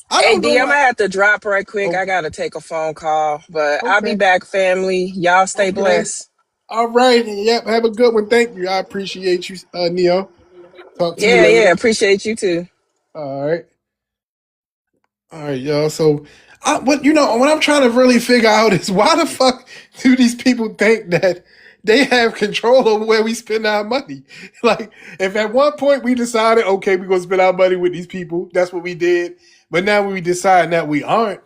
Hey, D, I'm going to have to drop right quick. I got to take a phone call, but I'll be back, family. Y'all stay blessed. All right. Yep. Have a good one. Thank you. I appreciate you, Neo. Talk to you later. Yeah. Appreciate you too. All right, y'all. So, what I'm trying to really figure out is why the fuck do these people think that they have control over where we spend our money? Like, if at one point we decided, okay, we're gonna spend our money with these people, that's what we did. But now we decide that we aren't.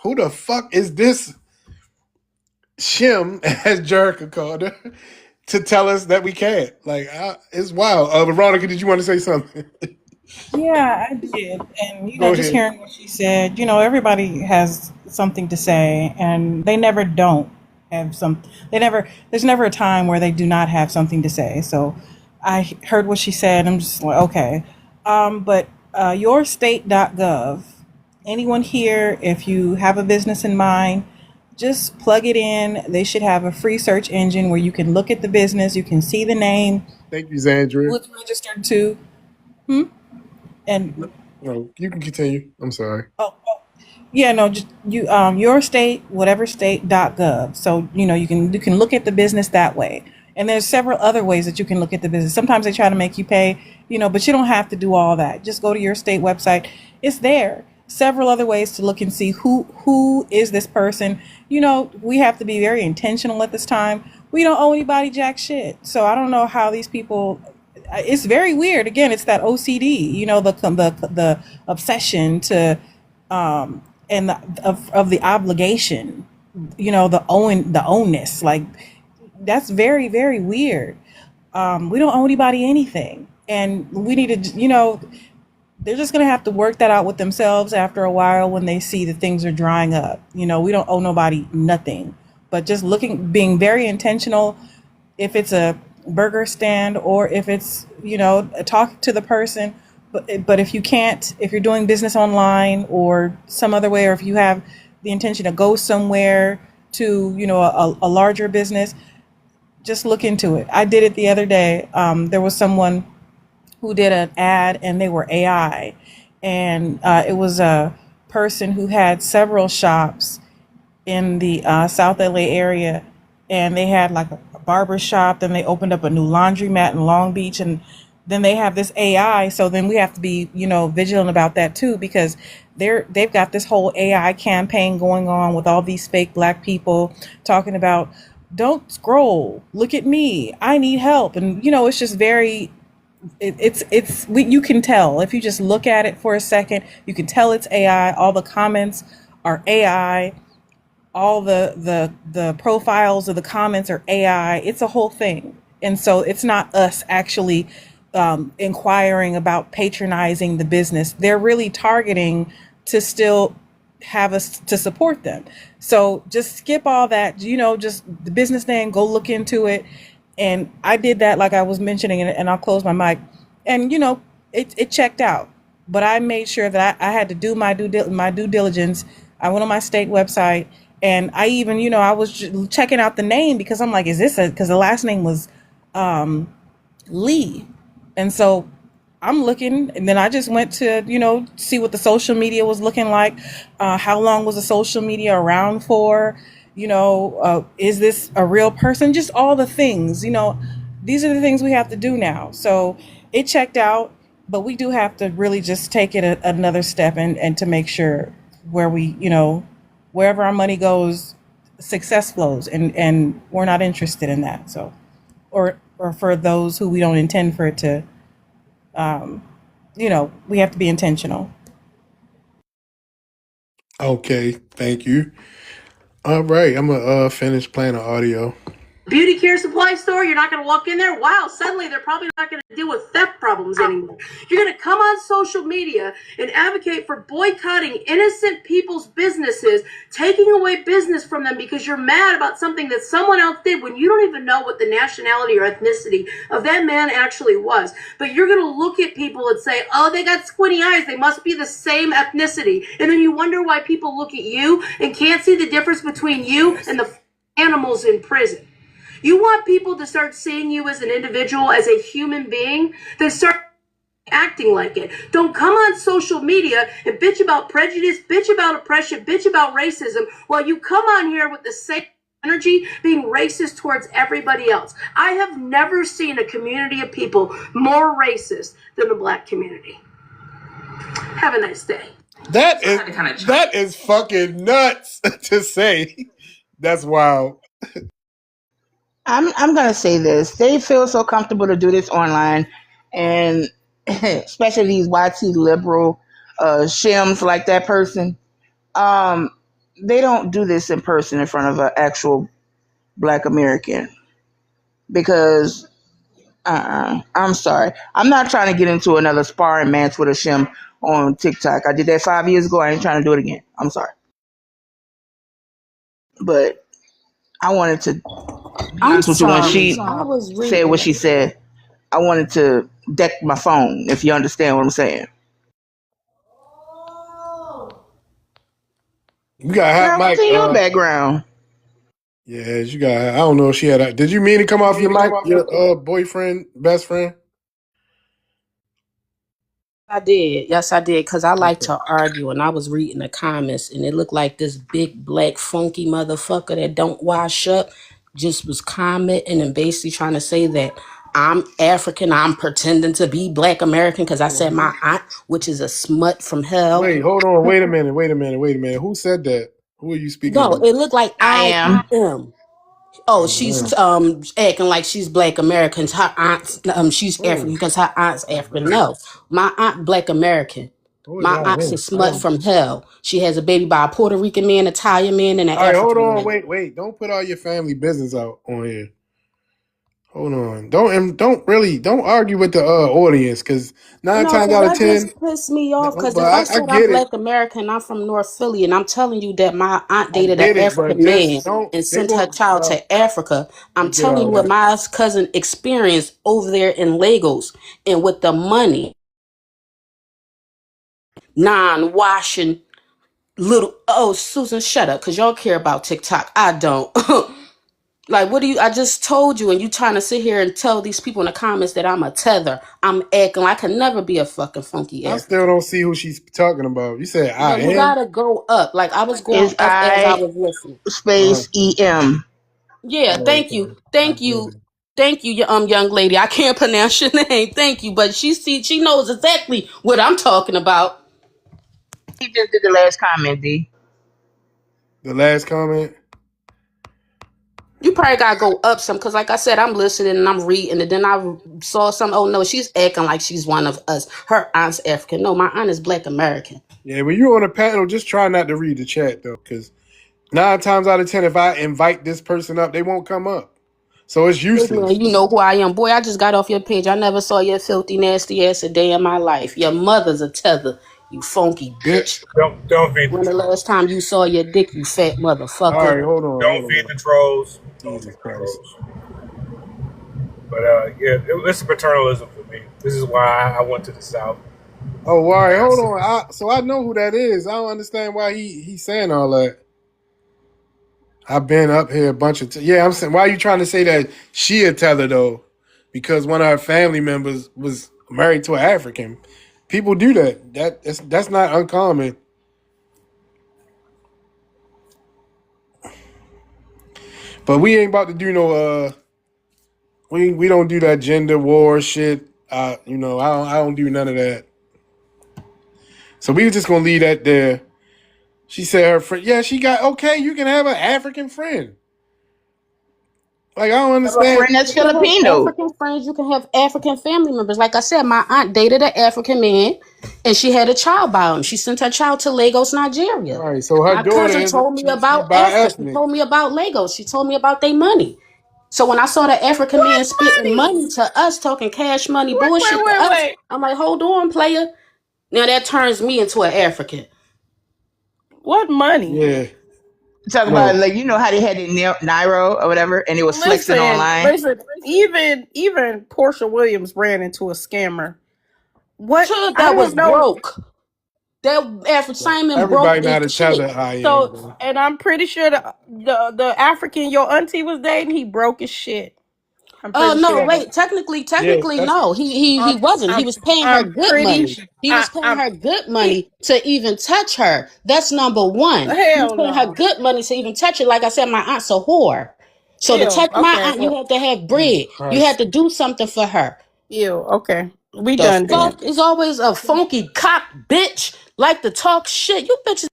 Who the fuck is this Shim, as Jerica called her, to tell us that we can't? Like, it's wild. Veronica, did you want to say something? Yeah, I did. And, just hearing what she said, everybody has something to say, and they never don't have there's never a time where they do not have something to say. So I heard what she said. I'm just like, okay. But yourstate.gov, anyone here, if you have a business in mind, just plug it in. They should have a free search engine where you can look at the business, you can see the name. Thank you, Zandria. Who it's registered to. And no, you can continue. I'm sorry. Yeah, no, just your state, whatever state.gov. So, you can look at the business that way. And there's several other ways that you can look at the business. Sometimes they try to make you pay, but you don't have to do all that. Just go to your state website. It's there. Several other ways to look and see who is this person. We have to be very intentional at this time. We don't owe anybody jack shit. So I don't know how these people. It's very weird. Again, it's that OCD. The obsession to and of the obligation. The ownness. Like, that's very, very weird. We don't owe anybody anything, and we need to. They're just going to have to work that out with themselves after a while when they see that things are drying up. We don't owe nobody nothing, but just being very intentional. If it's a burger stand or if it's, talk to the person, but if you can't, if you're doing business online or some other way, or if you have the intention to go somewhere to, a larger business, just look into it. I did it the other day. There was someone who did an ad and they were AI, and it was a person who had several shops in the South LA area, and they had like a barber shop, then they opened up a new laundromat in Long Beach, and then they have this AI. So then we have to be, vigilant about that too, because they've got this whole AI campaign going on with all these fake black people talking about, don't scroll, look at me, I need help. And it's just very, you can tell if you just look at it for a second, you can tell it's AI. All the comments are AI. All the profiles of the comments are AI. It's a whole thing. And so it's not us actually inquiring about patronizing the business. They're really targeting to still have us to support them. So just skip all that, just the business name, go look into it. And I did that, like I was mentioning, and I'll close my mic. And it checked out, but I made sure that I had to do my due diligence. I went on my state website, and I even, I was checking out the name, because I'm like, is this because the last name was Lee, and so I'm looking, and then I just went to, see what the social media was looking like. How long was the social media around for? Is this a real person? Just all the things, these are the things we have to do now. So it checked out, but we do have to really just take it another step and to make sure where we, wherever our money goes, success flows, and we're not interested in that. So, or for those who we don't intend for it to, we have to be intentional. Okay, thank you. All right, I'm gonna finish playing the audio. Beauty care supply store, you're not going to walk in there. Wow, suddenly they're probably not going to deal with theft problems anymore. You're going to come on social media and advocate for boycotting innocent people's businesses, taking away business from them because you're mad about something that someone else did when you don't even know what the nationality or ethnicity of that man actually was. But you're going to look at people and say, oh, they got squinty eyes, they must be the same ethnicity. And then you wonder why people look at you and can't see the difference between you and the animals in prison. You want people to start seeing you as an individual, as a human being, then start acting like it. Don't come on social media and bitch about prejudice, bitch about oppression, bitch about racism, while you come on here with the same energy being racist towards everybody else. I have never seen a community of people more racist than the black community. Have a nice day. That is fucking nuts to say. That's wild. I'm gonna say this. They feel so comfortable to do this online, and especially these YT liberal shims like that person. They don't do this in person in front of an actual Black American, because I'm sorry. I'm not trying to get into another sparring match with a shim on TikTok. I did that 5 years ago. I ain't trying to do it again. I'm sorry. But I wanted to be I'm honest with you. When sorry. she I was said what reading. she said, I wanted to deck my phone, if you understand what I'm saying. You got hot Girl, what's mic. in your background? Yeah, you got. I don't know if she had. Did you mean to come off your mic? Your boyfriend, best friend. I did. Yes, I did. Because I like Okay. to argue. And I was reading the comments, and it looked like this big, black, funky motherfucker that don't wash up just was commenting and basically trying to say that I'm African. I'm pretending to be Black American because I said my aunt, which is a smut from hell. Wait, hold on. Wait a minute. Who said that? Who are you speaking No, about? it looked like I I am. am. Oh, Oh, she's damn. acting like she's Black American. Her aunt's she's African because her aunt's African. No, my aunt Black American. My aunt's a smut from hell. She has a baby by a Puerto Rican man, Italian man, and an All right, hold African on. man. Wait. Don't put all your family business out on here. Hold on. Don't argue with the audience, because nine No, times because out of that 10. just pissed me off. No, Because but if I I said I'm get it. Black American, I'm from North Philly, and I'm telling you that my aunt I dated an get it. But African just man don't. and They sent her going. child to Africa. I'm Forget telling all you what that. my cousin experienced over there in Lagos, and with the money, non-washing little. Oh, Susan, shut up, because y'all care about TikTok. I don't. Like, what do you? I just told you, and you trying to sit here and tell these people in the comments that I'm a tether. I'm acting like I can never be a fucking funky I still African. don't see who she's talking about. You said No, I you am. gotta go up. Like I was going Is up as I I was listening. space EM. Yeah, Oh, thank you, okay. I thank get you, it. Thank you, young lady. I can't pronounce your name. Thank you, but she knows exactly what I'm talking about. He just did the last comment, D. The last comment. You probably gotta go up some, because like I said, I'm listening and I'm reading, and then I saw some. Oh no, she's acting like she's one of us. Her aunt's African. No, my aunt is Black American. Yeah, when you're on a panel, just try not to read the chat though, because 9 times out of 10, if I invite this person up, they won't come up. So it's Hey, man, useless. you know who I am. Boy, I just got off your page. I never saw your filthy, nasty ass a day in my life. Your mother's a tether, you funky bitch. Don't feed the When the last trolls. time you saw your dick, you fat All motherfucker? right, hold Don't feed on. the trolls. Don't Jesus feed the Christ. trolls. But yeah, it's paternalism for me. This is why I went to the South. Oh, all right, hold on. So I know who that is. I don't understand why he's saying all that. I've been up here a bunch of yeah, I'm saying, why are you trying to say that she a tether though? Because one of her family members was married to an African. People do that. That's not uncommon. But we ain't about to do no we don't do that gender war shit. You know, I don't do none of that. So we just gonna leave that there. She said her friend, yeah, she got okay, you can have an African friend. Like I don't I have a understand. friend that's You can have Filipino. African friends. You can have African family members. Like I said, my aunt dated an African man, and she had a child by him. She sent her child to Lagos, Nigeria. All right, so her My daughter cousin is told me she about bi Africa. She ethnic. told me about Lagos. She told me about their money. So when I saw the African man What spitting money? money to us, talking cash money bullshit to us, Wait. I'm like, hold on, player. Now that turns me into an African. What money? Yeah. Talk about, No. like, you know how they had it Nairo or whatever, and it was flexing online. Listen. Even Portia Williams ran into a scammer. What? Sure, I that was don't know. broke. That Simon broke Everybody is not the a tether shit. I am, So, bro. and I'm pretty sure the African your auntie was dating, he broke his shit. I'm pretty No, sure. wait. Technically, Yeah, that's no. He wasn't. He I'm, was paying her I'm good pretty. money. He was paying I'm. her good money to even touch her. That's number one. He was Hell paying her no. good money to even touch her. Like I said, my aunt's a whore. So to Ew. touch my Okay. aunt, you Well. had to have Jesus bread. You had Christ. to do something for her. Ew. Okay. We The done then. fuck is always a funky cock bitch like to talk shit. You bitches.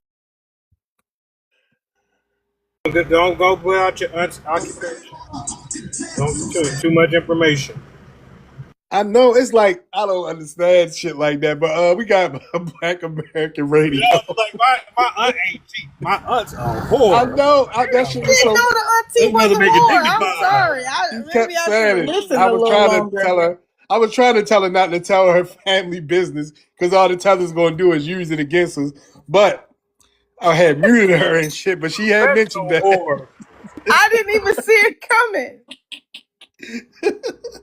Don't go put out your aunt's occupation. Don't too much information. I know it's like I don't understand shit like that, but we got Black American Radio. Yeah, like my aunt ain't cheap. My aunt's a I whore. know that I shit was didn't so. know the auntie This was mother a making whore. I'm dignified. sorry. She Maybe kept I should saying have it. listened I a was little trying to longer. tell her. I was trying to tell her not to tell her family business because all the tether's gonna do is use it against us. But I had muted her and shit, but she had mentioned Professional that. whore. I didn't even see it coming.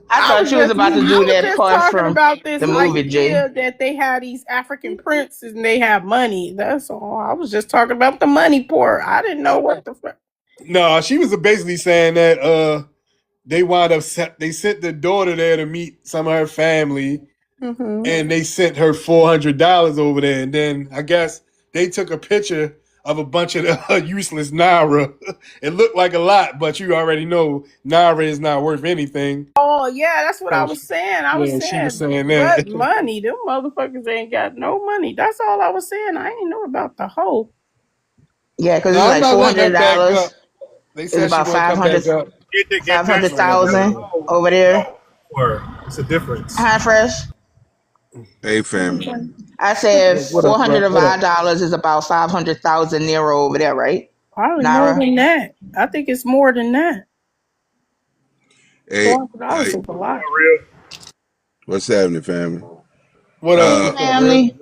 I thought you was about to I do was that just part talking from about this the movie, Jay. idea that they had these African princes and they have money. That's all. I was just talking about the money part. I didn't know what the fuck. No, she was basically saying that they wound up they sent the daughter there to meet some of her family, and they sent her $400 over there, and then I guess they took a picture of a bunch of the useless naira. It looked like a lot, but you already know naira is not worth anything. Oh yeah, that's what I So was saying. I was yeah, she was saying, saying what that. money? Them motherfuckers ain't got no money. That's all I was saying. I ain't know about the whole. Yeah, because No, it's I'm like not four letting hundred her back up. dollars. They It's said she about gonna come back up. Get five hundred back Oh, up. thousand Lord. over there. It's a difference. Hi, Fresh. Hey, family. I said What four up, bro? hundred of What our up? dollars is about 500,000 Naira over there, right? Probably more Naira. than that. I think it's more than that. Hey, $400 is a lot. Real. what's happening, family? What up? Hey, Uh, What's up, real? family.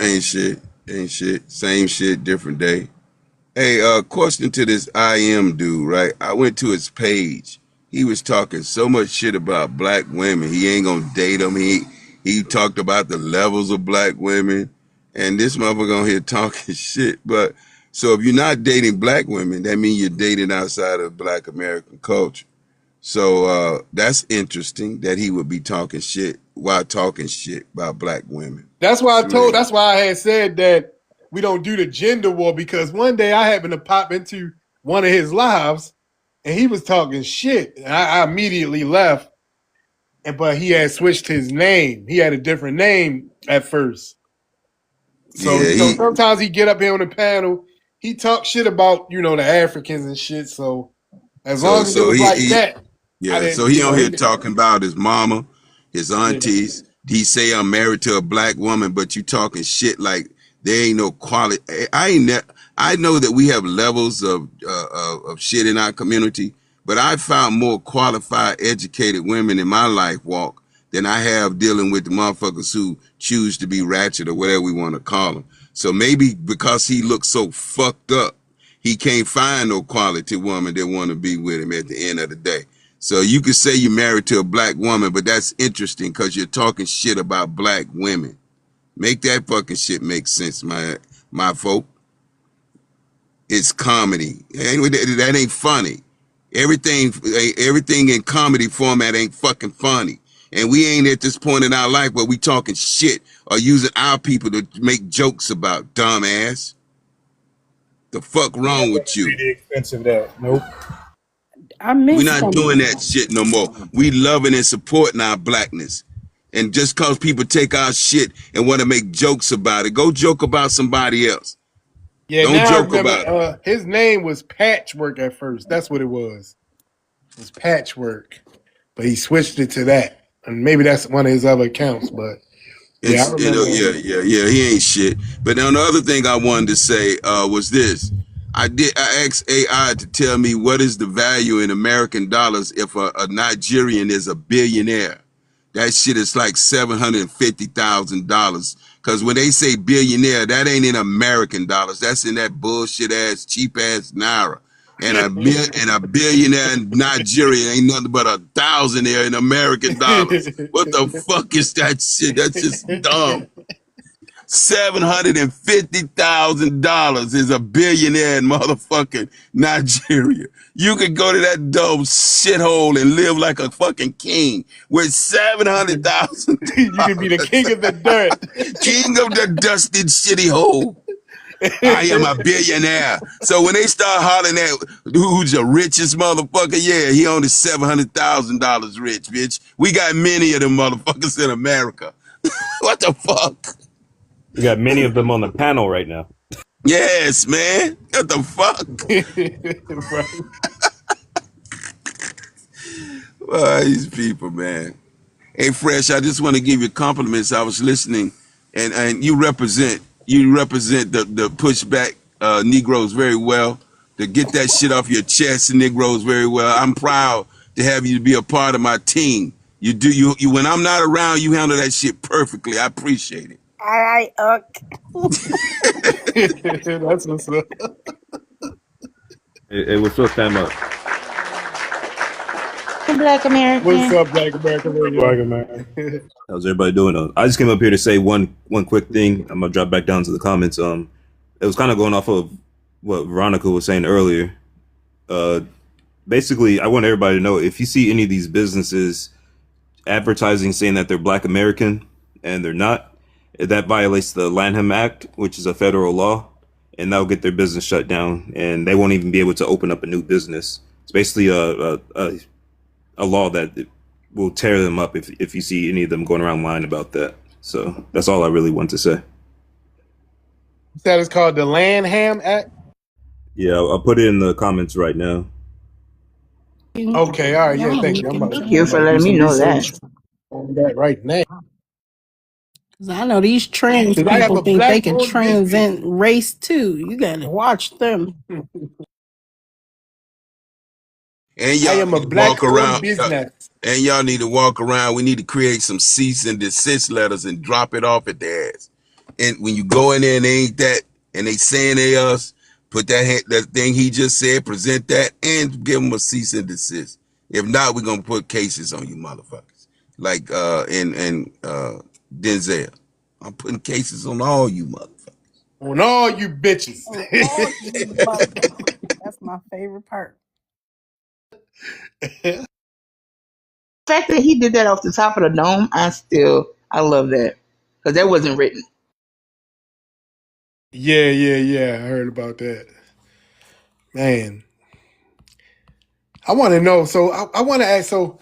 ain't shit. Ain't shit. Same shit, different day. Hey, question to this IM dude, right? I went to his page. He was talking so much shit about black women. He ain't gonna date them. He talked about the levels of black women, and this motherfucker on here talking shit. But so if you're not dating black women, that means you're dating outside of black American culture. So that's interesting that he would be talking shit while talking shit about black women. That's why I told. Strange. That's why I had said that we don't do the gender war because one day I happened to pop into one of his lives, and he was talking shit. And I immediately left, but he had switched his name. He had a different name at first. So Yeah, he. sometimes he get up here on the panel, he talk shit about the Africans and shit. So as So long as it so was like he that, I yeah. So didn't. he on here talking about his mama, his Yeah. aunties. He say I'm married to a black woman, but you talking shit like there ain't no quality. I know that we have levels of shit in our community, but I found more qualified, educated women in my life walk than I have dealing with the motherfuckers who choose to be ratchet or whatever we want to call them. So maybe because he looks so fucked up, he can't find no quality woman that want to be with him at the end of the day. So you could say you're married to a black woman, but that's interesting because you're talking shit about black women. Make that fucking shit make sense, my folk. It's comedy. Anyway, that ain't funny. Everything in comedy format ain't fucking funny. And we ain't at this point in our life where we talking shit or using our people to make jokes about, dumbass. The fuck wrong with you? Really expensive that. Nope. I We're miss not some. doing that shit no more. We loving and supporting our blackness. And just cause people take our shit and want to make jokes about it, go joke about somebody else. Yeah, Don't now I joke about it. remember his name was Patchwork at first. That's what it was. It was Patchwork. But he switched it to that. And maybe that's one of his other accounts, but yeah, I It's remember. yeah. He ain't shit. But now the other thing I wanted to say was this. I asked AI to tell me what is the value in American dollars if a Nigerian is a billionaire. That shit is like $750,000. Cause when they say billionaire, that ain't in American dollars. That's in that bullshit ass, cheap ass naira. And a billionaire in Nigeria ain't nothing but a thousandaire in American dollars. What the fuck is that shit? That's just dumb. $750,000 is a billionaire in motherfucking Nigeria. You could go to that dumb shithole and live like a fucking king with $700,000. You can be the king of the dirt. King of the dusted shitty hole. I am a billionaire. So when they start hollering at who's the richest motherfucker, yeah, he only $700,000 rich, bitch. We got many of them motherfuckers in America. What the fuck? We got many of them on the panel right now. Yes, man. What the fuck? Right. These people, man. Hey, Fresh, I just want to give you compliments. I was listening, and you represent the pushback Negroes very well. To get that shit off your chest, Negroes very well. I'm proud to have you be a part of my team. You do you when I'm not around, you handle that shit perfectly. I appreciate it. All right, That's what's up. Hey, what's up, time up? Black What's American. up, Black American Black Radio? man. How's everybody doing? I just came up here to say one quick thing. I'm gonna drop back down to the comments. It was kind of going off of what Veronica was saying earlier. Basically, I want everybody to know if you see any of these businesses advertising saying that they're Black American and they're not, that violates the Lanham Act, which is a federal law, and that'll get their business shut down, and they won't even be able to open up a new business. It's basically a law that will tear them up if you see any of them going around lying about that. So that's all I really want to say. That is called the Lanham Act. Yeah, I'll put it in the comments right now. Okay, all right, yeah, thank you. I'm about Thank you for to do letting me some know that. research on that right now. Cause I know these trans 'Cause I have people a think they can black-owned transcend race too. You gotta watch them. And I y'all am a need to walk black-owned around. business. And y'all need to walk around. We need to create some cease and desist letters and drop it off at their ass. And when you go in there and they ain't that, and they saying they us, put that thing he just said, present that, and give them a cease and desist. If not, we're gonna put cases on you motherfuckers. Like in Denzel. I'm putting cases on all you motherfuckers. On all you bitches. Oh, all you motherfuckers. That's my favorite part. The fact that he did that off the top of the dome, I love that. Because that wasn't written. Yeah. I heard about that. Man. I want to know. So I want to ask. So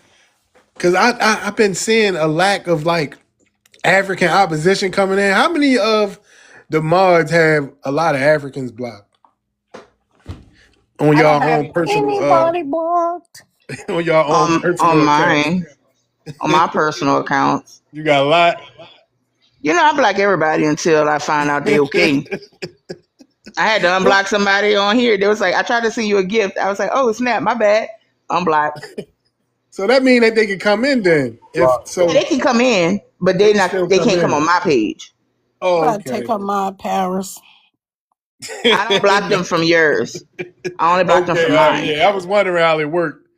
because I've been seeing a lack of like African opposition coming in. How many of the mods have a lot of Africans blocked on I don't your have own personal anybody blocked. on your own On personal accounts? mine, on my personal accounts. You got a lot. You know, I block everybody until I find out they okay. I had to unblock somebody on here. They was like, I tried to send you a gift. I was like, oh snap, my bad. Unblock. So that means that they can come in then. If Yeah, so, they can come in, but they can still they come can't come on in. my page. Oh, Try to take okay. up my powers. I don't block them from yours. I only block them Okay, from mine. yeah. I was wondering how it worked.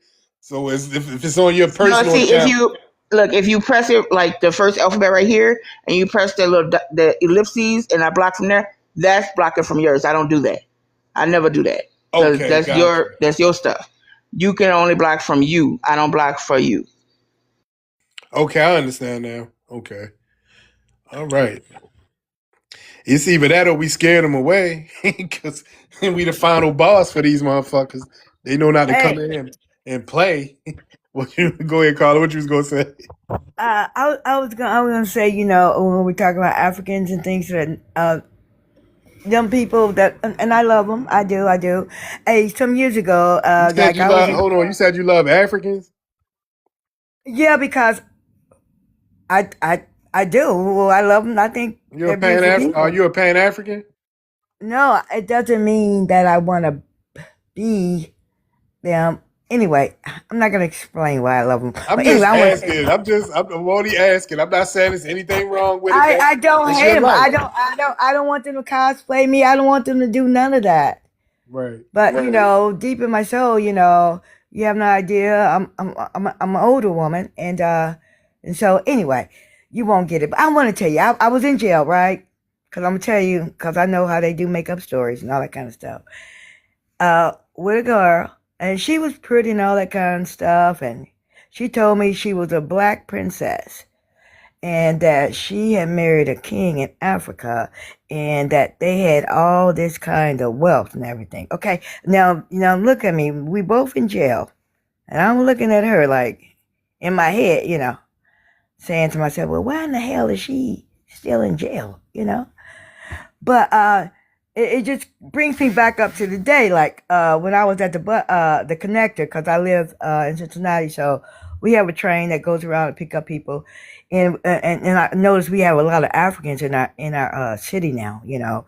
So if it's on your No, personal see, account, if you press it like the first alphabet right here, and you press the ellipses, and I block from there, that's blocking from yours. I don't do that. I never do that because okay, gotcha. that's your stuff. You can only block from you. I don't block for you. Okay, I understand now. Okay, all right. It's either that or we scared them away because we the final boss for these motherfuckers. They know not to come Hey, in and play. What you go ahead, Carla? What you was gonna say? I was gonna say, you know, when we talk about Africans and things that young people that, and I love them, I do. Hey, some years ago, You said like you I was love. in, Hold on. You said you love Africans. yeah, because I do. Well, I love them. I think You're a they're Pan beautiful African. Are people. you a Pan African? No, it doesn't mean that I want to be them. Anyway, I'm not gonna explain why I love them. I'm But anyway, just I want to say asking. I'm only asking. I'm not saying there's anything wrong with it. I don't That's hate your them. life. I don't want them to cosplay me. I don't want them to do none of that. Right. But you know, deep in my soul, you know, you have no idea. I'm an older woman, and so anyway, you won't get it. But I want to tell you, I was in jail, right? Because I'm gonna tell you, because I know how they do make up stories and all that kind of stuff. With a girl, and she was pretty and all that kind of stuff, and she told me she was a black princess and that she had married a king in Africa and that they had all this kind of wealth and everything. Okay, now, look at me. We both in jail. And I'm looking at her like in my head, you know, saying to myself, well, why in the hell is she still in jail, you know? But it just brings me back up to the day, like when I was at the connector, because I live in Cincinnati, so we have a train that goes around and pick up people, and I noticed we have a lot of Africans in our city now. You know,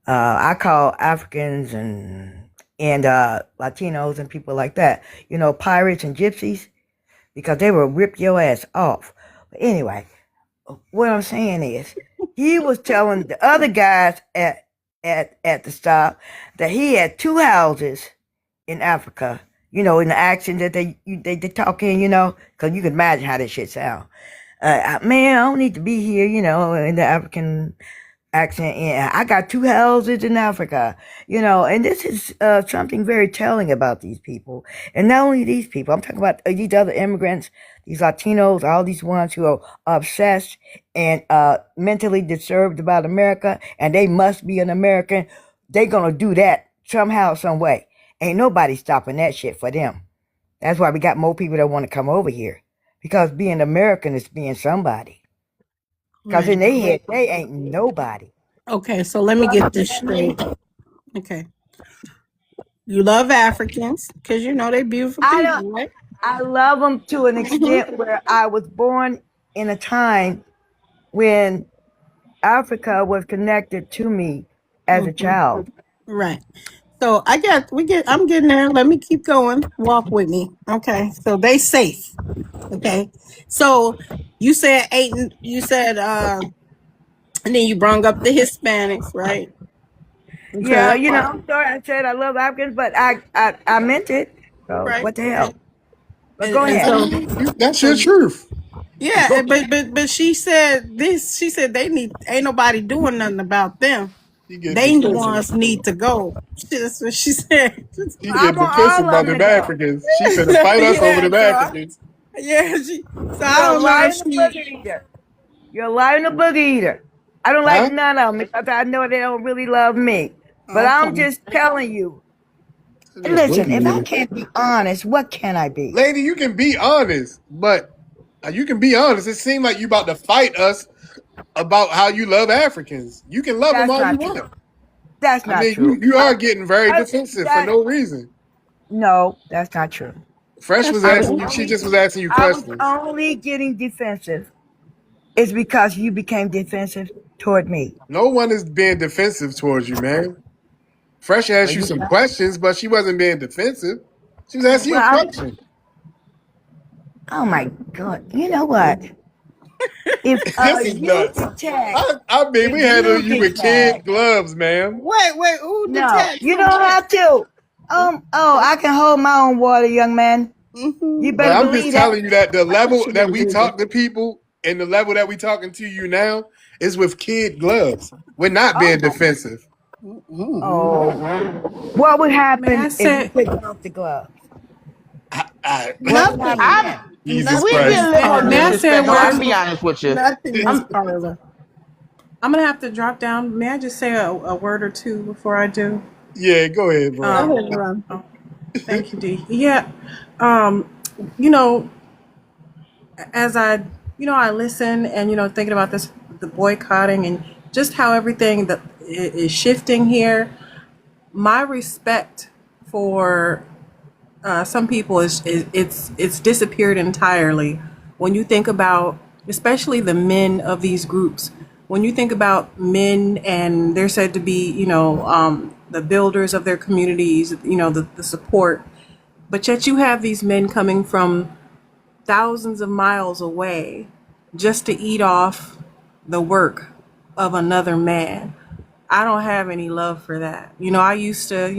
I call Africans and Latinos and people like that, you know, pirates and gypsies, because they will rip your ass off. But anyway, what I'm saying is, he was telling the other guys at the stop that he had two houses in Africa. You know, in the accent that they talk in, you know, because you can imagine how this shit sound. Man, I don't need to be here, you know, in the African accent. Yeah, I got two houses in Africa, you know, and this is something very telling about these people. And not only these people, I'm talking about these other immigrants, these Latinos, all these ones who are obsessed and mentally disturbed about America, and they must be an American. They're going to do that somehow, some way. Ain't nobody stopping that shit for them. That's why we got more people that want to come over here. Because being American is being somebody. Because in Right. their head, they ain't nobody. Okay, so let me get this straight. Okay. You love Africans because you know they beautiful I don't. people, right? I love them to an Hmm. extent where I was born in a time when Africa was connected to me as a Hmm. child. Right. So I'm getting there. Let me keep going. Walk with me. Okay. So they safe. Okay. So you said eight. You said and then you brought up the Hispanics, right? Yeah, Okay. you know, I'm sorry I said I love Africans, but I meant it. So Right. what the Right. hell? But go And I ahead. so mean, that's your so truth. yeah, Go. but she said this. She said they need ain't nobody doing nothing about them. He get They the defensive. ones need to go. That's what she said. He I get want defensive all of about them them to go. Africans. She finna fight us over Yeah. them Africans. Yeah. So I You're a don't know liar if and a she. booger eater. You're a liar and a booger eater. I don't like Huh? none of them because I know they don't really love me. But I'm Okay. just telling you. Listen, if I can't be honest, what can I be? Lady, you can be honest, but you can be honest. It seems like you about to fight us about how you love Africans. You can love them That's all you not want. true. That's I not mean, true. you are getting very I, defensive for that no reason. no, that's not true. Fresh That's was I was asking you. true. She only just was asking you I was questions. only getting defensive. It's because you became defensive toward me. No one is being defensive towards you, man. Fresh asked Well, you you, some questions, but she wasn't being defensive. She was asking you a well, question. oh my God! You know what? If This is you nuts. detect, I mean, if we you handle you with kid detect, gloves, ma'am. Wait, who no, detects? you Who don't detects? have to. I can hold my own water, young man. You Mm-hmm. But better I'm just believe that. telling you that the I thought level she that been we drinking. talk to people and the level that we talking to you now is with kid gloves. We're not Oh being my. defensive. Mm-hmm. Oh, what would May I happen if you say took off the glove? What would I, happen Nothing. then? Jesus We Nothing, get Miss a Christ. little more may I Carla. say a disrespectful. word I'm be before honest with you. Nothing, Miss I'm Carla. I'm gonna have to drop down? May I just say a word or two before I do? Yeah, go ahead, Go Veronica. ahead, Veronica. Oh, thank you, Dee. Yeah, um, you know, as I listen and thinking about this, the boycotting and just how everything that is shifting here. My respect for some people it's disappeared entirely. When you think about, especially the men of these groups, when you think about men and they're said to be, the builders of their communities, the support, but yet you have these men coming from thousands of miles away just to eat off the work of another man. I don't have any love for that. I used to,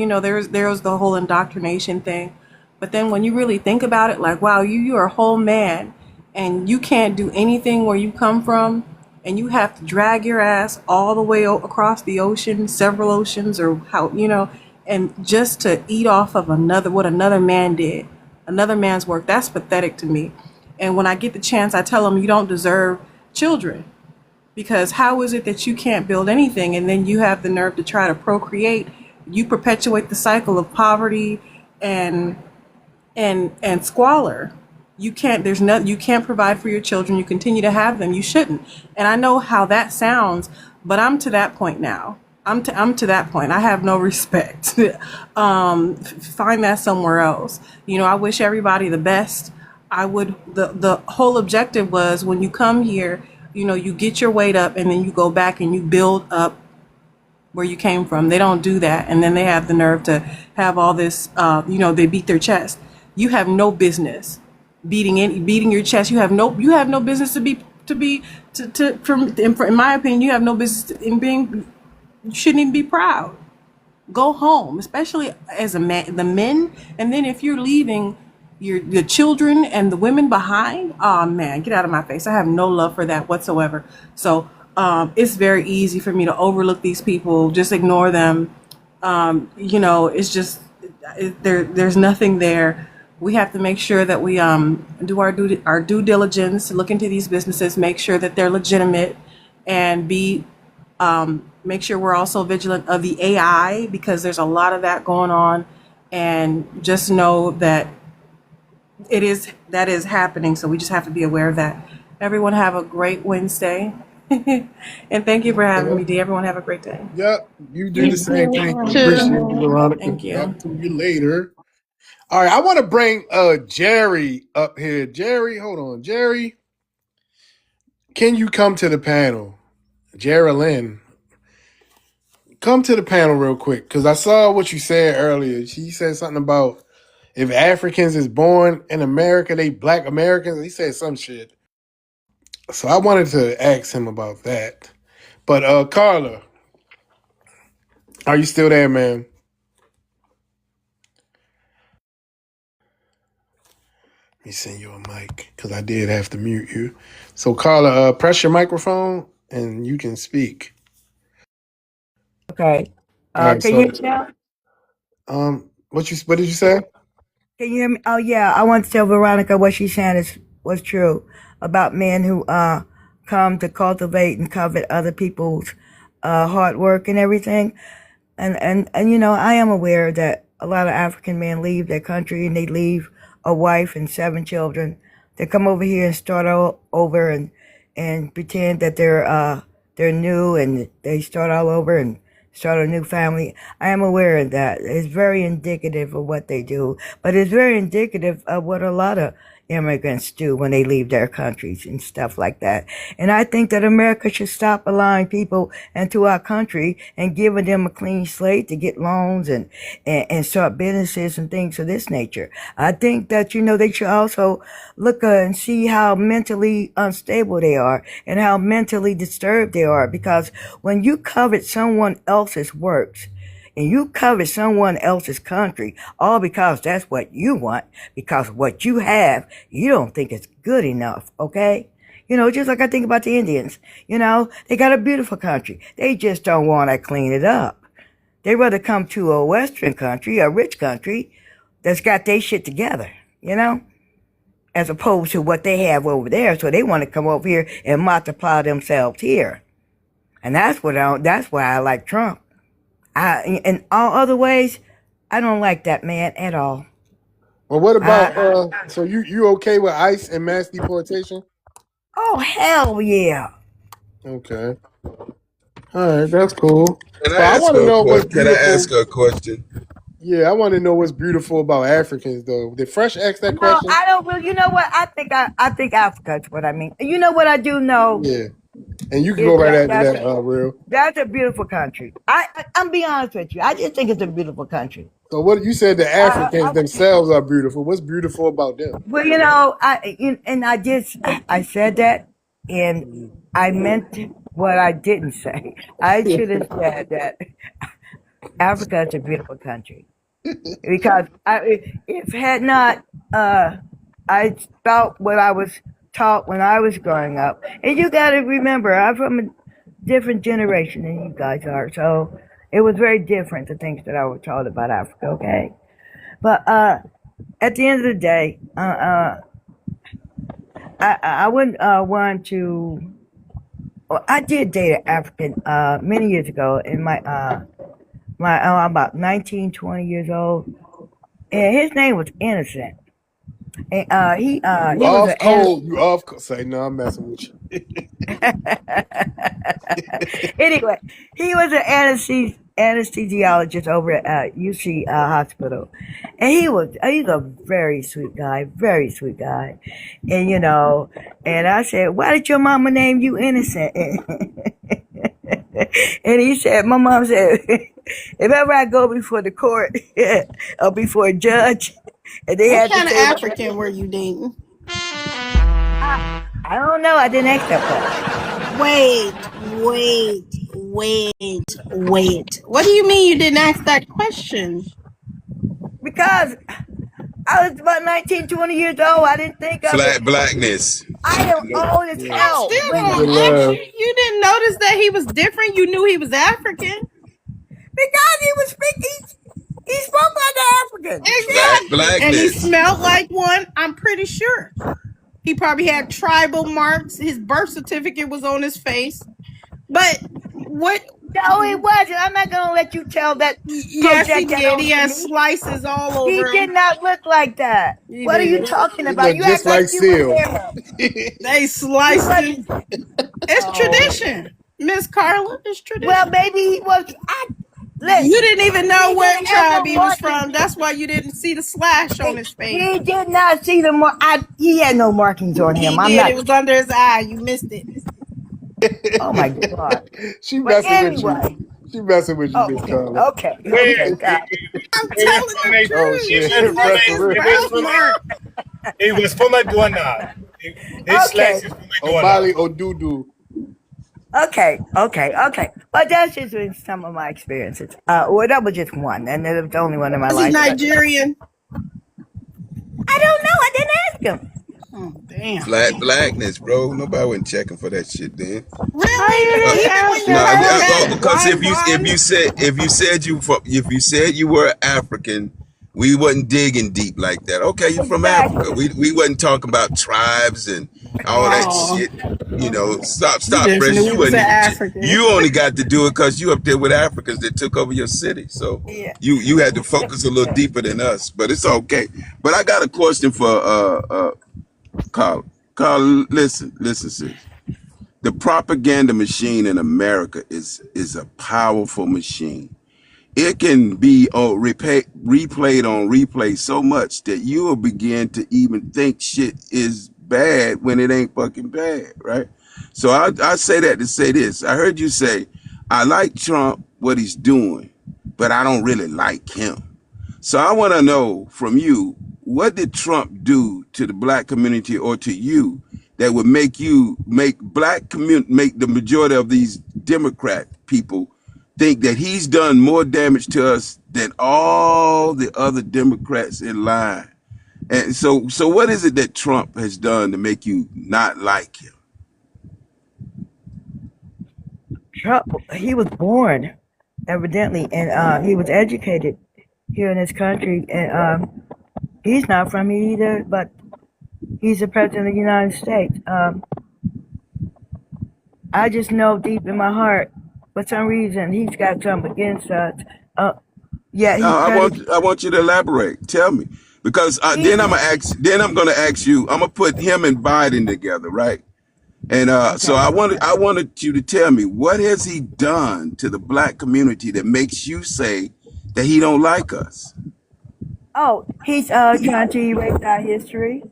there was the whole indoctrination thing. But then when you really think about it, like, wow, you're a whole man and you can't do anything where you come from and you have to drag your ass all the way across the ocean, several oceans or and just to eat off of what another man did, another man's work. That's pathetic to me. And when I get the chance, I tell them you don't deserve children because how is it that you can't build anything and then you have the nerve to try to procreate? You perpetuate the cycle of poverty and squalor. You can't provide for your children. You continue to have them. You shouldn't. And I know how that sounds, but I'm to that point now. I'm to that point. I have no respect. Find that somewhere else. I wish everybody the best. I would. The whole objective was when you come here, you get your weight up and then you go back and you build up where you came from. They don't do that, and then they have the nerve to have all this. They beat their chest. You have no business beating your chest. You have no business in my opinion, you have no business in being. You shouldn't even be proud. Go home, especially as a man, the men, and then if you're leaving your children and the women behind, oh man, get out of my face. I have no love for that whatsoever. So it's very easy for me to overlook these people, just ignore them. It's just there's nothing there. We have to make sure that we do our due diligence, look into these businesses, make sure that they're legitimate, and make sure we're also vigilant of the AI because there's a lot of that going on, and just know that that is happening. So we just have to be aware of that. Everyone have a great Wednesday, and thank you for having me, Dee. Everyone have a great day. Yep, you do the Thank same you, thing. Veronica. Appreciate you, Veronica. Thank you. Talk to you later. All right, I want to bring Jerry up here. Jerry, hold on. Jerry, can you come to the panel? Geraldine, come to the panel real quick because I saw what you said earlier. She said something about if Africans is born in America, they black Americans. He said some shit. So I wanted to ask him about that. But Carla, are you still there, man? Let me send you a mic because I did have to mute you. So Carla, press your microphone and you can speak. Okay. All right. Can you hear me now? What did you say? Can you hear me? Oh yeah, I want to tell Veronica what she's saying was true about men who come to cultivate and covet other people's hard work and everything. And I am aware that a lot of African men leave their country and they leave a wife and 7 children. They come over here and start all over and pretend that they're new and they start all over and start a new family. I am aware of that. It's very indicative of what they do, but it's very indicative of what a lot of immigrants do when they leave their countries and stuff like that. And I think that America should stop allowing people into our country and giving them a clean slate to get loans and start businesses and things of this nature. I think that, they should also look and see how mentally unstable they are and how mentally disturbed they are, because when you covet someone else's works and you covet someone else's country, all because that's what you want, because what you have, you don't think it's good enough, okay? Just like I think about the Indians, they got a beautiful country. They just don't want to clean it up. They rather come to a Western country, a rich country, that's got their shit together, as opposed to what they have over there. So they want to come over here and multiply themselves here. And that's why I like Trump. In all other ways, I don't like that man at all. Well, what about so you okay with ICE and mass deportation? Oh, hell yeah. Okay. All right, that's cool. Can I But I ask want to her a know what's question? Can I beautiful. ask her a question? Yeah, I want to know what's beautiful about Africans, though. Did Fresh ask that No, question? I don't really. You know what? I think Africa's what I mean. You know what I do know? Yeah. And you can Is go right after that's that, Real. That's a beautiful country. I'm be honest with you. I just think it's a beautiful country. So what you said, the Africans themselves are beautiful. What's beautiful about them? Well, I said that, and I meant what I didn't say. I should have said that Africa is a beautiful country, because if had not I felt what I was taught when I was growing up. And you got to remember, I'm from a different generation than you guys are, so it was very different, the things that I was taught about Africa, okay? But at the end of the day, I wouldn't want to. Well, I did date an African many years ago in my I'm about 19, 20 years old, and his name was Innocent. And he was an cold. You off cold. Say no, I'm messing with you. Anyway, he was an anesthesiologist over at UC hospital, and he's a very sweet guy, and and I said, why did your mama name you Innocent? And he said, my mom said, if ever I go before the court or before a judge, and they What had kind to of say, African were you dating? I don't know. I didn't ask that Wait. What do you mean you didn't ask that question? Because I was about 19, 20 years old. I didn't think of Flat it. blackness. I am old as hell. Still don't ask you. You didn't notice that he was different. You knew he was African. Because he was speaking. He spoke like an African. Exactly. Blackness. And he smelled like one, I'm pretty sure. He probably had tribal marks. His birth certificate was on his face. But what? No, he wasn't. I'm not going to let you tell that. Yes, he did. He had slices all over He him. did not look like that. What are you talking about? You just act like you Seal. were there. They sliced him. It's tradition, Miss Carla. It's tradition. Well, maybe he was. Listen, you didn't even know he what didn't have tribe no he was markings. from. That's why you didn't see the slash on his face. He did not see the he had no markings on him. He did. It was under his eye. You missed it. Oh my God. She messing with you. She messing with you, Miss Carla. Okay. I'm telling the truth. It was from Madonna. This slice is from Madonna. Omali Odudu. Okay. But that's just been some of my experiences. Well, that was just one, and it was the only one in my Was life. he Nigerian? I don't know. I didn't ask him. Oh, damn. Flat blackness, bro. Nobody went checking for that shit then. Really? Because if you said you were African, we wasn't digging deep like that. Okay, you're from Africa. We wasn't talking about tribes and all that Oh, shit. You know, stop, you stop, just fresh. knew You he was wasn't an even. African. You only got to do it because you up there with Africans that took over your city. So Yeah. you had to focus a little deeper than us. But it's okay. But I got a question for Carl. Carl, listen, sis. The propaganda machine in America is a powerful machine. It can be replayed on replay so much that you will begin to even think shit is bad when it ain't fucking bad, right? So I say that to say this. I heard you say, I like Trump, what he's doing, but I don't really like him. So I want to know from you, what did Trump do to the black community or to you that would make make the majority of these Democrat people think that he's done more damage to us than all the other Democrats in line? And so what is it that Trump has done to make you not like him? Trump, he was born, evidently, and he was educated here in this country, and he's not from here either, but he's the president of the United States. I just know deep in my heart, for some reason, he's got something against us. Yeah, he I tried want to. I want you to elaborate. Tell me, because He, then I'm gonna ask you. I'm gonna put him and Biden together, right? And so okay. I wanted you to tell me, what has he done to the black community that makes you say that he don't like us? Oh, he's trying to erase our history.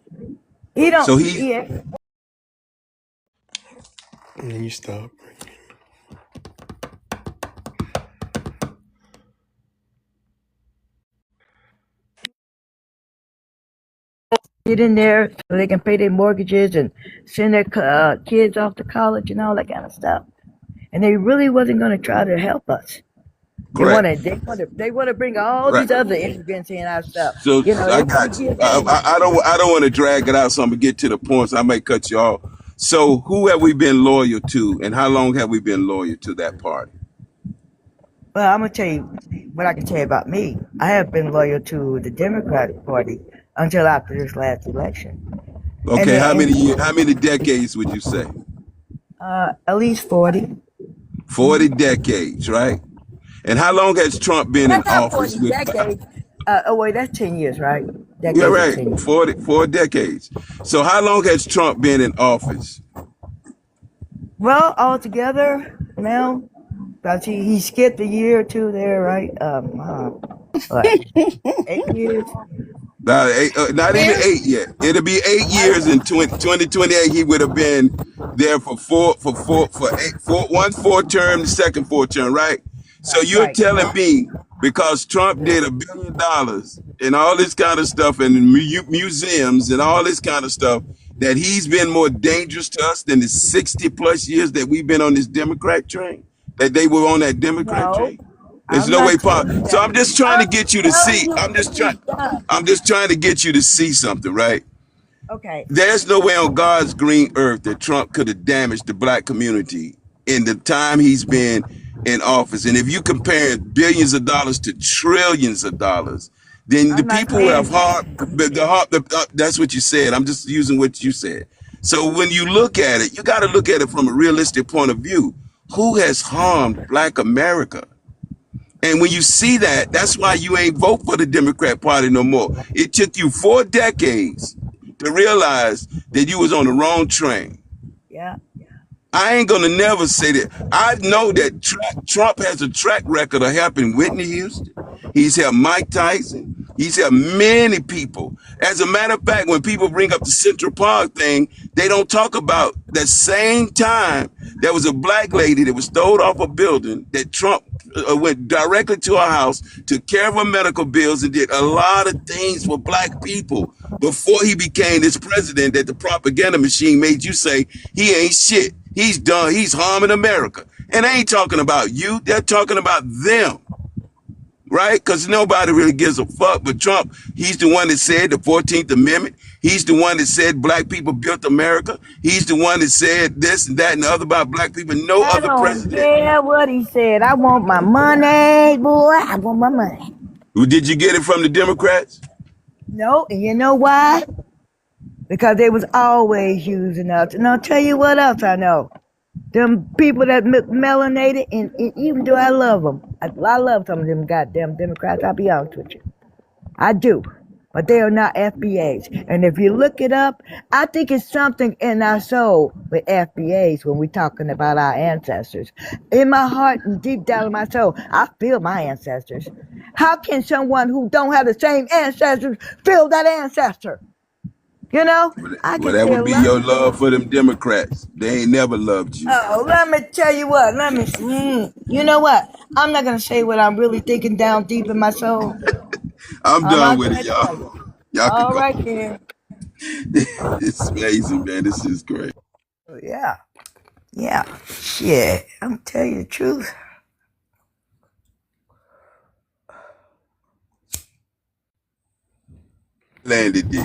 He don't. So he Yeah. And then you stop. Get in there so they can pay their mortgages and send their kids off to college and all that kind of stuff. And they really wasn't going to try to help us. They want correct, to. They want to bring all right? these other immigrants in our stuff. So You know, I they want got to you. give them. I don't want to drag it out, so I'm gonna get to the point. So I may cut you off. So who have we been loyal to, and how long have we been loyal to that party? Well, I'm gonna tell you what I can tell you about me. I have been loyal to the Democratic Party until after this last election, and Okay, how then many years? How many decades would you say? at least 40. 40 decades, right? And how long has Trump been in That's not office 40 with? decades. Oh wait, that's 10 years, right? Yeah, Decades is right. 10 years. 4 decades. So how long has Trump been in office? Well, altogether, now, but he skipped a year or two there, right? What, 8 years? Not even There's 8 yet. It'll be 8 years in 2028. He would have been there for one 4 term, the second 4 term, right? So you're Right. telling me because Trump did $1 billion and all this kind of stuff and museums and all this kind of stuff that he's been more dangerous to us than the 60 plus years that we've been on this Democrat train, that they were on that Democrat No, train? There's I'm no way not possible. telling you So that. I'm just trying to I'm get you to telling see. you what he's done. I'm just trying to get you to see something, right? Okay. There's no way on God's green earth that Trump could have damaged the black community in the time he's been in office. And if you compare billions of dollars to trillions of dollars, then the I'm not people who have saying heart, that's what you said. I'm just using what you said. So when you look at it, you got to look at it from a realistic point of view. Who has harmed black America? And when you see that, that's why you ain't vote for the Democrat Party no more. It took you 4 decades to realize that you was on the wrong train. yeah. I ain't gonna never say that. I know that Trump has a track record of helping Whitney Houston. He's helped Mike Tyson. He's helped many people. As a matter of fact, when people bring up the Central Park thing, they don't talk about the same time there was a black lady that was thrown off a building that Trump went directly to her house, took care of her medical bills, and did a lot of things for black people before he became this president that the propaganda machine made you say he ain't shit. He's done. He's harming America. And they ain't talking about you. They're talking about them. Right? Because nobody really gives a fuck. But Trump, he's the one that said the 14th Amendment. He's the one that said black people built America. He's the one that said this and that and the other about black people. No I other don't president. care what he said. I want my money, boy. I want my money. Did you get it from the Democrats? No, and you know why? because they was always using us. And I'll tell you what else I know. Them people that melanated, and even though I love them, I love some of them goddamn Democrats, I'll be honest with you. I do. But they are not FBAs. And if you look it up, I think it's something in our soul with FBAs when we're talking about our ancestors. In my heart and deep down in my soul, I feel my ancestors. How can someone who don't have the same ancestors feel that ancestor? You know, I Well, can that would feel be love. your love for them Democrats. They ain't never loved you. Oh, let me tell you what. You know what? I'm not going to say what I'm really thinking down deep in my soul. I'm I'm done not with going it, to y'all. tell you. Y'all can All go. right, then. It's amazing, man. This is great. Yeah. Yeah. Shit. I'm telling you the truth. Landed D.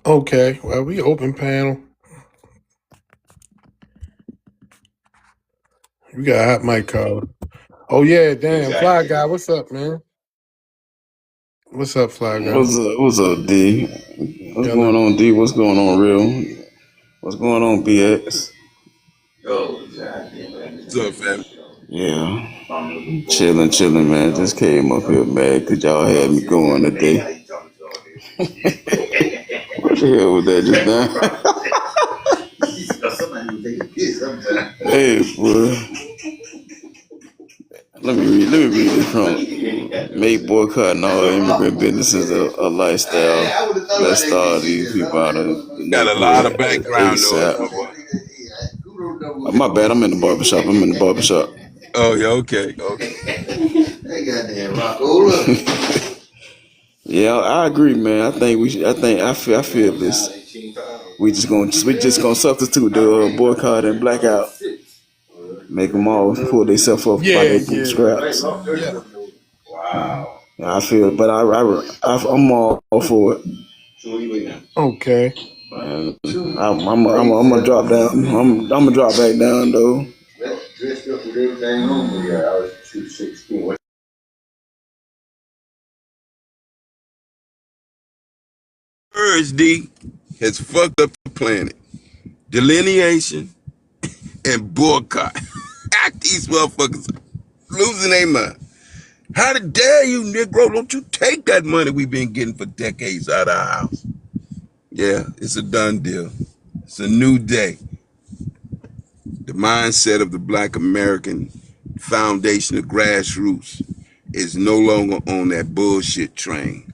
Okay, well, we open panel. We got a hot mic caller. Oh yeah, damn, Fly Guy, what's up, man? What's up, Fly Guy? What's up, D? What's going on, D? What's going on, Real? What's going on, BX? What's up, fam? Yeah, chilling, man. Just came up here, man, because y'all had me going today. What the hell was that just now? Hey, boy. Let me read this from Make boycotting all immigrant businesses a lifestyle. Let's start these people out of the Got a lot neighborhood of background noise, ASAP. my boy. My bad, I'm in the barbershop. Oh, yeah, okay. Yeah, I agree, man. I think we should. I feel this. We just gonna substitute the boycott and blackout. Make them all pull themselves up by Yeah, their yeah, bootstraps. yeah. I feel, but I'm all for it. Okay. And I'm gonna drop down. I'm gonna drop back down though. Urge D has fucked up the planet. Delineation and boycott. These motherfuckers losing their mind. How the dare you, Negro? Don't you take that money we've been getting for decades out of our house? Yeah, it's a done deal. It's a new day. The mindset of the Black American foundation of grassroots is no longer on that bullshit train.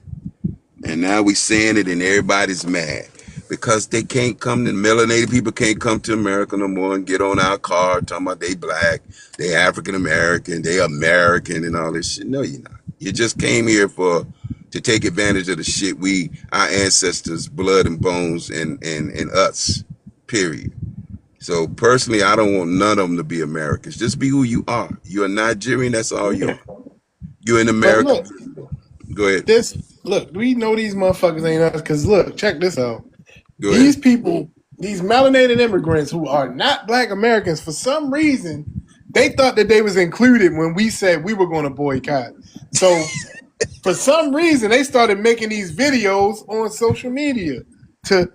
And now we saying it and everybody's mad because they can't come to melanated people can't come to America no more and get on our car talking about they black, they African American, they American and all this shit. No, you're not. You just came here to take advantage of the shit our ancestors, blood and bones and us, period. So personally, I don't want none of them to be Americans. Just be who you are. You're a Nigerian, that's all you Yeah. are. You're an But American. look, Go ahead. we know these motherfuckers ain't us because look, check this out. Go These ahead. people, these melanated immigrants who are not Black Americans, for some reason, they thought that they was included when we said we were going to boycott. So for some reason, they started making these videos on social media to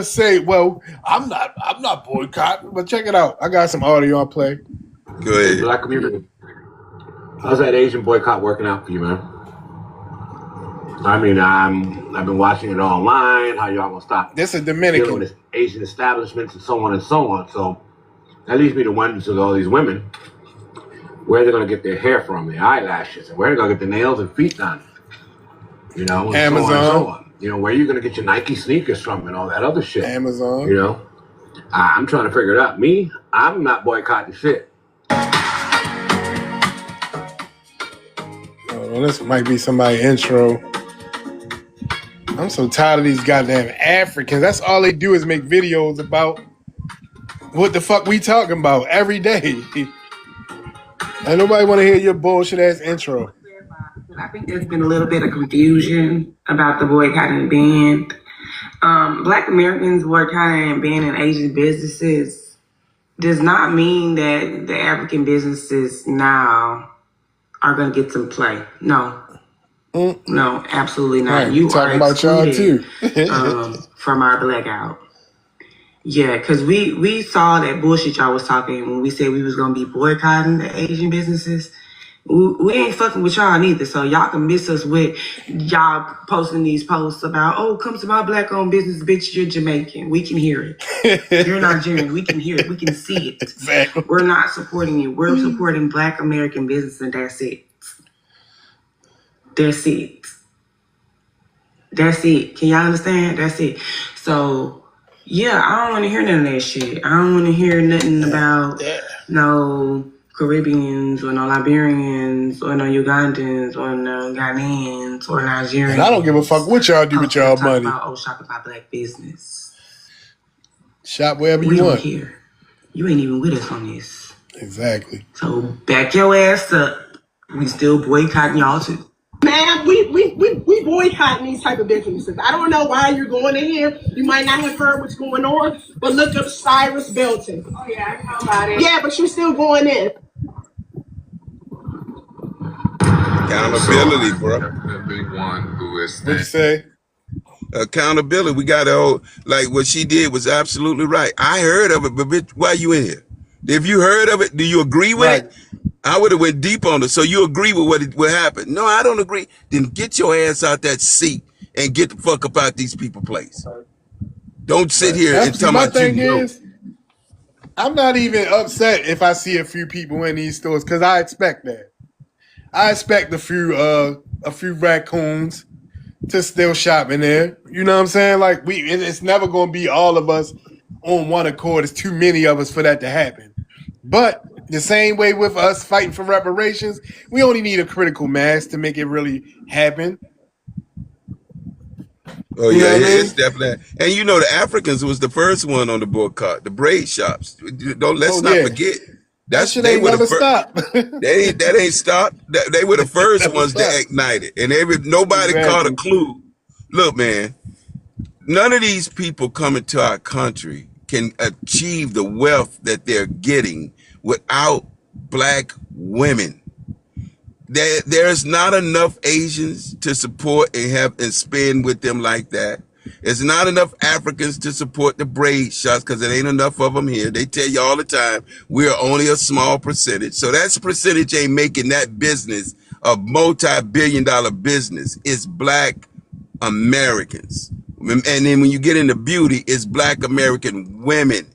say, well, I'm not boycotting, but check it out. I got some audio I'll play. Go ahead. Black community. How's that Asian boycott working out for you, man? I mean, I've been watching it online. How y'all gonna stop This is dealing Dominican. with Asian establishments and so on and so on? So that leads me to wonder to all these women where they're gonna get their hair from, their eyelashes, and where they're gonna get their nails and feet done. You know, and Amazon. so on and so on. You know, where you're gonna get your Nike sneakers from and all that other shit. Amazon. You know, I'm trying to figure it out. Me, I'm not boycotting shit. Oh, this might be somebody's intro. I'm so tired of these goddamn Africans. That's all they do is make videos about what the fuck we talking about every day. And nobody want to hear your bullshit ass intro. I think there's been a little bit of confusion about the boycotting and ban. Black Americans boycotting and banning Asian businesses does not mean that the African businesses now are going to get some play. No. No, absolutely not. Right, we You are talking about y'all excluded too. from our blackout. Yeah, because we saw that bullshit y'all was talking when we said we was going to be boycotting the Asian businesses. We ain't fucking with y'all neither, so y'all can miss us with y'all posting these posts about, oh, come to my black-owned business, bitch, you're Jamaican. We can hear it. You're Nigerian. We can hear it. We can see it. Exactly. We're not supporting you. We're supporting Black American business, and that's it. That's it. That's it. Can y'all understand? That's it. So, yeah, I don't want to hear none of that shit. I don't want to hear nothing about no Caribbeans or no Liberians or no Ugandans or no Ghanaians or Nigerians. And I don't give a fuck what y'all do with y'all money. About, oh, shop about black business. Shop wherever we you don't want. Care. You ain't even with us on this. Exactly. So back your ass up. We still boycotting y'all too. Man, we boycotting these type of businesses. I don't know why you're going in here. You might not have heard what's going on, but look up Cyrus Belton. Oh yeah, I know about it. Yeah, but you're still going in. Accountability, bro. What'd you say? Accountability. We got to like what she did was absolutely right. I heard of it, but bitch, why you in here? If you heard of it, do you agree with it? I would have went deep on it. So you agree with what happened? No, I don't agree. Then get your ass out that seat and get the fuck up out these people's place. Don't sit here and tell My about thing you know. is, I'm not even upset if I see a few people in these stores because I expect that. I expect a few raccoons to still shop in there. You know what I'm saying? Like it's never gonna be all of us on one accord. It's too many of us for that to happen. But the same way with us fighting for reparations, we only need a critical mass to make it really happen. Oh yeah, it's definitely. And you know, the Africans was the first one on the boycott. The braid shops. Let's not forget. That shit ain't never stopped. That ain't stopped. They were the first ones to ignite it, and nobody caught a clue. Look, man, none of these people coming to our country can achieve the wealth that they're getting without black women. There's not enough Asians to support and spend with them like that. There's not enough Africans to support the braid shops because there ain't enough of them here. They tell you all the time, we're only a small percentage. So that percentage ain't making that business a multi-billion-dollar business. It's black Americans. And then when you get into beauty, it's black American women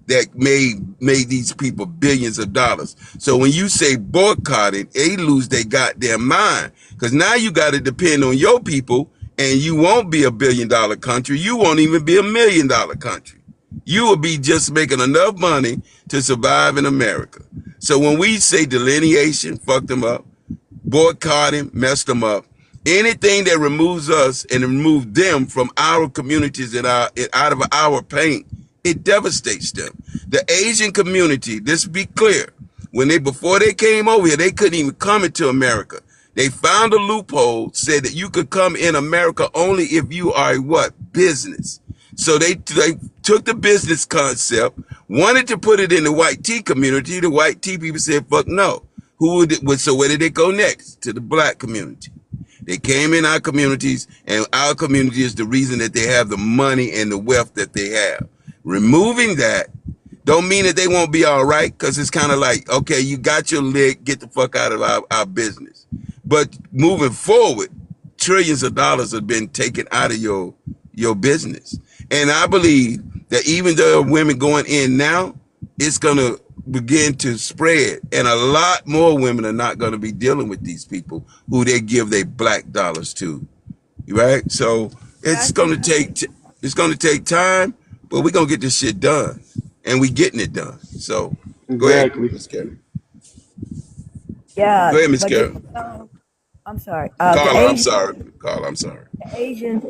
that made these people billions of dollars. So when you say boycotting, they lose their goddamn mind. Because now you got to depend on your people, and you won't be $1 billion country. You won't even be $1 million country. You will be just making enough money to survive in America. So when we say delineation, fucked them up, boycotting, messed them up, anything that removes us and removes them from our communities and out of our paint, it devastates them. The Asian community, let's be clear, before they came over here, they couldn't even come into America. They found a loophole, said that you could come in America only if you are business. So they took the business concept, wanted to put it in the white tea community. The white tea people said, fuck no. So where did they go next? To the black community. They came in our communities, and our community is the reason that they have the money and the wealth that they have. Removing that don't mean that they won't be all right, because it's kind of like, okay, you got your lick, get the fuck out of our business. But moving forward, trillions of dollars have been taken out of your business. And I believe that even though women going in now, it's going to begin to spread. And a lot more women are not going to be dealing with these people who they give their black dollars to. Right? So it's going to take time, but we're going to get this shit done. And we getting it done. So go ahead, Miss Karen. Yeah. Go ahead, Miss Karen. I'm sorry. Carla, I'm sorry. The Asians,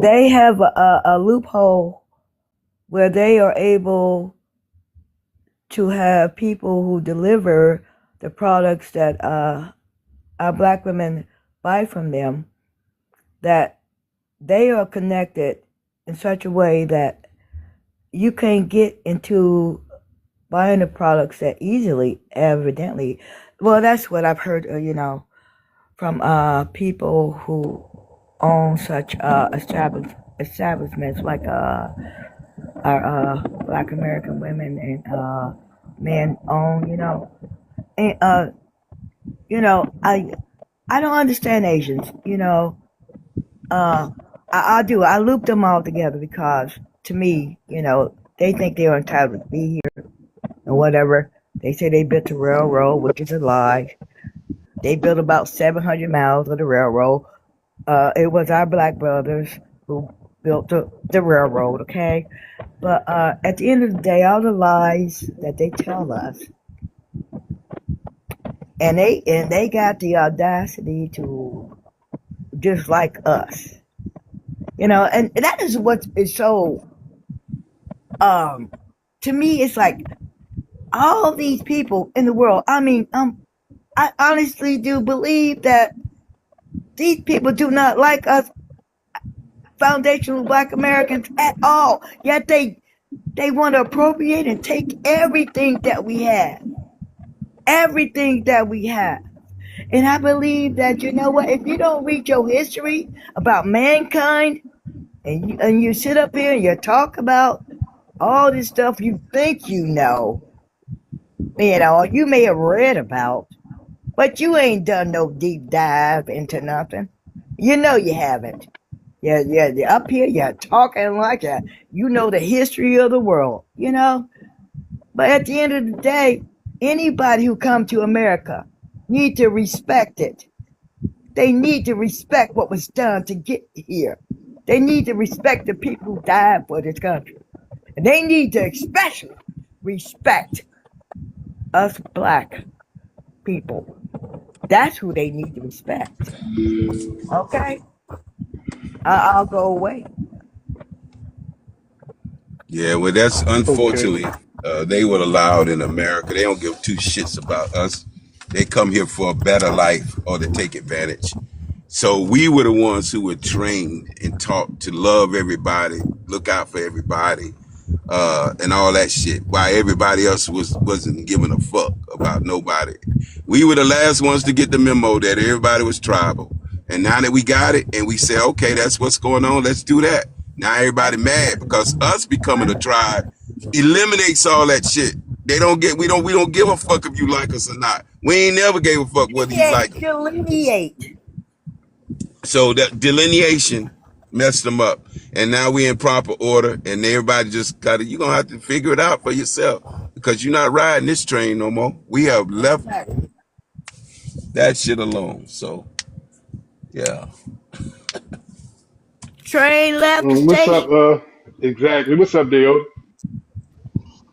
they have a loophole where they are able to have people who deliver the products that our black women buy from them, that they are connected in such a way that you can't get into buying the products that easily, evidently. Well, that's what I've heard, from from people who own such establishments like our Black American women and men own, and I don't understand Asians, I do. I loop them all together because to me, they think they're entitled to be here and whatever. They say they built the railroad, which is a lie. They built about 700 miles of the railroad. It was our black brothers who built the railroad, okay? But at the end of the day, all the lies that they tell us, and they got the audacity to dislike us, and that is what is so. To me, it's like all these people in the world. I mean, I honestly do believe that these people do not like us foundational Black Americans at all. Yet they want to appropriate and take everything that we have. Everything that we have. And I believe that, if you don't read your history about mankind and you sit up here and you talk about all this stuff you think you know, you may have read about, but you ain't done no deep dive into nothing. You haven't. You're up here, you're talking like that. You know the history of the world, But at the end of the day, anybody who come to America need to respect it. They need to respect what was done to get here. They need to respect the people who died for this country. And they need to especially respect us Black people. That's who they need to respect. Okay? I'll go away. Yeah, well, that's Okay. unfortunately, they were allowed in America. They don't give two shits about us. They come here for a better life or to take advantage. So we were the ones who were trained and taught to love everybody, look out for everybody, and all that shit. While everybody else wasn't giving a fuck about nobody. We were the last ones to get the memo that everybody was tribal. And now that we got it and we say, okay, that's what's going on, let's do that. Now everybody mad because us becoming a tribe eliminates all that shit. We don't give a fuck if you like us or not. We ain't never gave a fuck whether you like us. Delineate. So that delineation messed them up. And now we in proper order and everybody just you're going to have to figure it out for yourself because you're not riding this train no more. We have left that shit alone. So, yeah. Train left the What's up? station. Exactly. What's up, Dale?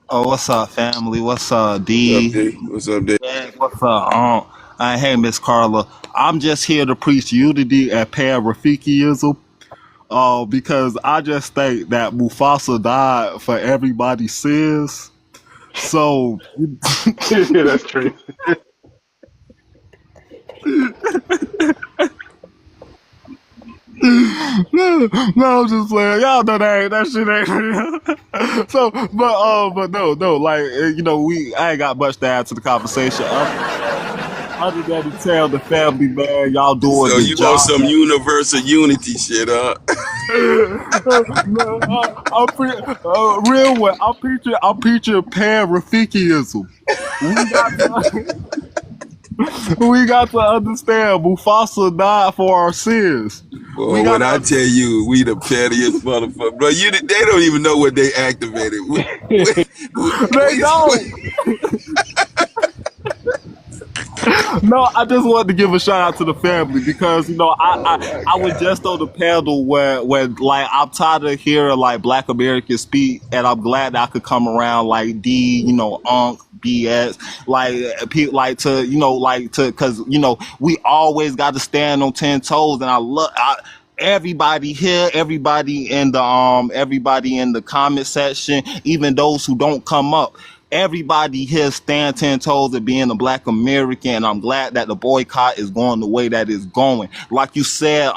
Oh, what's up, family? What's up, What's up, D? D? What's up, D? Hey, what's up, hey, Miss Carla. I'm just here to preach unity and Pan-Rafikiism. Because I just think that Mufasa died for everybody's sins. So Yeah, that's true. no, I'm just playing. Y'all know that shit ain't real. So, but no, like I ain't got much to add to the conversation. Other than to tell the family, man, y'all do a So good you want job. some universal unity shit, huh? Man, real one. I'm preaching Pan-Rafikiism. We got to understand Mufasa died for our sins. We Boy, got when I to. tell you we the pettiest motherfucker, bro, they don't even know what they activated. They don't. No, I just wanted to give a shout out to the family because I was just on the panel where like I'm tired of hearing like Black Americans speak, and I'm glad that I could come around like D, Unc, BS, like people because we always got to stand on 10 toes, and everybody here, everybody in the comment section, even those who don't come up. Everybody here stand 10 toes at being a Black American, and I'm glad that the boycott is going the way that it's going. Like you said,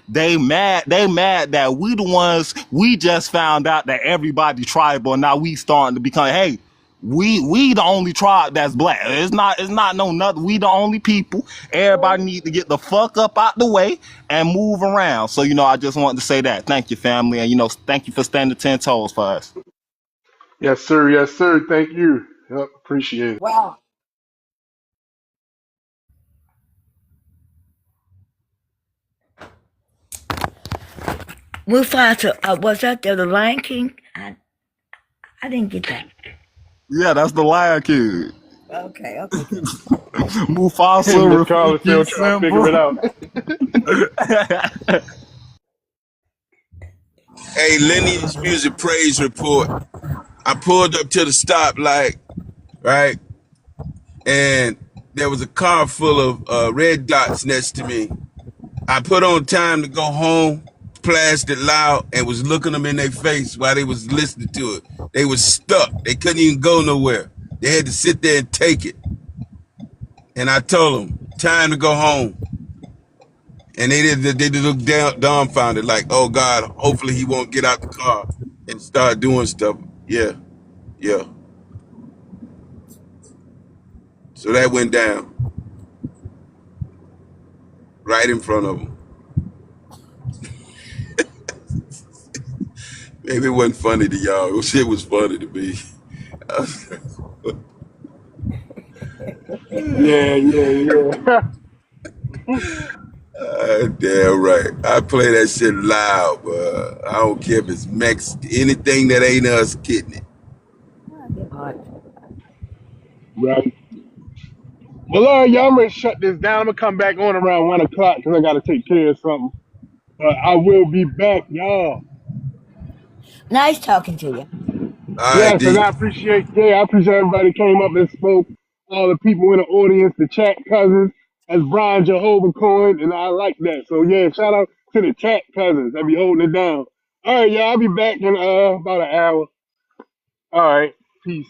they mad that we the ones, we just found out that everybody tribal, and now we starting to become, hey, We the only tribe that's black. It's not no nothing. We the only people. Everybody need to get the fuck up out the way and move around. So I just wanted to say that. Thank you, family, and thank you for standing 10 toes for us. Yes, sir. Yes, sir. Thank you. Yep, appreciate it. Wow. Mufasa, was that the Lion King? I didn't get that. Yeah, that's the Lion King. Okay, good. Mufasa, Miss Carla Rafiki, still trying to figure it Simba. out. Hey, Lenny's Music Praise Report. I pulled up to the stoplight, right? And there was a car full of red dots next to me. I put on Time to Go Home, plashed it loud, and was looking them in their face while they was listening to it. They was stuck. They couldn't even go nowhere. They had to sit there and take it. And I told them, time to go home. And they did look dumbfounded, like, oh God, hopefully he won't get out the car and start doing stuff. Yeah, yeah. So that went down right in front of them. Maybe it wasn't funny to y'all. Shit was funny to me. Yeah, yeah, yeah. Damn right. I play that shit loud, but I don't care if it's Mexican, anything that ain't us getting it. Right. Well, all right, y'all, I'm ready to shut this down. I'm gonna come back on around 1 o'clock because I gotta take care of something. But I will be back, y'all. Nice talking to you. All right, Yes, and D. I appreciate everybody that came up and spoke. All the people in the audience, the chat cousins, as Brian Jehovah coined, and I like that. So yeah, shout out to the chat cousins that be holding it down. All right, y'all, I'll be back in about an hour. All right, peace.